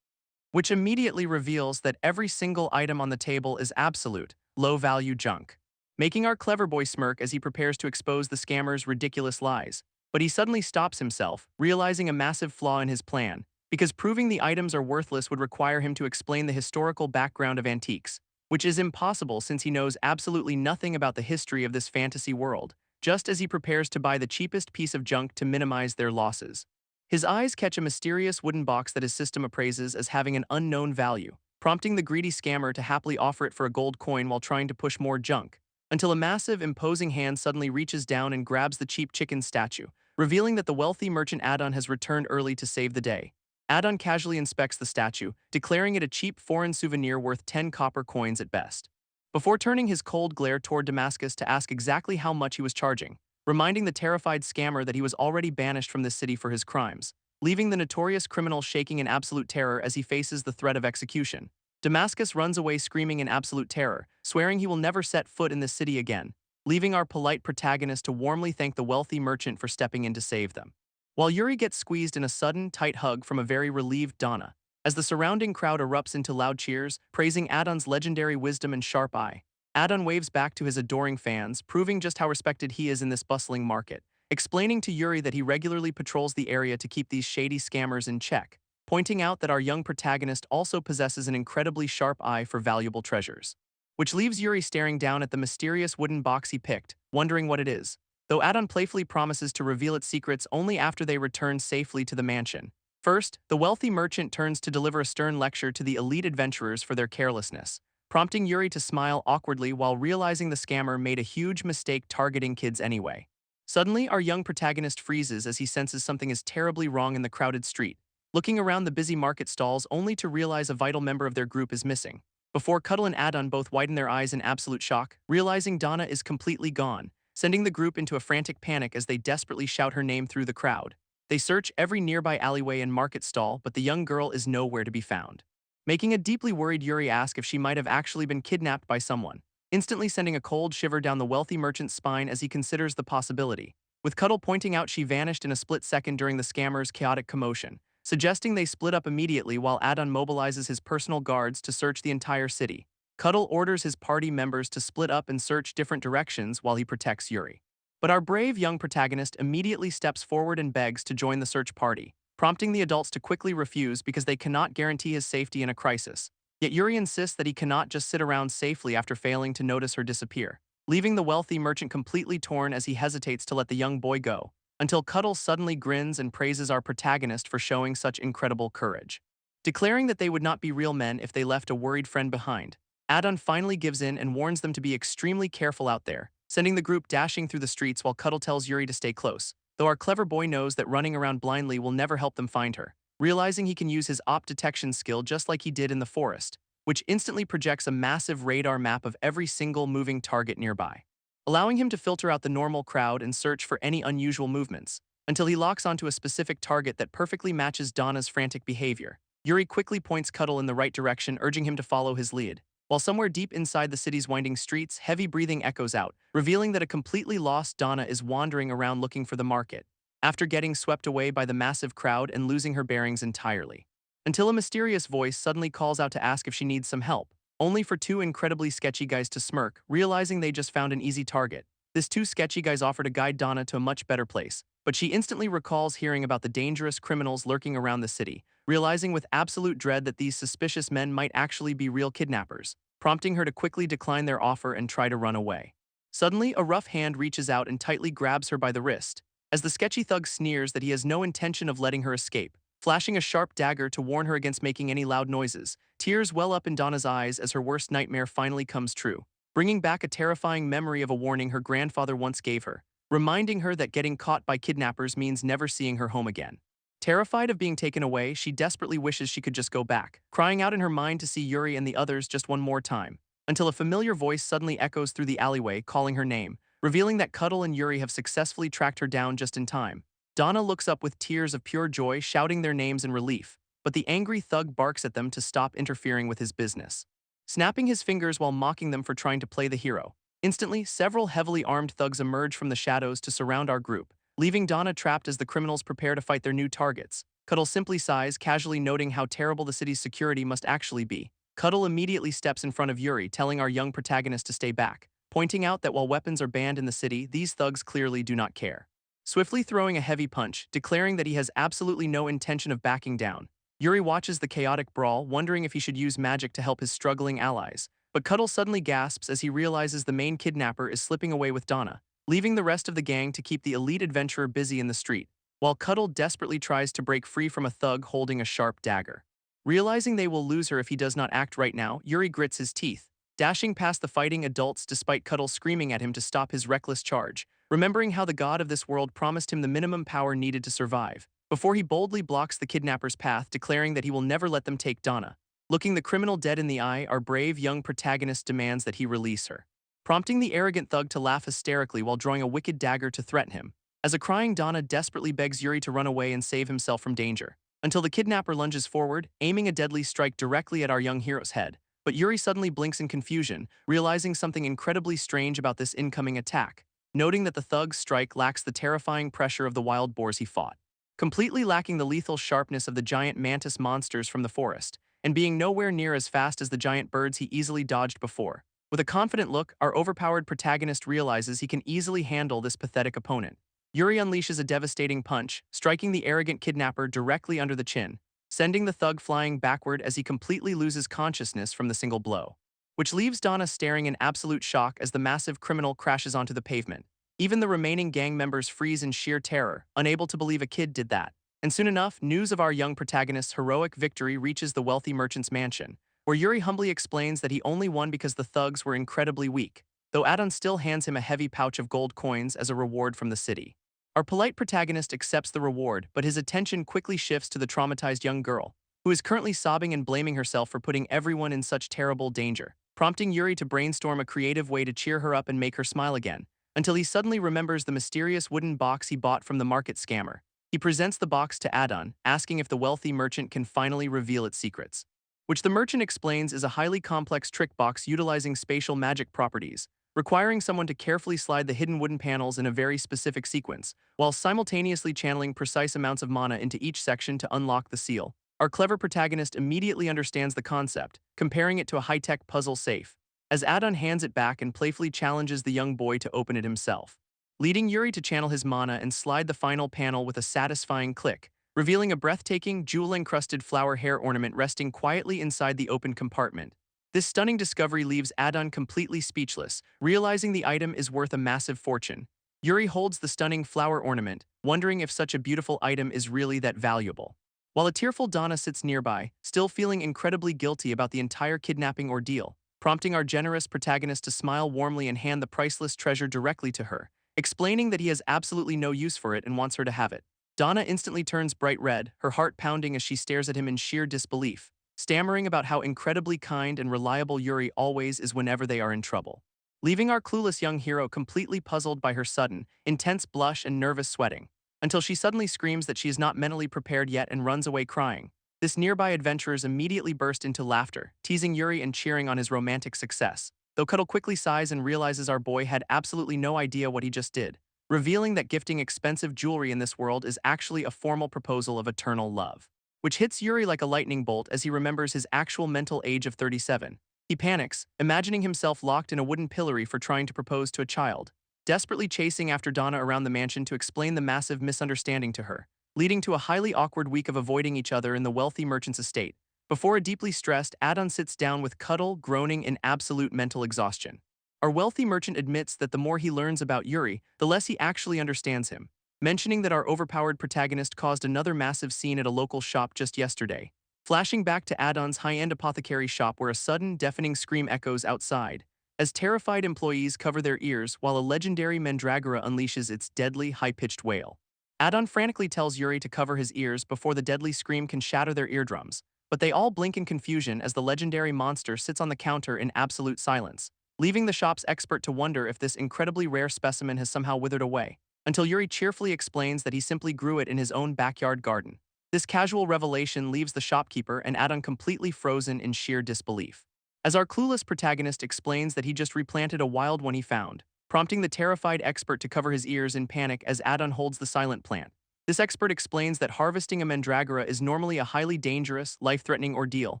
which immediately reveals that every single item on the table is absolute, low-value junk, making our clever boy smirk as he prepares to expose the scammer's ridiculous lies. But he suddenly stops himself, realizing a massive flaw in his plan, because proving the items are worthless would require him to explain the historical background of antiques, which is impossible since he knows absolutely nothing about the history of this fantasy world, just as he prepares to buy the cheapest piece of junk to minimize their losses. His eyes catch a mysterious wooden box that his system appraises as having an unknown value, prompting the greedy scammer to happily offer it for a gold coin while trying to push more junk, until a massive, imposing hand suddenly reaches down and grabs the cheap chicken statue, revealing that the wealthy merchant Adon has returned early to save the day. Adon casually inspects the statue, declaring it a cheap foreign souvenir worth 10 copper coins at best, before turning his cold glare toward Damascus to ask exactly how much he was charging, reminding the terrified scammer that he was already banished from this city for his crimes, leaving the notorious criminal shaking in absolute terror as he faces the threat of execution. Damascus runs away screaming in absolute terror, swearing he will never set foot in this city again, leaving our polite protagonist to warmly thank the wealthy merchant for stepping in to save them. While Yuri gets squeezed in a sudden, tight hug from a very relieved Donna, as the surrounding crowd erupts into loud cheers, praising Adon's legendary wisdom and sharp eye, Adon waves back to his adoring fans, proving just how respected he is in this bustling market, explaining to Yuri that he regularly patrols the area to keep these shady scammers in check, pointing out that our young protagonist also possesses an incredibly sharp eye for valuable treasures, which leaves Yuri staring down at the mysterious wooden box he picked, wondering what it is, though Adon playfully promises to reveal its secrets only after they return safely to the mansion. First, the wealthy merchant turns to deliver a stern lecture to the elite adventurers for their carelessness, prompting Yuri to smile awkwardly while realizing the scammer made a huge mistake targeting kids anyway. Suddenly, our young protagonist freezes as he senses something is terribly wrong in the crowded street, looking around the busy market stalls only to realize a vital member of their group is missing, before Cuddle and Adon both widen their eyes in absolute shock, realizing Donna is completely gone, sending the group into a frantic panic as they desperately shout her name through the crowd. They search every nearby alleyway and market stall, but the young girl is nowhere to be found, making a deeply worried Yuri ask if she might have actually been kidnapped by someone, instantly sending a cold shiver down the wealthy merchant's spine as he considers the possibility, with Cuddle pointing out she vanished in a split second during the scammer's chaotic commotion, suggesting they split up immediately while Adon mobilizes his personal guards to search the entire city. Cuddle orders his party members to split up and search different directions while he protects Yuri. But our brave young protagonist immediately steps forward and begs to join the search party, prompting the adults to quickly refuse because they cannot guarantee his safety in a crisis. Yet Yuri insists that he cannot just sit around safely after failing to notice her disappear, leaving the wealthy merchant completely torn as he hesitates to let the young boy go, until Cuddle suddenly grins and praises our protagonist for showing such incredible courage, declaring that they would not be real men if they left a worried friend behind. Adon finally gives in and warns them to be extremely careful out there, sending the group dashing through the streets while Cuddle tells Yuri to stay close, though our clever boy knows that running around blindly will never help them find her, realizing he can use his op detection skill just like he did in the forest, which instantly projects a massive radar map of every single moving target nearby, allowing him to filter out the normal crowd and search for any unusual movements, until he locks onto a specific target that perfectly matches Donna's frantic behavior. Yuri quickly points Cuddle in the right direction, urging him to follow his lead, while somewhere deep inside the city's winding streets, heavy breathing echoes out, revealing that a completely lost Donna is wandering around looking for the market, after getting swept away by the massive crowd and losing her bearings entirely, until a mysterious voice suddenly calls out to ask if she needs some help, only for two incredibly sketchy guys to smirk, realizing they just found an easy target. This two sketchy guys offer to guide Donna to a much better place, but she instantly recalls hearing about the dangerous criminals lurking around the city, realizing with absolute dread that these suspicious men might actually be real kidnappers, prompting her to quickly decline their offer and try to run away. Suddenly, a rough hand reaches out and tightly grabs her by the wrist, as the sketchy thug sneers that he has no intention of letting her escape, flashing a sharp dagger to warn her against making any loud noises. Tears well up in Donna's eyes as her worst nightmare finally comes true, bringing back a terrifying memory of a warning her grandfather once gave her, reminding her that getting caught by kidnappers means never seeing her home again. Terrified of being taken away, she desperately wishes she could just go back, crying out in her mind to see Yuri and the others just one more time, until a familiar voice suddenly echoes through the alleyway, calling her name, revealing that Cuddle and Yuri have successfully tracked her down just in time. Donna looks up with tears of pure joy, shouting their names in relief, but the angry thug barks at them to stop interfering with his business, snapping his fingers while mocking them for trying to play the hero. Instantly, several heavily armed thugs emerge from the shadows to surround our group, leaving Donna trapped as the criminals prepare to fight their new targets. Cuddle simply sighs, casually noting how terrible the city's security must actually be. Cuddle immediately steps in front of Yuri, telling our young protagonist to stay back, pointing out that while weapons are banned in the city, these thugs clearly do not care. Swiftly throwing a heavy punch, declaring that he has absolutely no intention of backing down, Yuri watches the chaotic brawl, wondering if he should use magic to help his struggling allies. But Cuddle suddenly gasps as he realizes the main kidnapper is slipping away with Donna, leaving the rest of the gang to keep the elite adventurer busy in the street, while Cuddle desperately tries to break free from a thug holding a sharp dagger. Realizing they will lose her if he does not act right now, Yuri grits his teeth, dashing past the fighting adults despite Cuddle screaming at him to stop his reckless charge, remembering how the god of this world promised him the minimum power needed to survive, before he boldly blocks the kidnapper's path, declaring that he will never let them take Donna. Looking the criminal dead in the eye, our brave young protagonist demands that he release her, prompting the arrogant thug to laugh hysterically while drawing a wicked dagger to threaten him, as a crying Donna desperately begs Yuri to run away and save himself from danger, until the kidnapper lunges forward, aiming a deadly strike directly at our young hero's head. But Yuri suddenly blinks in confusion, realizing something incredibly strange about this incoming attack, noting that the thug's strike lacks the terrifying pressure of the wild boars he fought, completely lacking the lethal sharpness of the giant mantis monsters from the forest, and being nowhere near as fast as the giant birds he easily dodged before. With a confident look, our overpowered protagonist realizes he can easily handle this pathetic opponent. Yuri unleashes a devastating punch, striking the arrogant kidnapper directly under the chin, sending the thug flying backward as he completely loses consciousness from the single blow, which leaves Donna staring in absolute shock as the massive criminal crashes onto the pavement. Even the remaining gang members freeze in sheer terror, unable to believe a kid did that. And soon enough, news of our young protagonist's heroic victory reaches the wealthy merchant's mansion, where Yuri humbly explains that he only won because the thugs were incredibly weak, though Adon still hands him a heavy pouch of gold coins as a reward from the city. Our polite protagonist accepts the reward, but his attention quickly shifts to the traumatized young girl, who is currently sobbing and blaming herself for putting everyone in such terrible danger, prompting Yuri to brainstorm a creative way to cheer her up and make her smile again, until he suddenly remembers the mysterious wooden box he bought from the market scammer. He presents the box to Adon, asking if the wealthy merchant can finally reveal its secrets, which the merchant explains is a highly complex trick box utilizing spatial magic properties, requiring someone to carefully slide the hidden wooden panels in a very specific sequence, while simultaneously channeling precise amounts of mana into each section to unlock the seal. Our clever protagonist immediately understands the concept, comparing it to a high-tech puzzle safe, as Adon hands it back and playfully challenges the young boy to open it himself, leading Yuri to channel his mana and slide the final panel with a satisfying click, revealing a breathtaking, jewel-encrusted flower hair ornament resting quietly inside the open compartment. This stunning discovery leaves Adon completely speechless, realizing the item is worth a massive fortune. Yuri holds the stunning flower ornament, wondering if such a beautiful item is really that valuable, while a tearful Donna sits nearby, still feeling incredibly guilty about the entire kidnapping ordeal, prompting our generous protagonist to smile warmly and hand the priceless treasure directly to her, explaining that he has absolutely no use for it and wants her to have it. Donna instantly turns bright red, her heart pounding as she stares at him in sheer disbelief, stammering about how incredibly kind and reliable Yuri always is whenever they are in trouble, leaving our clueless young hero completely puzzled by her sudden, intense blush and nervous sweating, until she suddenly screams that she is not mentally prepared yet and runs away crying. This nearby adventurers immediately burst into laughter, teasing Yuri and cheering on his romantic success, though Cuddle quickly sighs and realizes our boy had absolutely no idea what he just did, revealing that gifting expensive jewelry in this world is actually a formal proposal of eternal love, which hits Yuri like a lightning bolt as he remembers his actual mental age of 37. He panics, imagining himself locked in a wooden pillory for trying to propose to a child, desperately chasing after Donna around the mansion to explain the massive misunderstanding to her, leading to a highly awkward week of avoiding each other in the wealthy merchant's estate, before a deeply stressed Adon sits down with Cuddle groaning in absolute mental exhaustion. Our wealthy merchant admits that the more he learns about Yuri, the less he actually understands him, mentioning that our overpowered protagonist caused another massive scene at a local shop just yesterday. Flashing back to Adon's high-end apothecary shop where a sudden, deafening scream echoes outside, as terrified employees cover their ears while a legendary mandragora unleashes its deadly, high-pitched wail. Adon frantically tells Yuri to cover his ears before the deadly scream can shatter their eardrums, but they all blink in confusion as the legendary monster sits on the counter in absolute silence, leaving the shop's expert to wonder if this incredibly rare specimen has somehow withered away, until Yuri cheerfully explains that he simply grew it in his own backyard garden. This casual revelation leaves the shopkeeper and Adon completely frozen in sheer disbelief, as our clueless protagonist explains that he just replanted a wild one he found, prompting the terrified expert to cover his ears in panic as Adon holds the silent plant. This expert explains that harvesting a mandragora is normally a highly dangerous, life-threatening ordeal,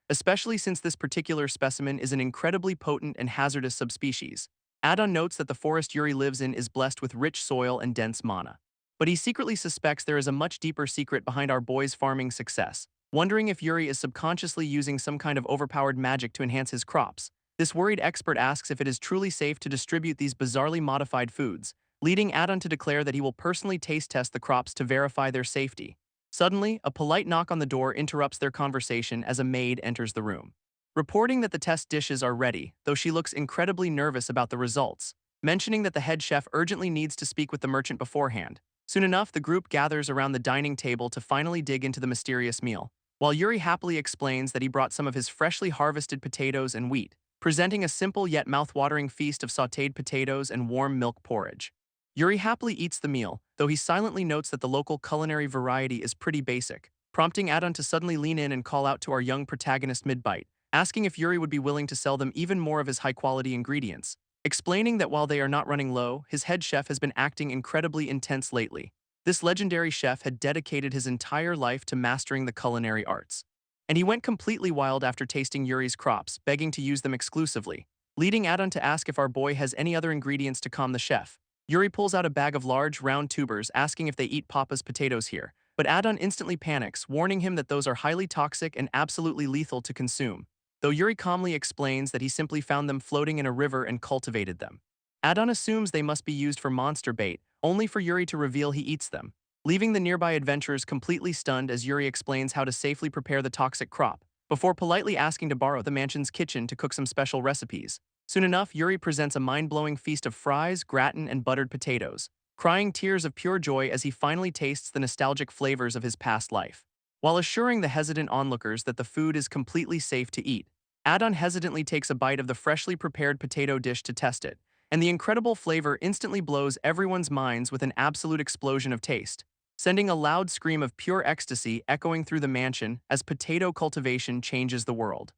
especially since this particular specimen is an incredibly potent and hazardous subspecies. Adon notes that the forest Yuri lives in is blessed with rich soil and dense mana, but he secretly suspects there is a much deeper secret behind our boy's farming success, wondering if Yuri is subconsciously using some kind of overpowered magic to enhance his crops. This worried expert asks if it is truly safe to distribute these bizarrely modified foods, leading Adon to declare that he will personally taste test the crops to verify their safety. Suddenly, a polite knock on the door interrupts their conversation as a maid enters the room, reporting that the test dishes are ready, though she looks incredibly nervous about the results, mentioning that the head chef urgently needs to speak with the merchant beforehand. Soon enough, the group gathers around the dining table to finally dig into the mysterious meal, while Yuri happily explains that he brought some of his freshly harvested potatoes and wheat, presenting a simple yet mouth-watering feast of sautéed potatoes and warm milk porridge. Yuri happily eats the meal, though he silently notes that the local culinary variety is pretty basic, prompting Adon to suddenly lean in and call out to our young protagonist mid-bite, asking if Yuri would be willing to sell them even more of his high-quality ingredients, explaining that while they are not running low, his head chef has been acting incredibly intense lately. This legendary chef had dedicated his entire life to mastering the culinary arts, and he went completely wild after tasting Yuri's crops, begging to use them exclusively, leading Adon to ask if our boy has any other ingredients to calm the chef. Yuri pulls out a bag of large, round tubers, asking if they eat Papa's potatoes here, but Adon instantly panics, warning him that those are highly toxic and absolutely lethal to consume, though Yuri calmly explains that he simply found them floating in a river and cultivated them. Adon assumes they must be used for monster bait, only for Yuri to reveal he eats them, leaving the nearby adventurers completely stunned as Yuri explains how to safely prepare the toxic crop, before politely asking to borrow the mansion's kitchen to cook some special recipes. Soon enough, Yuri presents a mind-blowing feast of fries, gratin, and buttered potatoes, crying tears of pure joy as he finally tastes the nostalgic flavors of his past life. While assuring the hesitant onlookers that the food is completely safe to eat, Adon hesitantly takes a bite of the freshly prepared potato dish to test it, and the incredible flavor instantly blows everyone's minds with an absolute explosion of taste, sending a loud scream of pure ecstasy echoing through the mansion as potato cultivation changes the world.